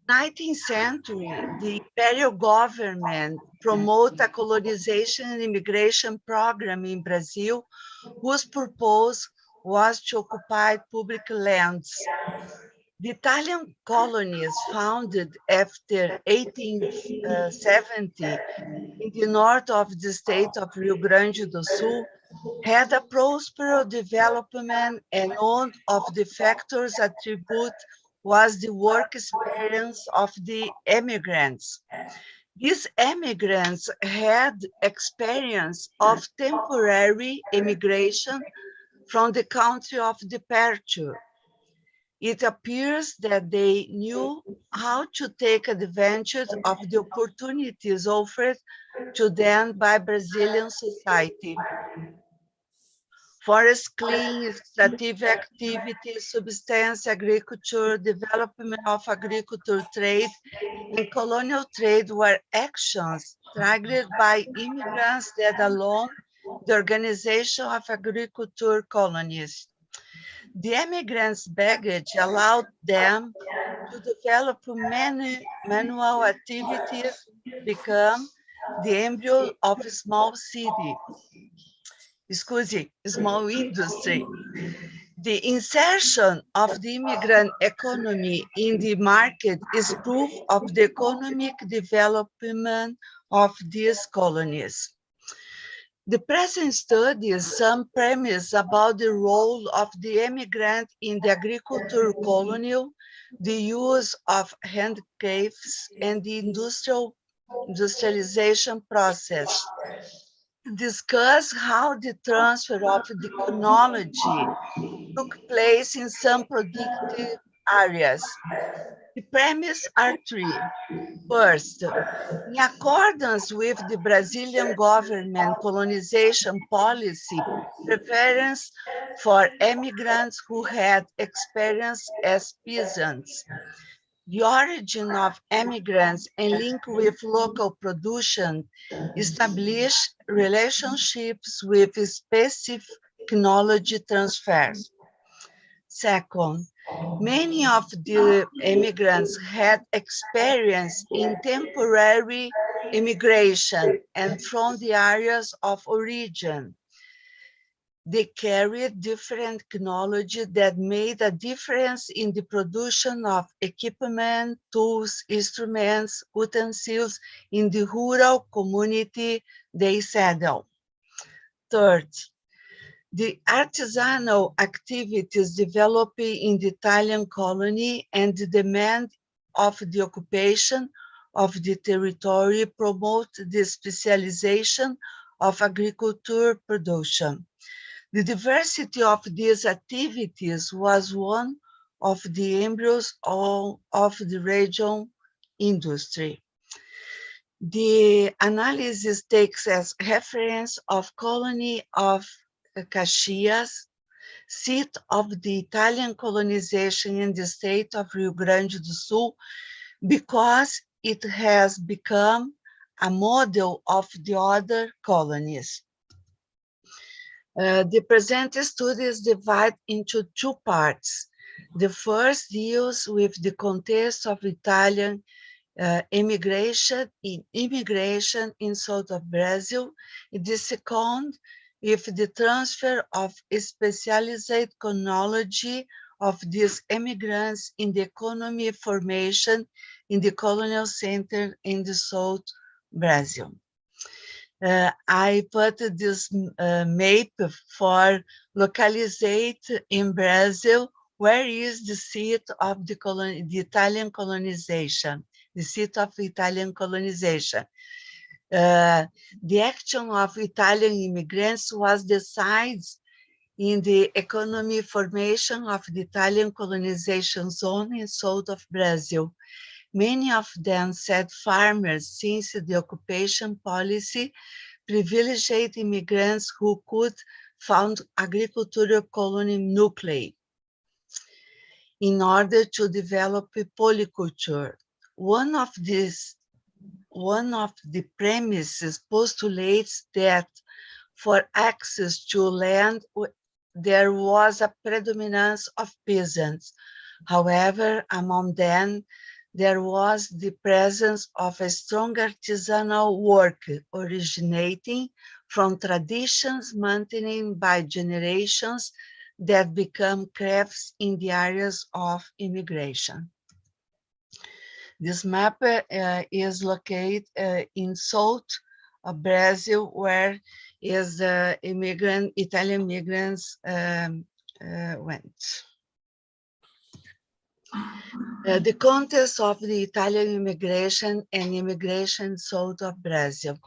19th century, the imperial government promoted a colonization and immigration program in Brazil, whose purpose was to occupy public lands. The Italian colonies founded after 1870 in the north of the state of Rio Grande do Sul had a prosperous development, and one of the factors attributed was the work experience of the immigrants. These immigrants had experience of temporary immigration from the country of departure. It appears that they knew how to take advantage of the opportunities offered to them by Brazilian society. Forest clearing, extractive activities, subsistence agriculture, development of agriculture trade, and colonial trade were actions triggered by immigrants that allowed the organization of agriculture colonies. The immigrants' baggage allowed them to develop many manual activities, become the embryo of a small industry. The insertion of the immigrant economy in the market is proof of the economic development of these colonies. The present study is some premise about the role of the immigrant in the agricultural colonial, the use of handcrafts, and the industrialization process. Discuss how the transfer of the technology took place in some productive areas. The premises are three. First, in accordance with the Brazilian government colonization policy, preference for immigrants who had experience as peasants. The origin of immigrants and link with local production establish relationships with specific technology transfers. Second, many of the immigrants had experience in temporary immigration and from the areas of origin. They carried different technology that made a difference in the production of equipment, tools, instruments, utensils in the rural community they settled. Third, the artisanal activities developing in the Italian colony and the demand of the occupation of the territory promote the specialization of agriculture production. The diversity of these activities was one of the embryos of the region industry. The analysis takes as reference of colony of Caxias, seat of the Italian colonization in the state of Rio Grande do Sul, because it has become a model of the other colonies. The present study is divided into two parts. The first deals with the context of Italian immigration in south of Brazil. The second, with the transfer of specialized technology of these immigrants in the economy formation in the colonial center in the south Brazil. I put this map for localizate in Brazil, where is the seat of the Italian colonization, the seat of Italian colonization. The action of Italian immigrants was decided in the economy formation of the Italian colonization zone in south of Brazil. Many of them said farmers, since the occupation policy privileged immigrants who could found agricultural colony nuclei in order to develop polyculture. One of the premises postulates that for access to land, there was a predominance of peasants. However, among them, there was the presence of a strong artisanal work originating from traditions maintained by generations that become crafts in the areas of immigration. This map is located in south of Brazil, where is the Italian immigrants went. The context of the Italian immigration and immigration south of Brazil.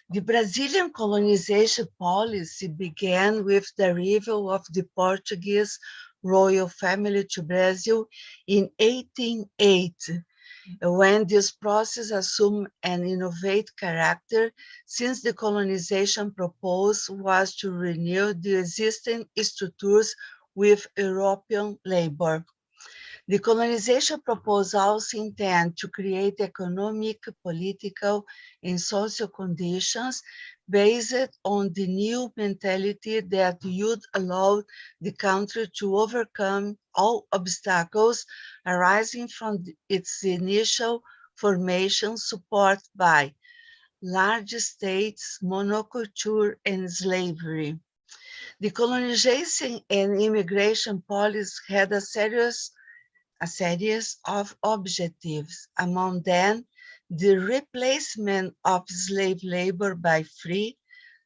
The Brazilian colonization policy began with the arrival of the Portuguese royal family to Brazil in 1880, when this process assumed an innovative character, since the colonization proposed was to renew the existing structures with European labor. The colonization proposal also intended to create economic, political, and social conditions based on the new mentality that would allow the country to overcome all obstacles arising from its initial formation, supported by large states, monoculture, and slavery. The colonization and immigration policy had a series of objectives, among them the replacement of slave labor by free,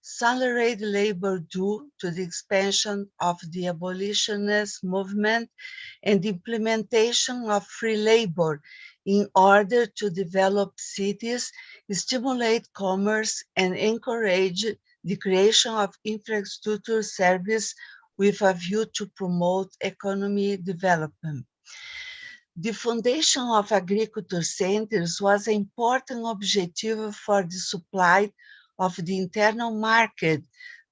salaried labor due to the expansion of the abolitionist movement, and the implementation of free labor in order to develop cities, stimulate commerce, and encourage the creation of infrastructure service with a view to promote economic development. The foundation of agriculture centers was an important objective for the supply of the internal market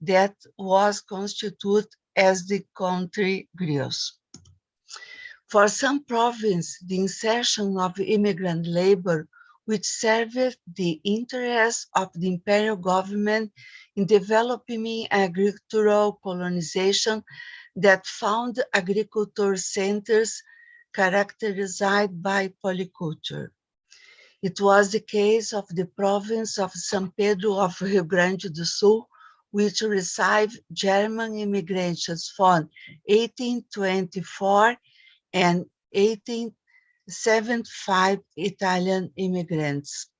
that was constituted as the country grows. For some provinces, the insertion of immigrant labor, which served the interests of the imperial government in developing agricultural colonization that found agriculture centers characterized by polyculture. It was the case of the province of São Pedro of Rio Grande do Sul, which received German immigrants from 1824 and 1875 Italian immigrants.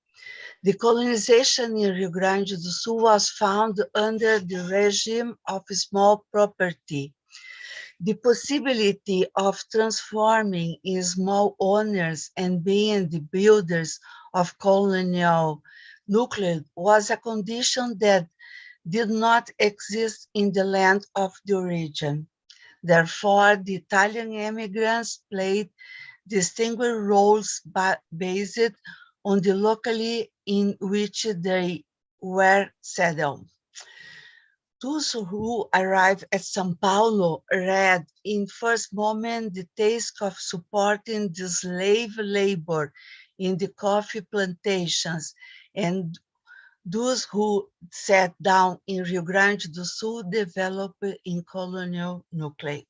The colonization in Rio Grande do Sul was found under the regime of small property. The possibility of transforming in small owners and being the builders of colonial nucleus was a condition that did not exist in the land of the origin. Therefore, the Italian immigrants played distinct roles based on the locality in which they were settled. Those who arrived at São Paulo read in first moment the task of supporting the slave labor in the coffee plantations, and those who sat down in Rio Grande do Sul developed in colonial nuclei.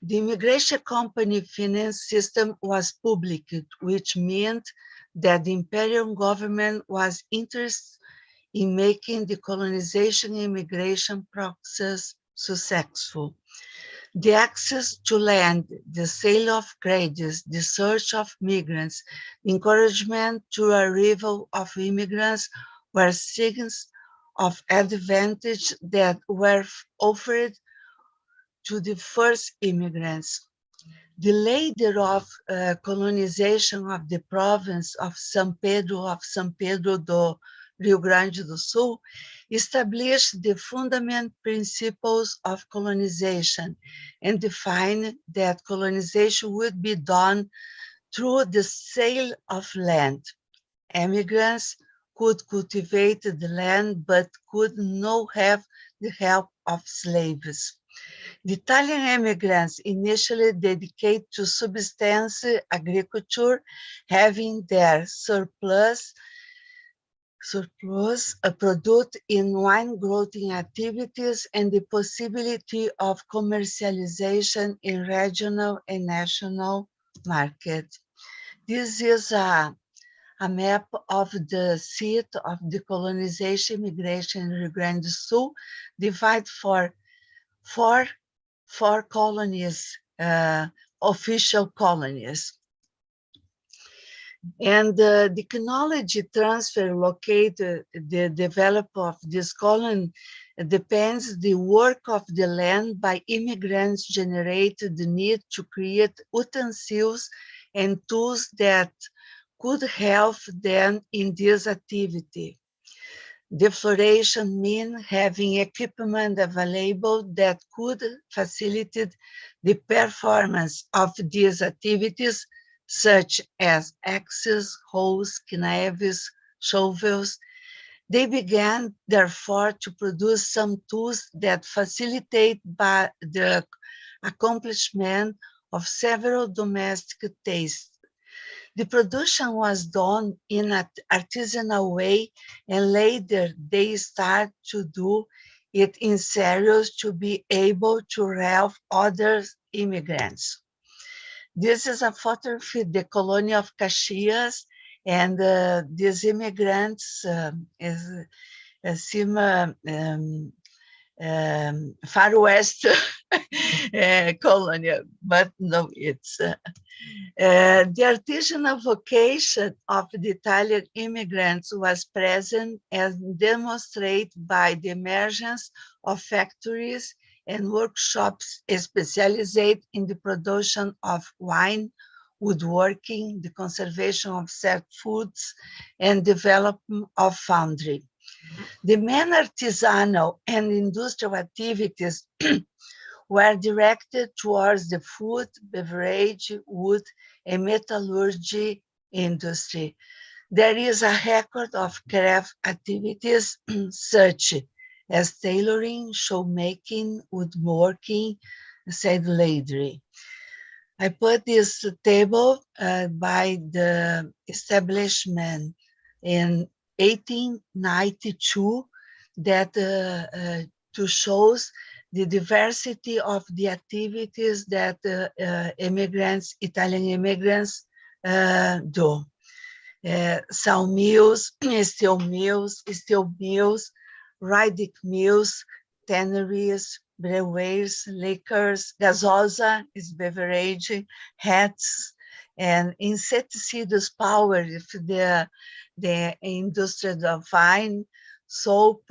The immigration company finance system was public, which meant that the imperial government was interested in making the colonization immigration process successful. The access to land, the sale of credits, the search of migrants, the encouragement to arrival of immigrants were signs of advantage that were offered to the first immigrants. The leader of colonization of the province of São Pedro do Rio Grande do Sul, established the fundamental principles of colonization and defined that colonization would be done through the sale of land. Immigrants could cultivate the land, but could not have the help of slaves. The Italian immigrants initially dedicated to subsistence agriculture, having their surplus produced in wine growing activities and the possibility of commercialization in regional and national markets. This is a map of the seat of the colonization immigration in Rio Grande do Sul, divided for four colonies, official colonies. And the technology transfer located the development of this colony depends the work of the land by immigrants generated the need to create utensils and tools that could help them in this activity. Defloration means having equipment available that could facilitate the performance of these activities, such as axes, hoes, knives, shovels. They began, therefore, to produce some tools that facilitate by the accomplishment of several domestic tasks. The production was done in an artisanal way, and later they started to do it in series to be able to help other immigrants. This is a photograph of the colony of Caxias, and these immigrants seem Far West colony, but no, it's the artisanal vocation of the Italian immigrants was present as demonstrated by the emergence of factories and workshops specialized in the production of wine, woodworking, the conservation of certain foods, and development of foundry. The main artisanal and industrial activities were directed towards the food, beverage, wood, and metallurgy industry. There is a record of craft activities such as tailoring, showmaking, woodworking, saddlery. I put this table by the establishment in 1892 that to shows the diversity of the activities that Italian immigrants do. Sawmills, steel mills, riding mills, tanneries, breweries, liquors, gasosa is beverage, hats, and insecticides power if the industry of wine, soap,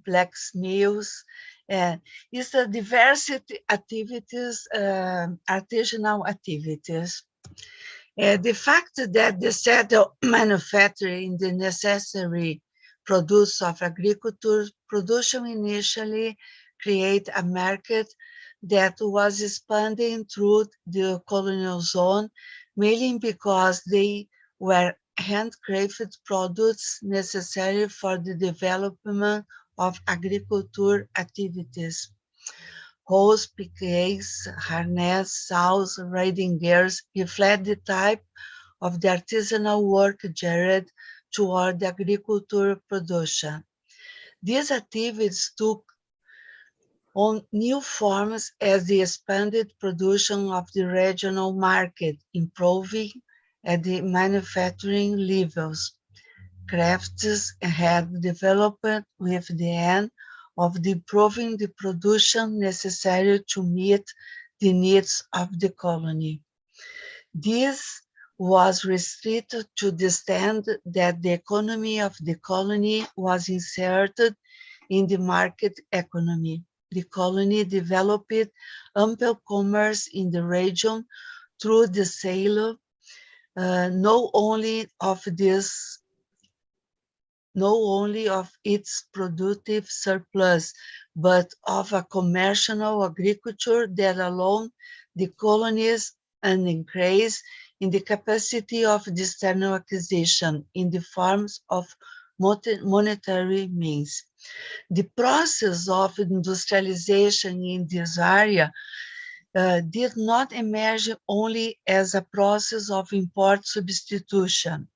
blacksmiths. It's a diversity activities, artisanal activities. The fact that the settled manufacturing the necessary produce of agriculture production initially create a market that was expanding through the colonial zone, mainly because they were handcrafted products necessary for the development of agriculture activities. Hoes, piquets, harness, saws, riding gears reflect the type of the artisanal work geared toward the agriculture production. These activities took on new forms as the expanded production of the regional market, improving at the manufacturing levels. Crafts had developed with the end of improving the production necessary to meet the needs of the colony. This was restricted to the extent that the economy of the colony was inserted in the market economy. The colony developed ample commerce in the region through the sale not only of these not only of its productive surplus, but of a commercial agriculture that allowed the colonies an increase in the capacity of external acquisition in the forms of monetary means. The process of industrialization in this area did not emerge only as a process of import substitution.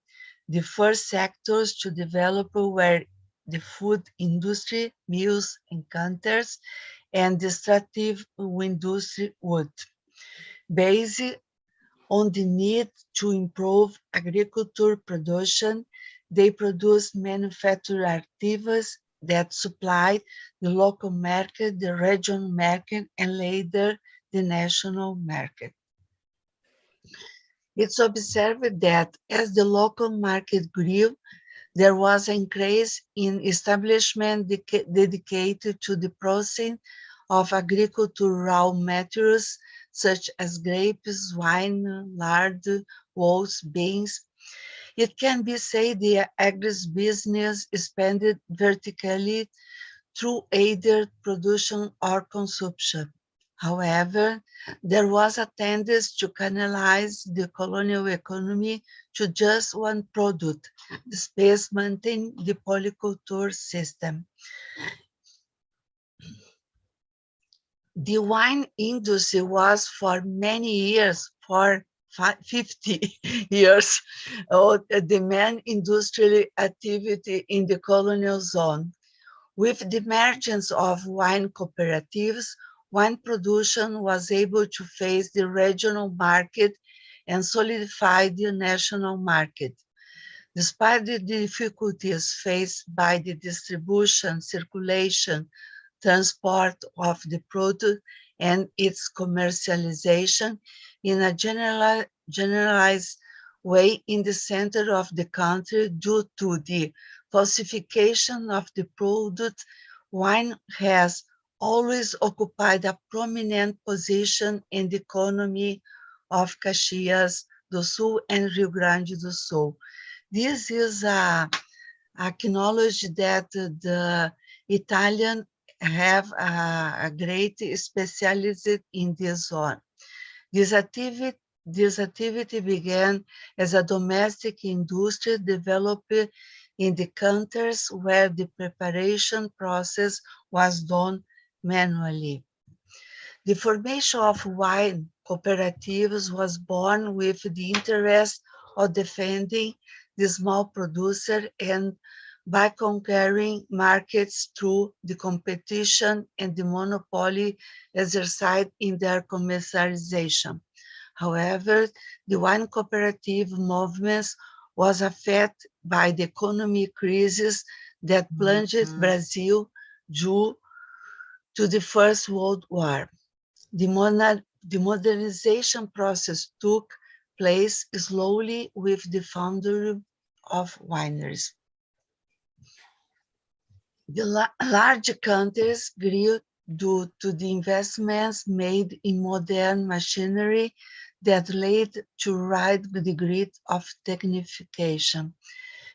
The first sectors to develop were the food industry, mills and canters, and the extractive industry wood. Based on the need to improve agriculture production, they produced manufactured articles that supplied the local market, the regional market, and later the national market. It's observed that as the local market grew, there was an increase in establishment dedicated to the processing of agricultural raw materials such as grapes, wine, lard, oats, beans. It can be said the agribusiness expanded vertically through either production or consumption. However, there was a tendency to canalize the colonial economy to just one product, the space maintaining the polyculture system. The wine industry was for many years, for 50 years, the main industrial activity in the colonial zone. With the emergence of wine cooperatives, wine production was able to face the regional market and solidify the national market. Despite the difficulties faced by the distribution, circulation, transport of the product and its commercialization in a generalized way in the center of the country due to the falsification of the product, wine has always occupied a prominent position in the economy of Caxias do Sul and Rio Grande do Sul. This is acknowledge that the Italian have a great specialist in this zone. This activity began as a domestic industry developed in the countries where the preparation process was done manually. The formation of wine cooperatives was born with the interest of defending the small producer and by conquering markets through the competition and the monopoly exercised in their commercialization. However, the wine cooperative movements was affected by the economic crisis that plunged Brazil due to the First World War. The modernization process took place slowly with the founding of wineries. The large countries grew due to the investments made in modern machinery that led to a high degree of technification.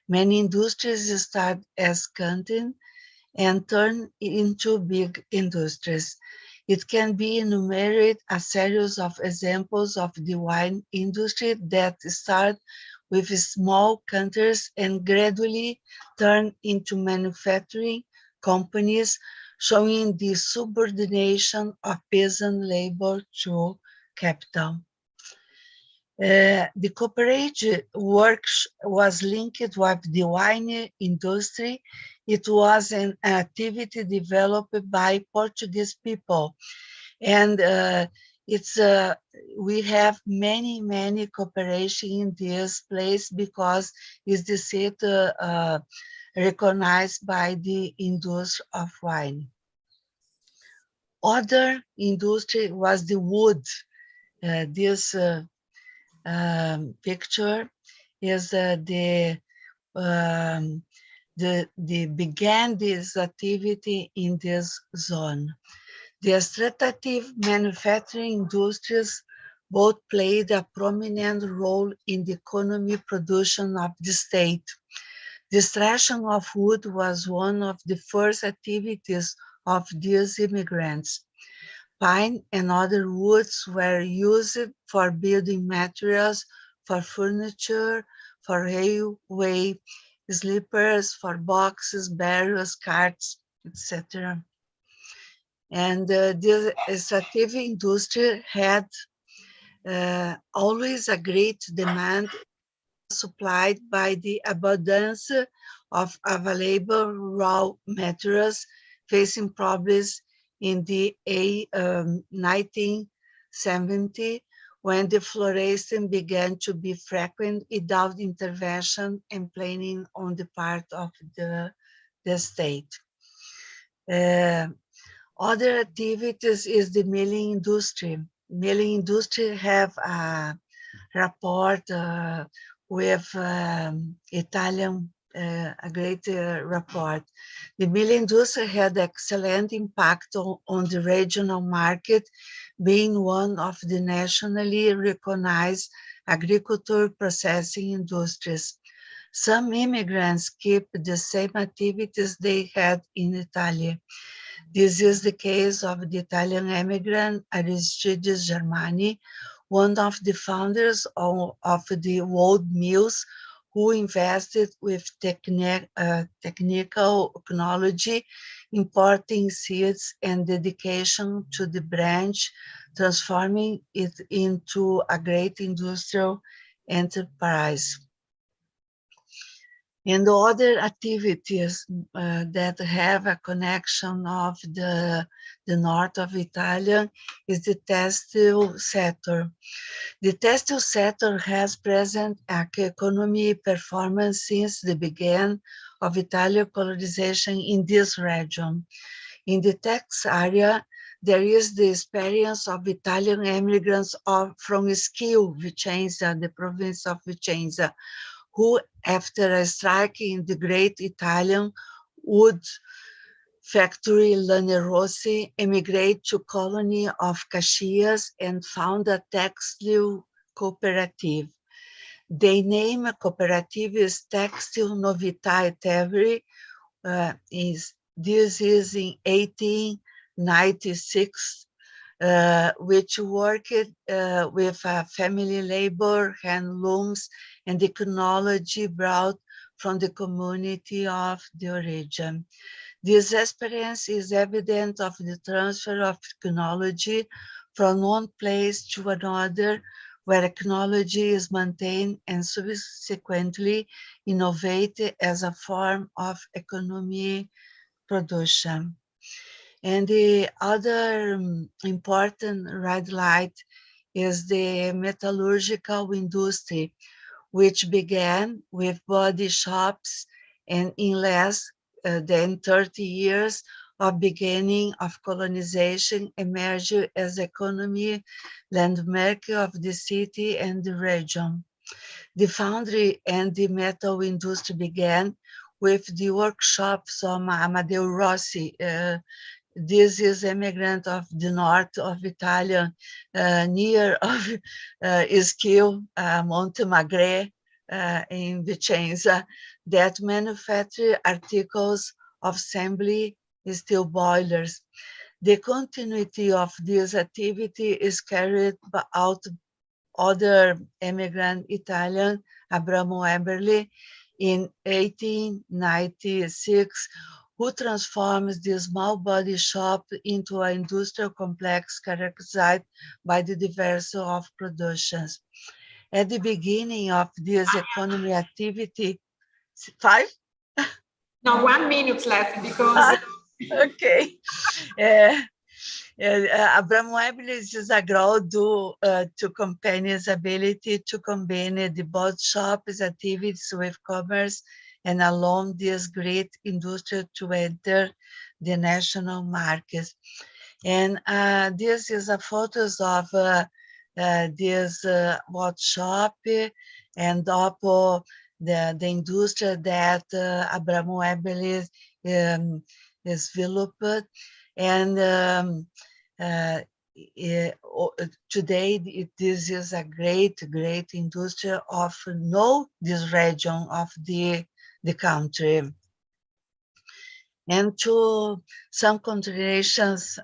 Many industries started as canteen and turned into big industries. It can be enumerated a series of examples of the wine industry that started with small countries and gradually turned into manufacturing companies, showing the subordination of peasant labor to capital. The cooperative work was linked with the wine industry. It was an activity developed by Portuguese people. And we have many cooperation in this place because it's the city recognized by the industry of wine. Other industry was the wood. This picture is began this activity in this zone. The extractive manufacturing industries both played a prominent role in the economic production of the state. The extraction of wood was one of the first activities of these immigrants. Pine and other woods were used for building materials, for furniture, for railway sleepers, for boxes, barrels, carts, etc. And this extractive industry had always a great demand supplied by the abundance of available raw materials, facing problems in the 1970, when deforestation began to be frequent without intervention and planning on the part of the state. Other activities is the milling industry. Milling industry have a report with Italian, a great report. The milling industry had excellent impact on the regional market, being one of the nationally recognized agricultural processing industries. Some immigrants keep the same activities they had in Italy. This is the case of the Italian immigrant Aristides Germani, one of the founders of the wood mills, who invested with technical technology, importing seeds and dedication to the branch, transforming it into a great industrial enterprise. And other activities that have a connection of the north of Italy is the textile sector. The textile sector has present economy performance since the beginning of Italian colonization in this region. In the textile area, there is the experience of Italian immigrants from Schio, Vicenza, the province of Vicenza, who, after a strike in the great Italian wood factory Lanerossi, emigrated to colony of Caxias and found a textile cooperative. The name cooperative is Textil Novità et Evry. This is in 1896, which worked with family labor, handlooms, and technology brought from the community of the origin. This experience is evident of the transfer of technology from one place to another, where technology is maintained and subsequently innovated as a form of economic production. And the other important red light is the metallurgical industry, which began with body shops, and in less than 30 years of beginning of colonization emerged as economy landmark of the city and the region. The foundry and the metal industry began with the workshops of Amadeo Rossi. This is immigrant of the north of Italy, near of Schio, Montemagre, in Vicenza, that manufacture articles of assembly steel boilers. The continuity of this activity is carried out other immigrant Italian, Abramo Eberle, in 1896, who transforms the small body shop into an industrial complex characterized by the diversity of productions. At the beginning of this economy activity, 5? No, 1 minute left because. Okay. Abramo Eberle disagree to company's ability to combine the body shop's activities with commerce and allow this great industry to enter the national market. And this is a photos of this workshop and also the industry that Abramo Eberle is developed. And today, this is a great industry of this region of the the country. And to some considerations,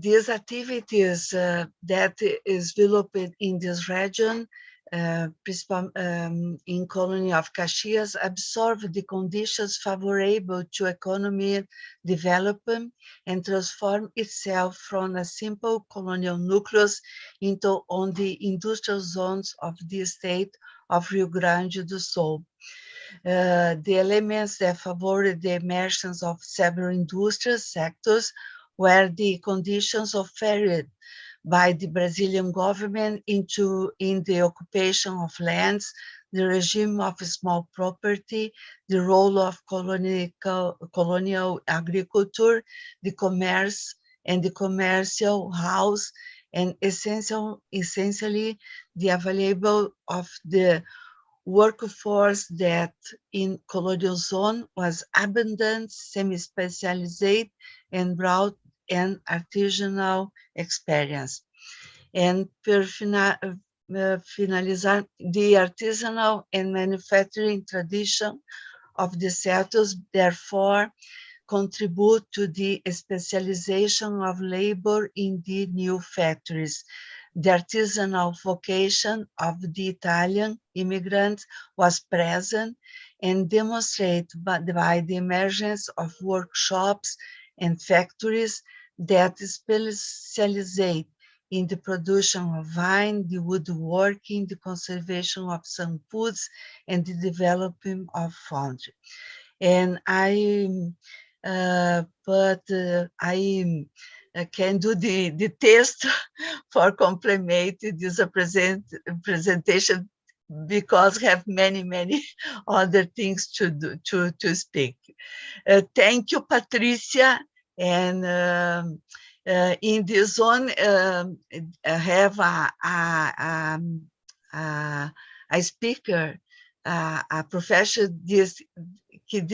these activities that is developed in this region, in colony of Caxias, absorb the conditions favorable to economic development and transform itself from a simple colonial nucleus into on the industrial zones of the state of Rio Grande do Sul. The elements that favor the emergence of several industrial sectors were the conditions offered by the Brazilian government in the occupation of lands, the regime of small property, the role of colonial agriculture, the commerce and the commercial house, and essentially the available of the workforce that in colonial zone was abundant, semi-specialized, and brought an artisanal experience. And for finalizar, the artisanal and manufacturing tradition of the settlers therefore contribute to the specialization of labor in the new factories. The artisanal vocation of the Italian immigrants was present and demonstrated by the emergence of workshops and factories that specialize in the production of wine, the woodworking, the conservation of some foods, and the development of foundry. And I can do the test for complement this presentation because I have many other things to do, to speak. Thank you, Patricia. And in this zone, I have a speaker, a professor. This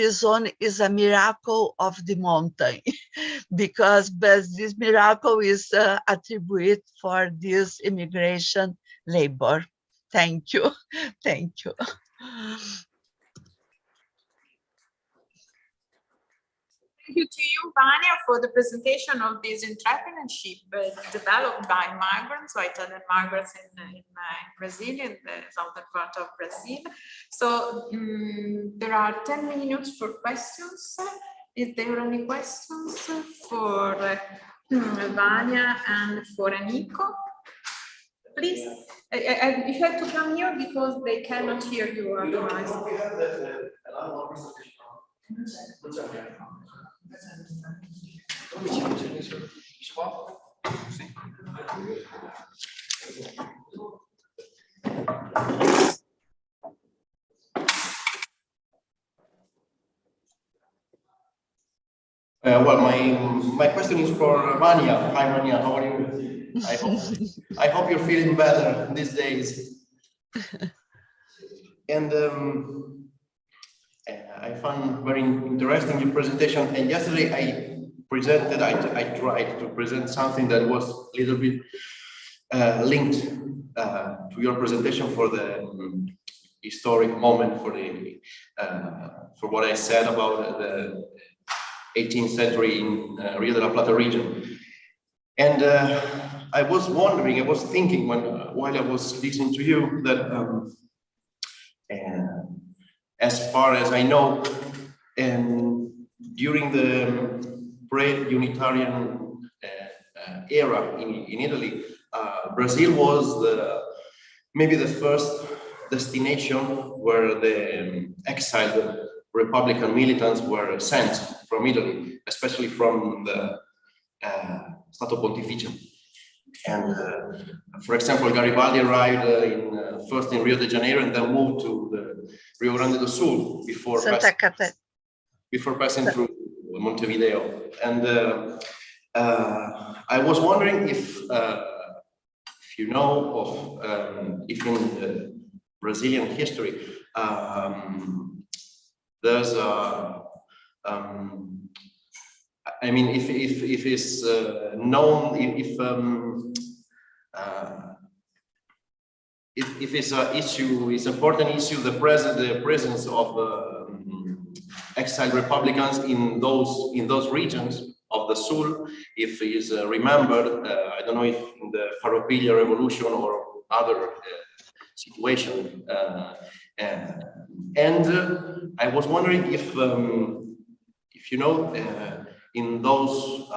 zone is a miracle of the mountain because this miracle is attributed for this immigration labor. Thank you. Thank you. Thank you to you, Vania, for the presentation of this entrepreneurship developed by migrants, so Italian migrants in Brazil, in the southern part of Brazil. So there are 10 minutes for questions. Is there any questions for Vania and for Enrico? Please, you have to come here because they cannot hear you otherwise. Well, my question is for Vania. Hi, Vania, how are you? I hope you're feeling better these days. And I found very interesting your presentation. And yesterday I tried to present something that was a little bit linked to your presentation for the historic moment for what I said about the 18th century in Rio de la Plata region. And I was wondering, I was thinking while I was listening to you that as far as I know, during the pre-Unitarian era in Italy, Brazil was maybe the first destination where the exiled Republican militants were sent from Italy, especially from the Stato Pontificio. And for example, Garibaldi arrived first in Rio de Janeiro and then moved to the Rio Grande do Sul before passing through Montevideo. And I was wondering if you know of, if in the Brazilian history, there's a, I mean, if it's known, if it's an issue, it's an important issue, the presence of exiled Republicans in those regions of the Sul, if is remembered, I don't know if in the Farroupilha revolution or other situation. I was wondering if you know, in those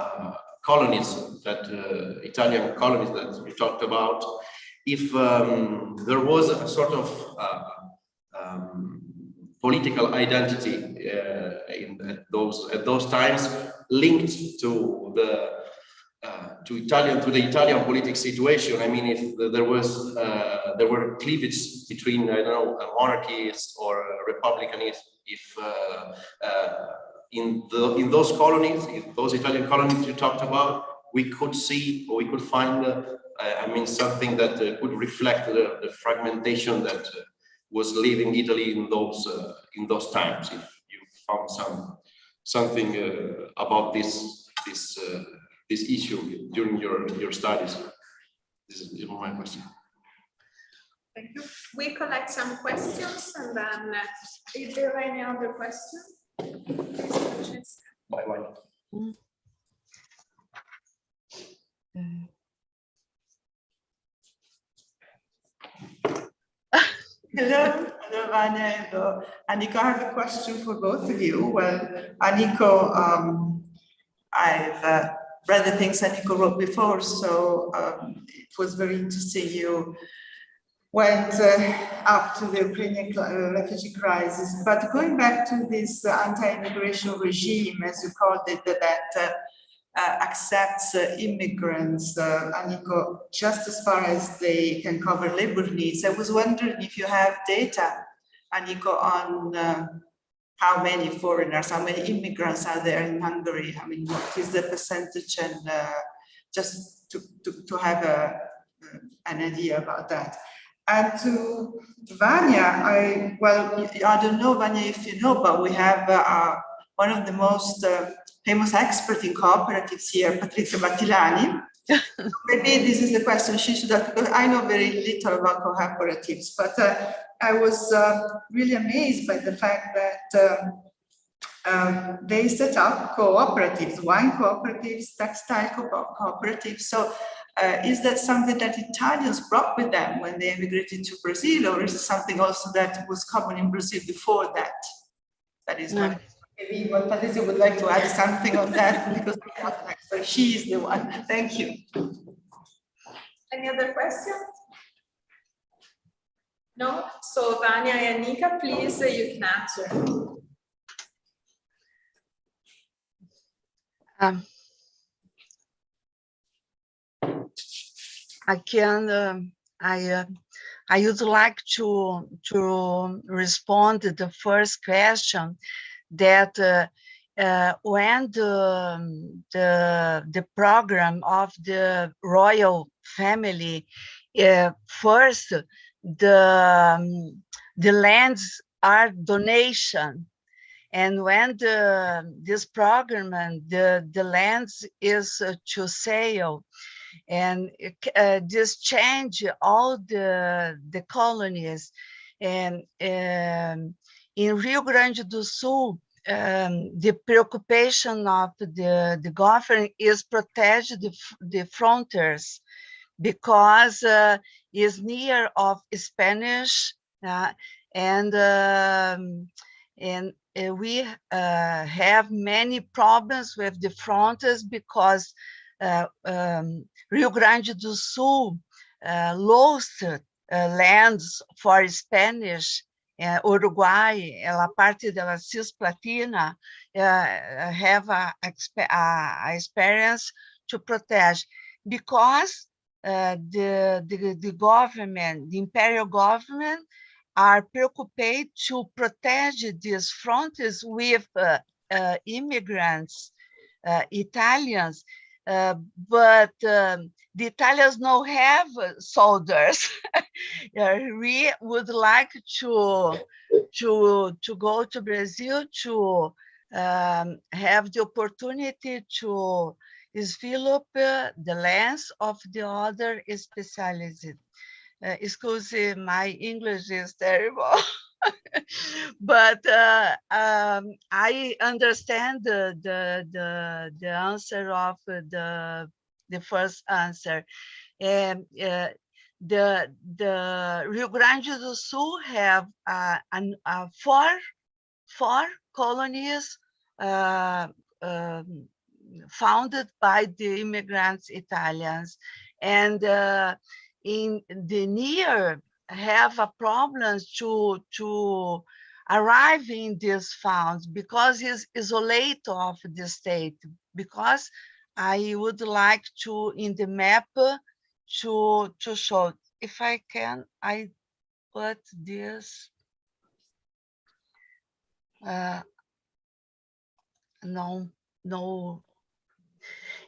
colonies that Italian colonies that you talked about, if there was a sort of political identity at those times linked to the Italian political situation. I mean, if there were cleavage between, I don't know, monarchies or republicanism, if in those colonies, in those Italian colonies you talked about, we could see, or we could find, I mean, something that could reflect the fragmentation that was living Italy in those times. If you found something about this issue during your studies, this is my question. Thank you. We collect some questions, and then if there are any other questions, please. Bye. Hello, Vanya. Hello, Aniko. I have a question for both of you. Well, Aniko, I've read the things Aniko wrote before, so it was very interesting. You went up to the Ukrainian refugee crisis, but going back to this anti-immigration regime, as you called it, that accepts immigrants, Aniko, just as far as they can cover labor needs. I was wondering if you have data, Aniko, on how many foreigners, how many immigrants are there in Hungary? I mean, what is the percentage, and just to have an idea about that. And to Vanya, I don't know, Vanya, if you know, but we have one of the most famous experts in cooperatives here, Patrizia Battilani. Maybe this is the question she should have, because I know very little about cooperatives, but I was really amazed by the fact that they set up cooperatives, wine cooperatives, textile cooperatives. So is that something that Italians brought with them when they immigrated to Brazil, or is it something also that was common in Brazil before that? That is my, maybe what Patrizia would like to add something on that, because she is the one. Thank you. Any other questions? No? So Vanya and Nika, please, you can answer. I would like to respond to the first question, that when the program of the royal family, first the lands are donation, and when this program and the lands is to sale, and this change all the colonies. And in Rio Grande do Sul, the preoccupation of the government is protect the frontiers, because is near of Spanish, and we have many problems with the frontiers, because Rio Grande do Sul lost lands for Spanish, Uruguay, a parte da Cisplatina have a experience to protect, because the government, the imperial government, are preoccupied to protect these frontiers with immigrants, Italians. But the Italians don't have soldiers. We would like to go to Brazil to have the opportunity to develop the lands of the other specialists. excuse my English is terrible. But I understand the answer of the first answer. And the Rio Grande do Sul have four colonies founded by the immigrants Italians, and in the near have a problem to arrive in these funds because it's isolated of the state. Because I would like to in the map to show, if I can, I put this. No.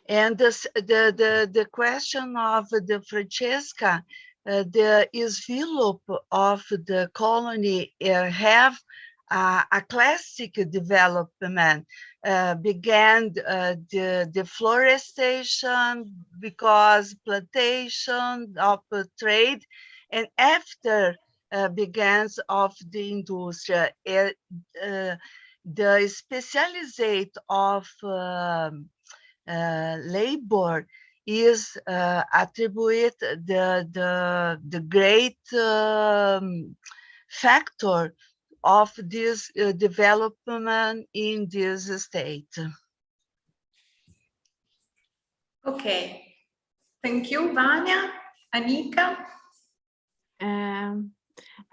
And this, the question of the Francesca, the envelope of the colony have a classic development. Began the deforestation because plantation of trade, and after begins of the industry. The specialization of labor is attributed the great factor of this development in this state. Okay, thank you, Vania. Anika?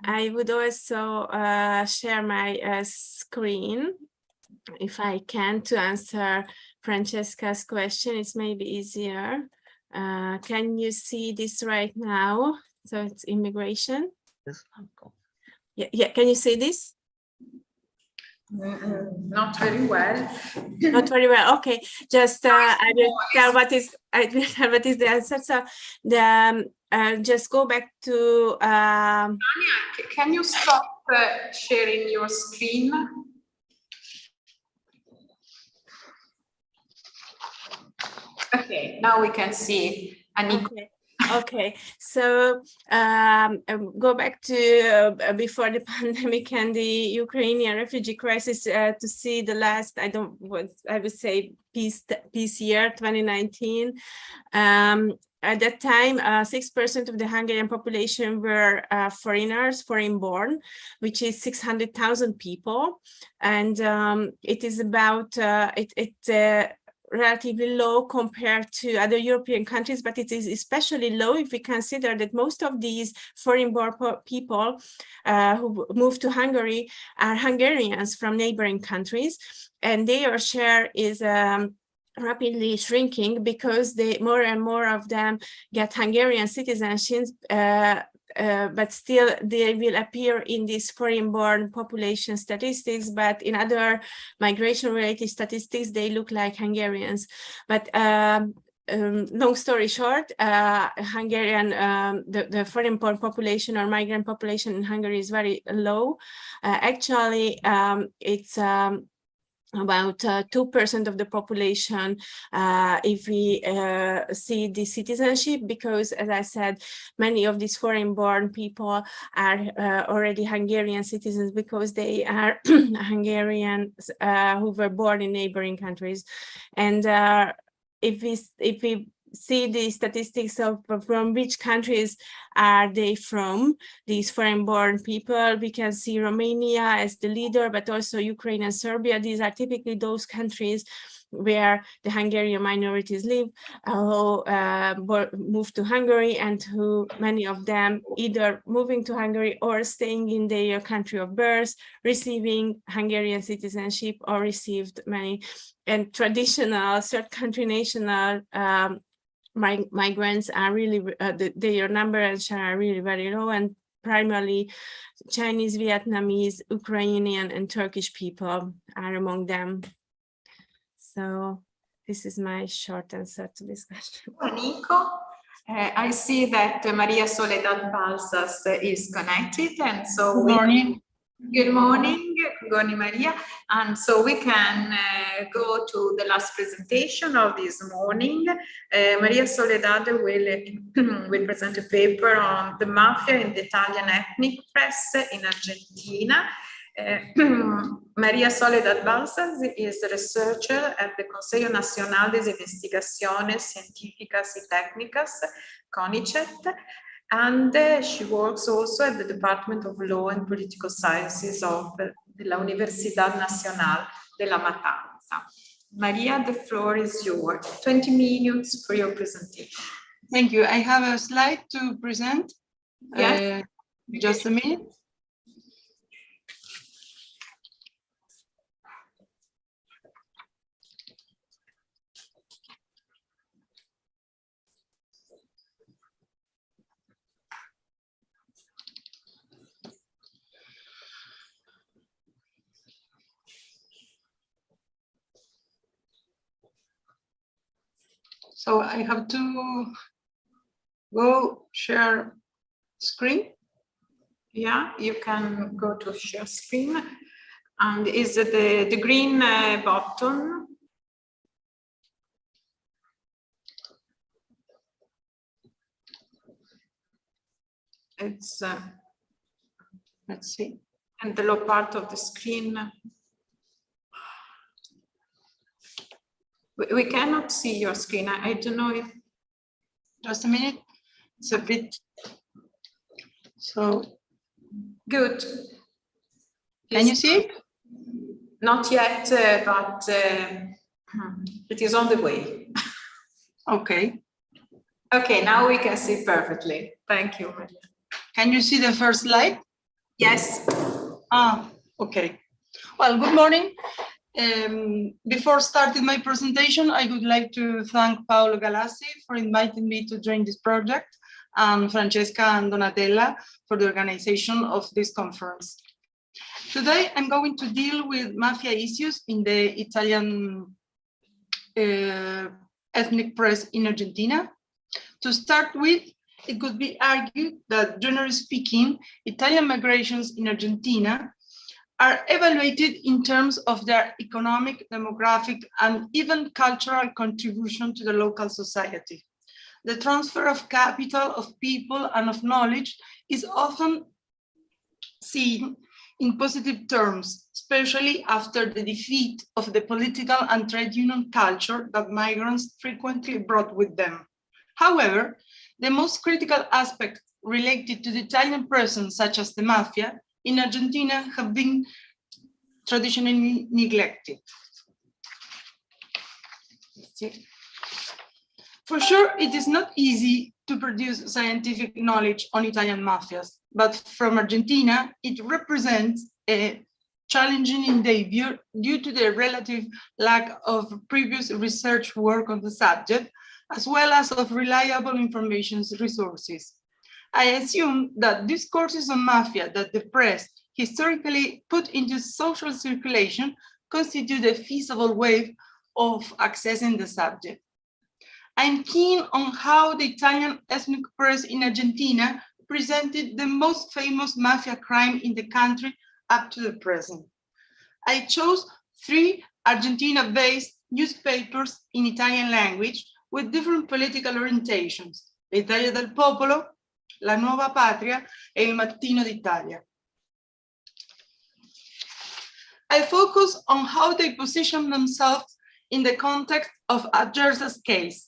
I would also share my screen, if I can, to answer Francesca's question. It's maybe easier. Can you see this right now? So it's immigration. Yeah. Can you see this? Not very well. Not very well. Okay. Just I will tell what is the answer. So the just go back to. Tanya, can you stop sharing your screen? Okay, now we can see Anika. Okay, so go back to before the pandemic and the Ukrainian refugee crisis to see the last, I would say peace year, 2019. At that time, 6% of the Hungarian population were foreigners, foreign-born, which is 600,000 people, and it is about relatively low compared to other European countries, but it is especially low if we consider that most of these foreign-born people who moved to Hungary are Hungarians from neighboring countries, and their share is rapidly shrinking because more and more of them get Hungarian citizenship, but still they will appear in these foreign-born population statistics, but in other migration-related statistics, they look like Hungarians. But long story short, Hungarian, the foreign-born population or migrant population in Hungary is very low. Actually, it's about 2% of the population if we see the citizenship, because as I said, many of these foreign-born people are already Hungarian citizens because they are Hungarians who were born in neighboring countries. And if we see the statistics of from which countries are they from, these foreign-born people, we can see Romania as the leader, but also Ukraine and Serbia. These are typically those countries where the Hungarian minorities live, who moved to Hungary, and who many of them either moving to Hungary or staying in their country of birth, receiving Hungarian citizenship, or received many and traditional third country national migrants are really, their number and share are really very low, and primarily Chinese, Vietnamese, Ukrainian, and Turkish people are among them. So this is my short answer to this question. Nico, I see that Maria Soledad Balsas is connected, and so good morning. Good morning, Goni Maria. And so we can go to the last presentation of this morning. Maria Soledad will present a paper on the mafia in the Italian ethnic press in Argentina. Maria Soledad Balsas is a researcher at the Consejo Nacional de Investigaciones Científicas y Técnicas, CONICET, and she works also at the Department of Law and Political Sciences of la Universidad Nacional de La Matanza. Maria, the floor is yours. 20 minutes for your presentation. Thank you. I have a slide to present. Yes. Just a minute. So I have to go share screen. Yeah, you can go to share screen. And is the green button? It's, let's see. And the lower part of the screen. We cannot see your screen. I don't know if. Just a minute. It's a bit. So. Good. Can you see? Not yet, but it is on the way. Okay. Okay, now we can see perfectly. Thank you, Maria. Can you see the first slide? Yes. Ah, okay. Well, good morning. Before starting my presentation, I would like to thank Paolo Galassi for inviting me to join this project, and Francesca and Donatella for the organization of this conference. Today, I'm going to deal with mafia issues in the Italian ethnic press in Argentina. To start with, it could be argued that, generally speaking, Italian migrations in Argentina are evaluated in terms of their economic, demographic, and even cultural contribution to the local society. The transfer of capital, of people, and of knowledge is often seen in positive terms, especially after the defeat of the political and trade union culture that migrants frequently brought with them. However, the most critical aspects related to the Italian presence, such as the mafia, in Argentina have been traditionally neglected. For sure, it is not easy to produce scientific knowledge on Italian mafias, but from Argentina, it represents a challenging endeavor due to the relative lack of previous research work on the subject, as well as of reliable information resources. I assume that discourses on mafia that the press historically put into social circulation constitute a feasible way of accessing the subject. I'm keen on how the Italian ethnic press in Argentina presented the most famous mafia crime in the country up to the present. I chose 3 Argentina-based newspapers in Italian language with different political orientations: L'Italia del Popolo, La Nuova Patria, e Il Mattino d'Italia. I focus on how they position themselves in the context of Acerza's case.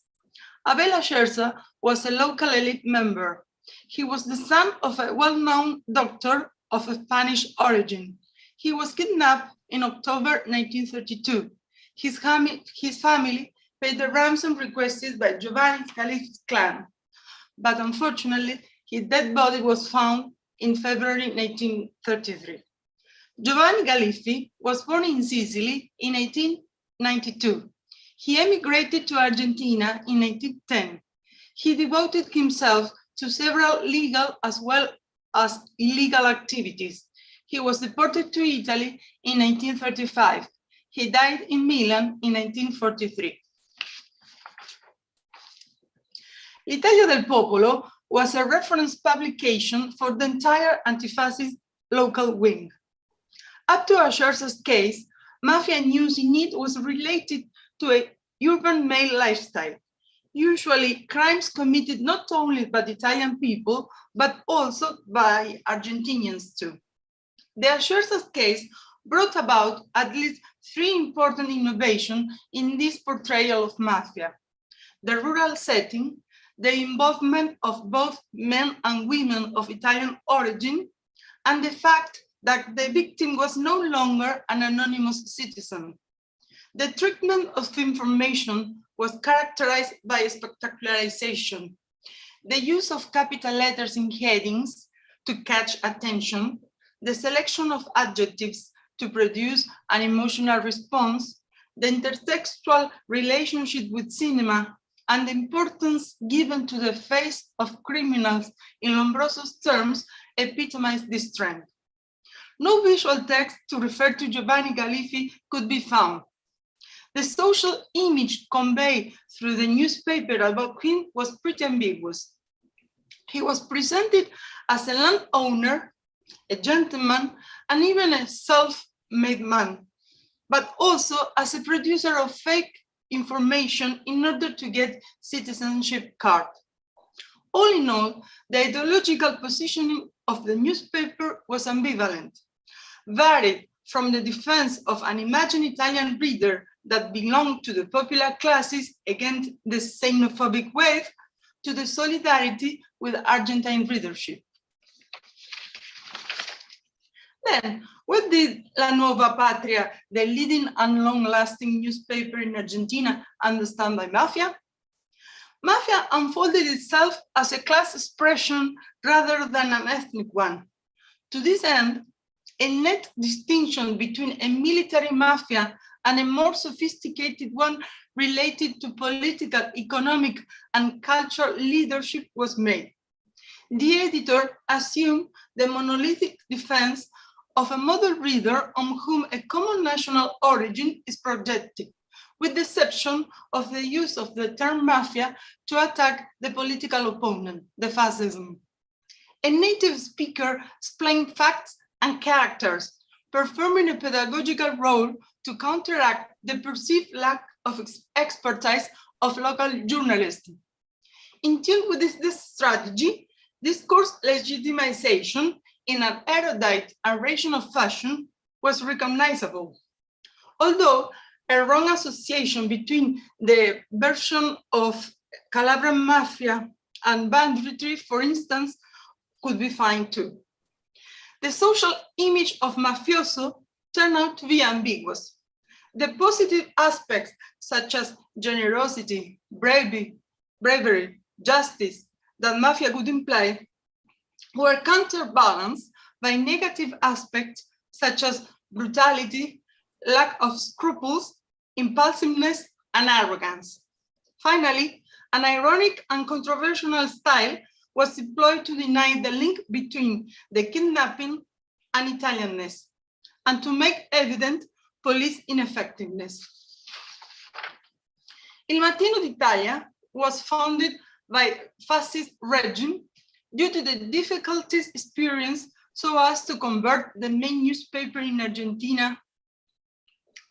Abel Acerza was a local elite member. He was the son of a well-known doctor of Spanish origin. He was kidnapped in October 1932. His family paid the ransom requested by Giovanni Scalifi's clan, but unfortunately, his dead body was found in February 1933. Giovanni Galiffi was born in Sicily in 1892. He emigrated to Argentina in 1910. He devoted himself to several legal as well as illegal activities. He was deported to Italy in 1935. He died in Milan in 1943. L'Italia del Popolo was a reference publication for the entire anti-fascist local wing. Up to Asher's case, mafia news in it was related to a urban male lifestyle. Usually crimes committed not only by Italian people, but also by Argentinians too. The Asher's case brought about at least 3 important innovations in this portrayal of mafia: the rural setting, the involvement of both men and women of Italian origin, and the fact that the victim was no longer an anonymous citizen. The treatment of information was characterized by spectacularization. The use of capital letters in headings to catch attention, the selection of adjectives to produce an emotional response, the intertextual relationship with cinema, and the importance given to the face of criminals in Lombroso's terms epitomize this trend. No visual text to refer to Giovanni Galiffi could be found. The social image conveyed through the newspaper about him was pretty ambiguous. He was presented as a landowner, a gentleman, and even a self-made man, but also as a producer of fake information in order to get citizenship card. All in all, the ideological positioning of the newspaper was ambivalent, varied from the defense of an imagined Italian reader that belonged to the popular classes against the xenophobic wave to the solidarity with Argentine readership. Then, what did La Nuova Patria, the leading and long-lasting newspaper in Argentina, understand by mafia? Mafia unfolded itself as a class expression rather than an ethnic one. To this end, a net distinction between a military mafia and a more sophisticated one related to political, economic, and cultural leadership was made. The editor assumed the monolithic defense of a model reader on whom a common national origin is projected, with the exception of the use of the term mafia to attack the political opponent, the fascism. A native speaker explained facts and characters, performing a pedagogical role to counteract the perceived lack of expertise of local journalists. In tune with this strategy, discourse legitimization in an erudite and rational fashion was recognizable. Although a wrong association between the version of Calabrian mafia and banditry, for instance, could be found too. The social image of mafioso turned out to be ambiguous. The positive aspects, such as generosity, bravery, justice, that mafia would imply, were counterbalanced by negative aspects such as brutality, lack of scruples, impulsiveness, and arrogance. Finally, an ironic and controversial style was employed to deny the link between the kidnapping and Italianness, and to make evident police ineffectiveness. Il Mattino d'Italia was founded by fascist regime due to the difficulties experienced so as to convert the main newspaper in Argentina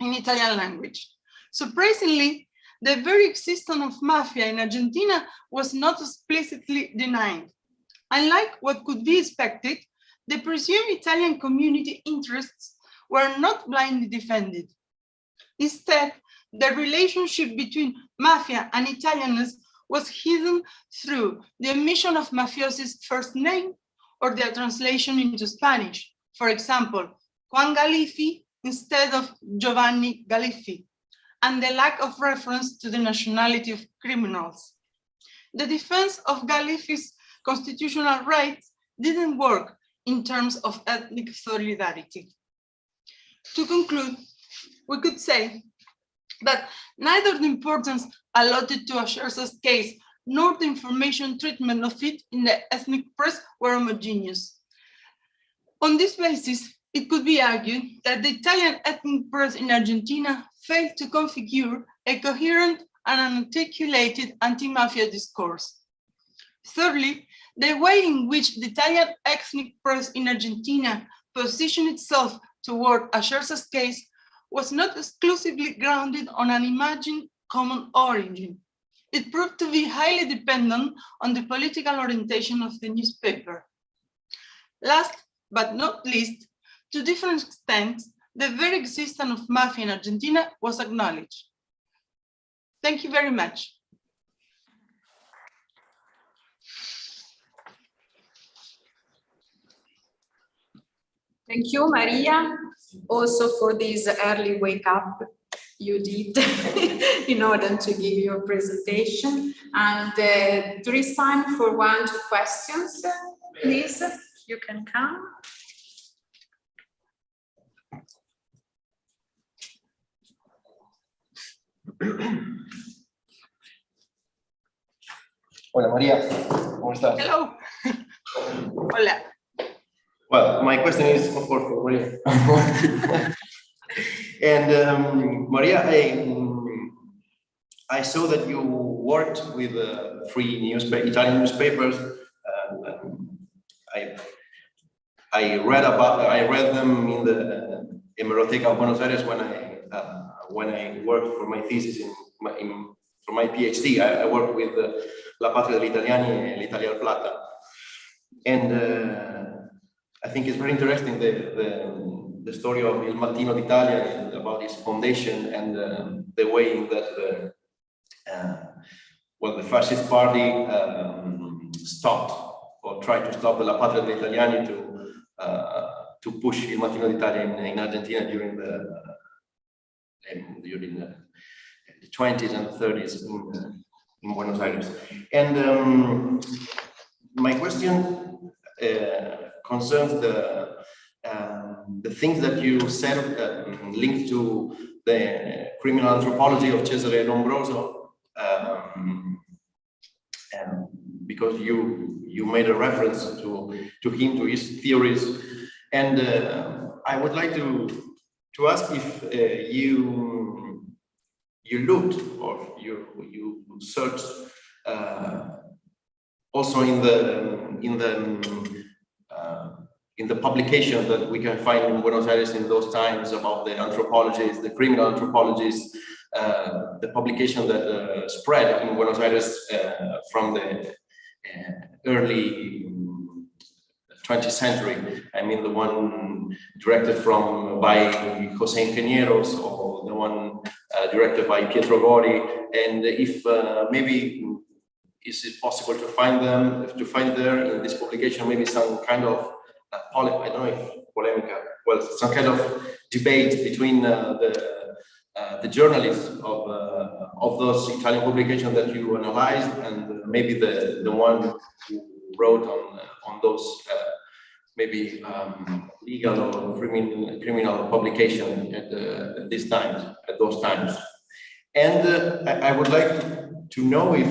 in Italian language. Surprisingly, the very existence of mafia in Argentina was not explicitly denied. Unlike what could be expected, the presumed Italian community interests were not blindly defended. Instead, the relationship between mafia and Italianness was hidden through the omission of mafioso's first name or their translation into Spanish. For example, Juan Galiffi instead of Giovanni Galiffi, and the lack of reference to the nationality of criminals. The defense of Galiffi's constitutional rights didn't work in terms of ethnic solidarity. To conclude, we could say that neither the importance allotted to Asher's case nor the information treatment of it in the ethnic press were homogeneous. On this basis, it could be argued that the Italian ethnic press in Argentina failed to configure a coherent and articulated anti-mafia discourse. Thirdly, the way in which the Italian ethnic press in Argentina positioned itself toward a shared case was not exclusively grounded on an imagined common origin. It proved to be highly dependent on the political orientation of the newspaper. Last but not least, to different extents, the very existence of mafia in Argentina was acknowledged. Thank you very much. Thank you, Maria, also for this early wake up you did in order to give your presentation. And there is time for 1 to 2 questions. Please, you can come. Hola María, ¿cómo estás? Hello. Hola. Well, my question is, of course, for Maria. And Maria, I saw that you worked with 3 Italian newspapers. I read them in the Hemeroteca of Buenos Aires when I worked for my thesis for my PhD. I worked with La Patria degli Italiani and l'Italia al Plata. And I think it's very interesting the story of Il Mattino d'Italia, about its foundation and the way in that the fascist party stopped or tried to stop the La Patria degli Italiani to push Il Mattino d'Italia in Argentina during the 20s and 30s in Buenos Aires. And my question concerns the things that you said linked to the criminal anthropology of Cesare Lombroso, because you made a reference to him, to his theories, and I would like to ask if you looked or you searched also in the publication that we can find in Buenos Aires in those times about the anthropologists, the criminal anthropologists, the publication that spread in Buenos Aires from the early 20th century. I mean, the one directed by José Ingenieros, or the one directed by Pietro Gori, and if maybe is it possible to find there in this publication maybe some kind of I don't know if polemica, well, some kind of debate between the journalists of those Italian publications that you analyzed, and maybe the one who wrote on those maybe legal or criminal publication at those times. And I would like to know if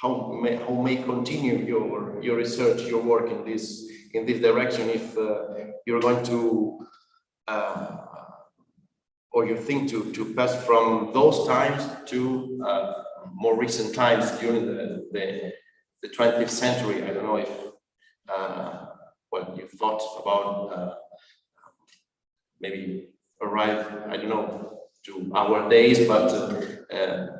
how may continue your research, your work in this direction, if you're going to or you think to pass from those times to more recent times during the 20th century. I don't know if what you thought about maybe arrive, I don't know, to our days, but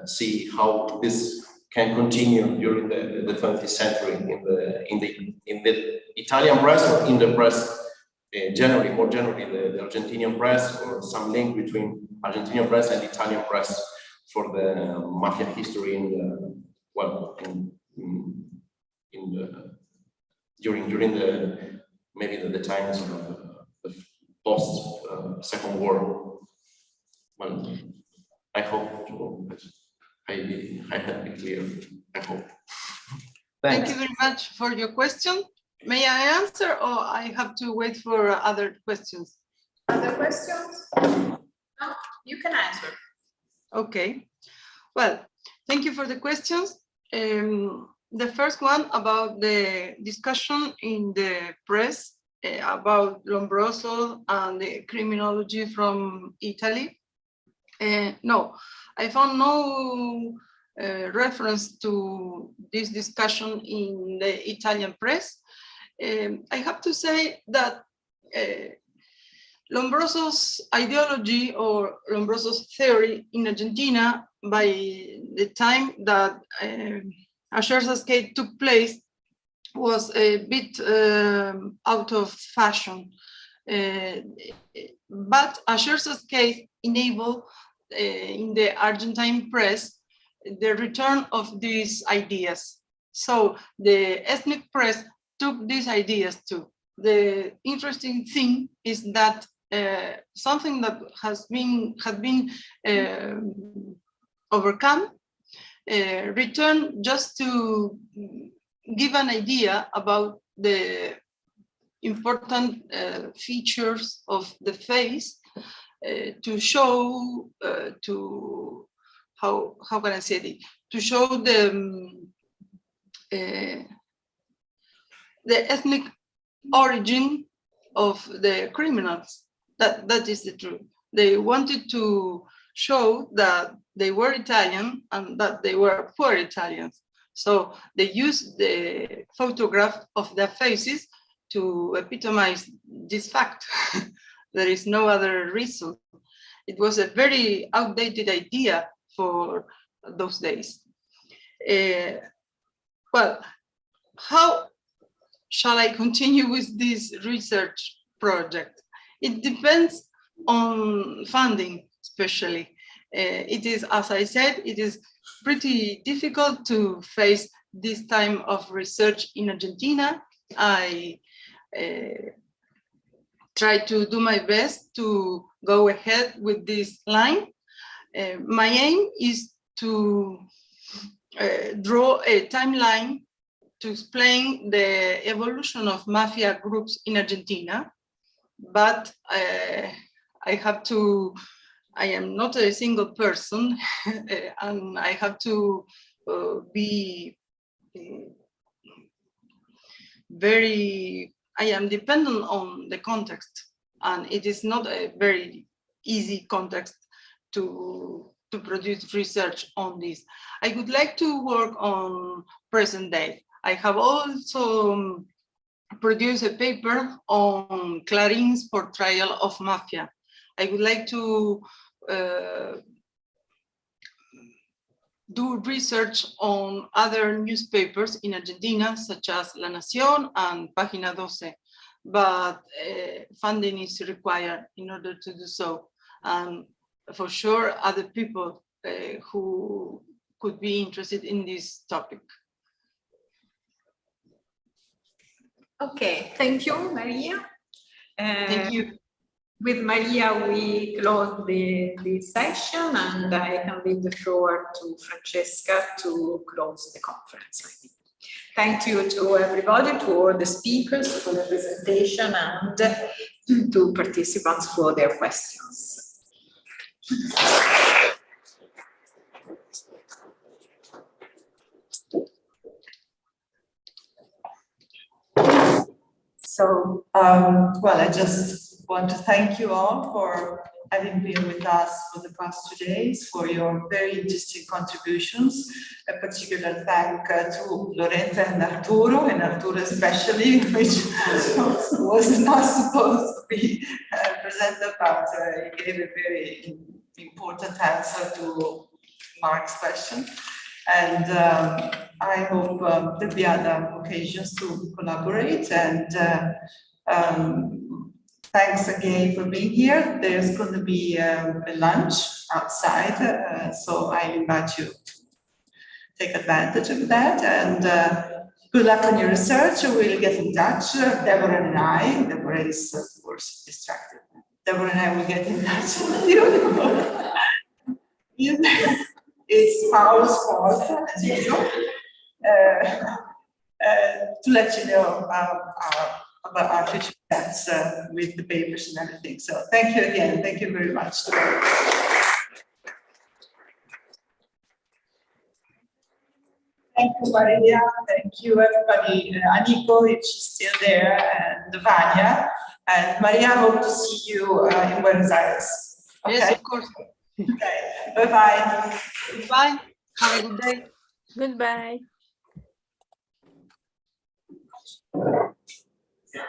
see how this can continue during the 20th century in the Italian press, or in the press more generally the Argentinian press, or some link between Argentinian press and Italian press for the mafia history during the times of the post Second War. Well, I hope I have been clear. I hope. Thank you very much for your question. May I answer, or I have to wait for other questions? Other questions? No, you can answer. Okay. Well, thank you for the questions. The first one about the discussion in the press about Lombroso and the criminology from Italy. No, I found no reference to this discussion in the Italian press. I have to say that Lombroso's ideology or Lombroso's theory in Argentina, by the time that Ayerza's case took place, was a bit out of fashion. But Ayerza's case enabled in the Argentine press the return of these ideas. So the ethnic press took these ideas too. The interesting thing is that something that had been overcome returned just to give an idea about the important features of the face, to show how can I say it, to show the ethnic origin of the criminals. That is the truth. They wanted to show that they were Italian and that they were poor Italians. So they used the photograph of their faces to epitomize this fact. There is no other reason. It was a very outdated idea for those days. Well, how shall I continue with this research project? It depends on funding, especially. It is, as I said, it is pretty difficult to face this time of research in Argentina. I try to do my best to go ahead with this line. My aim is to draw a timeline to explain the evolution of mafia groups in Argentina, but I am not a single person, and I have to be I am dependent on the context, and it is not a very easy context to produce research on this. I would like to work on present day. I have also produced a paper on Clarin's portrayal of mafia. I would like to do research on other newspapers in Argentina, such as La Nación and Página 12, but funding is required in order to do so. And for sure, other people who could be interested in this topic. Okay, thank you, Maria. Thank you. With Maria, we close the session, and I can leave the floor to Francesca to close the conference. Thank you to everybody, to all the speakers for the presentation, and to participants for their questions. So, well, I just want to thank you all for having been with us for the past 2 days, for your very interesting contributions. A particular thank to Lorenza and Arturo especially, which was not supposed to be presented, but he gave a very important answer to Mark's question. And I hope there'll be other occasions to collaborate, and thanks again for being here. There's going to be a lunch outside, so I invite you to take advantage of that, and good luck on your research. We'll get in touch, Deborah and I. Deborah is, of course, distracted. Deborah and I will get in touch with you. It's Paolo's fault, as usual, to let you know about our future steps with the papers and everything. So thank you again. Thank you very much. Thank you, Maria. Thank you, everybody. Aniko, if she's still there, and Vanya. And Maria, hope to see you in Buenos Aires. Okay? Yes, of course. Okay. Bye-bye. Bye. Have a good day. Goodbye. Yeah.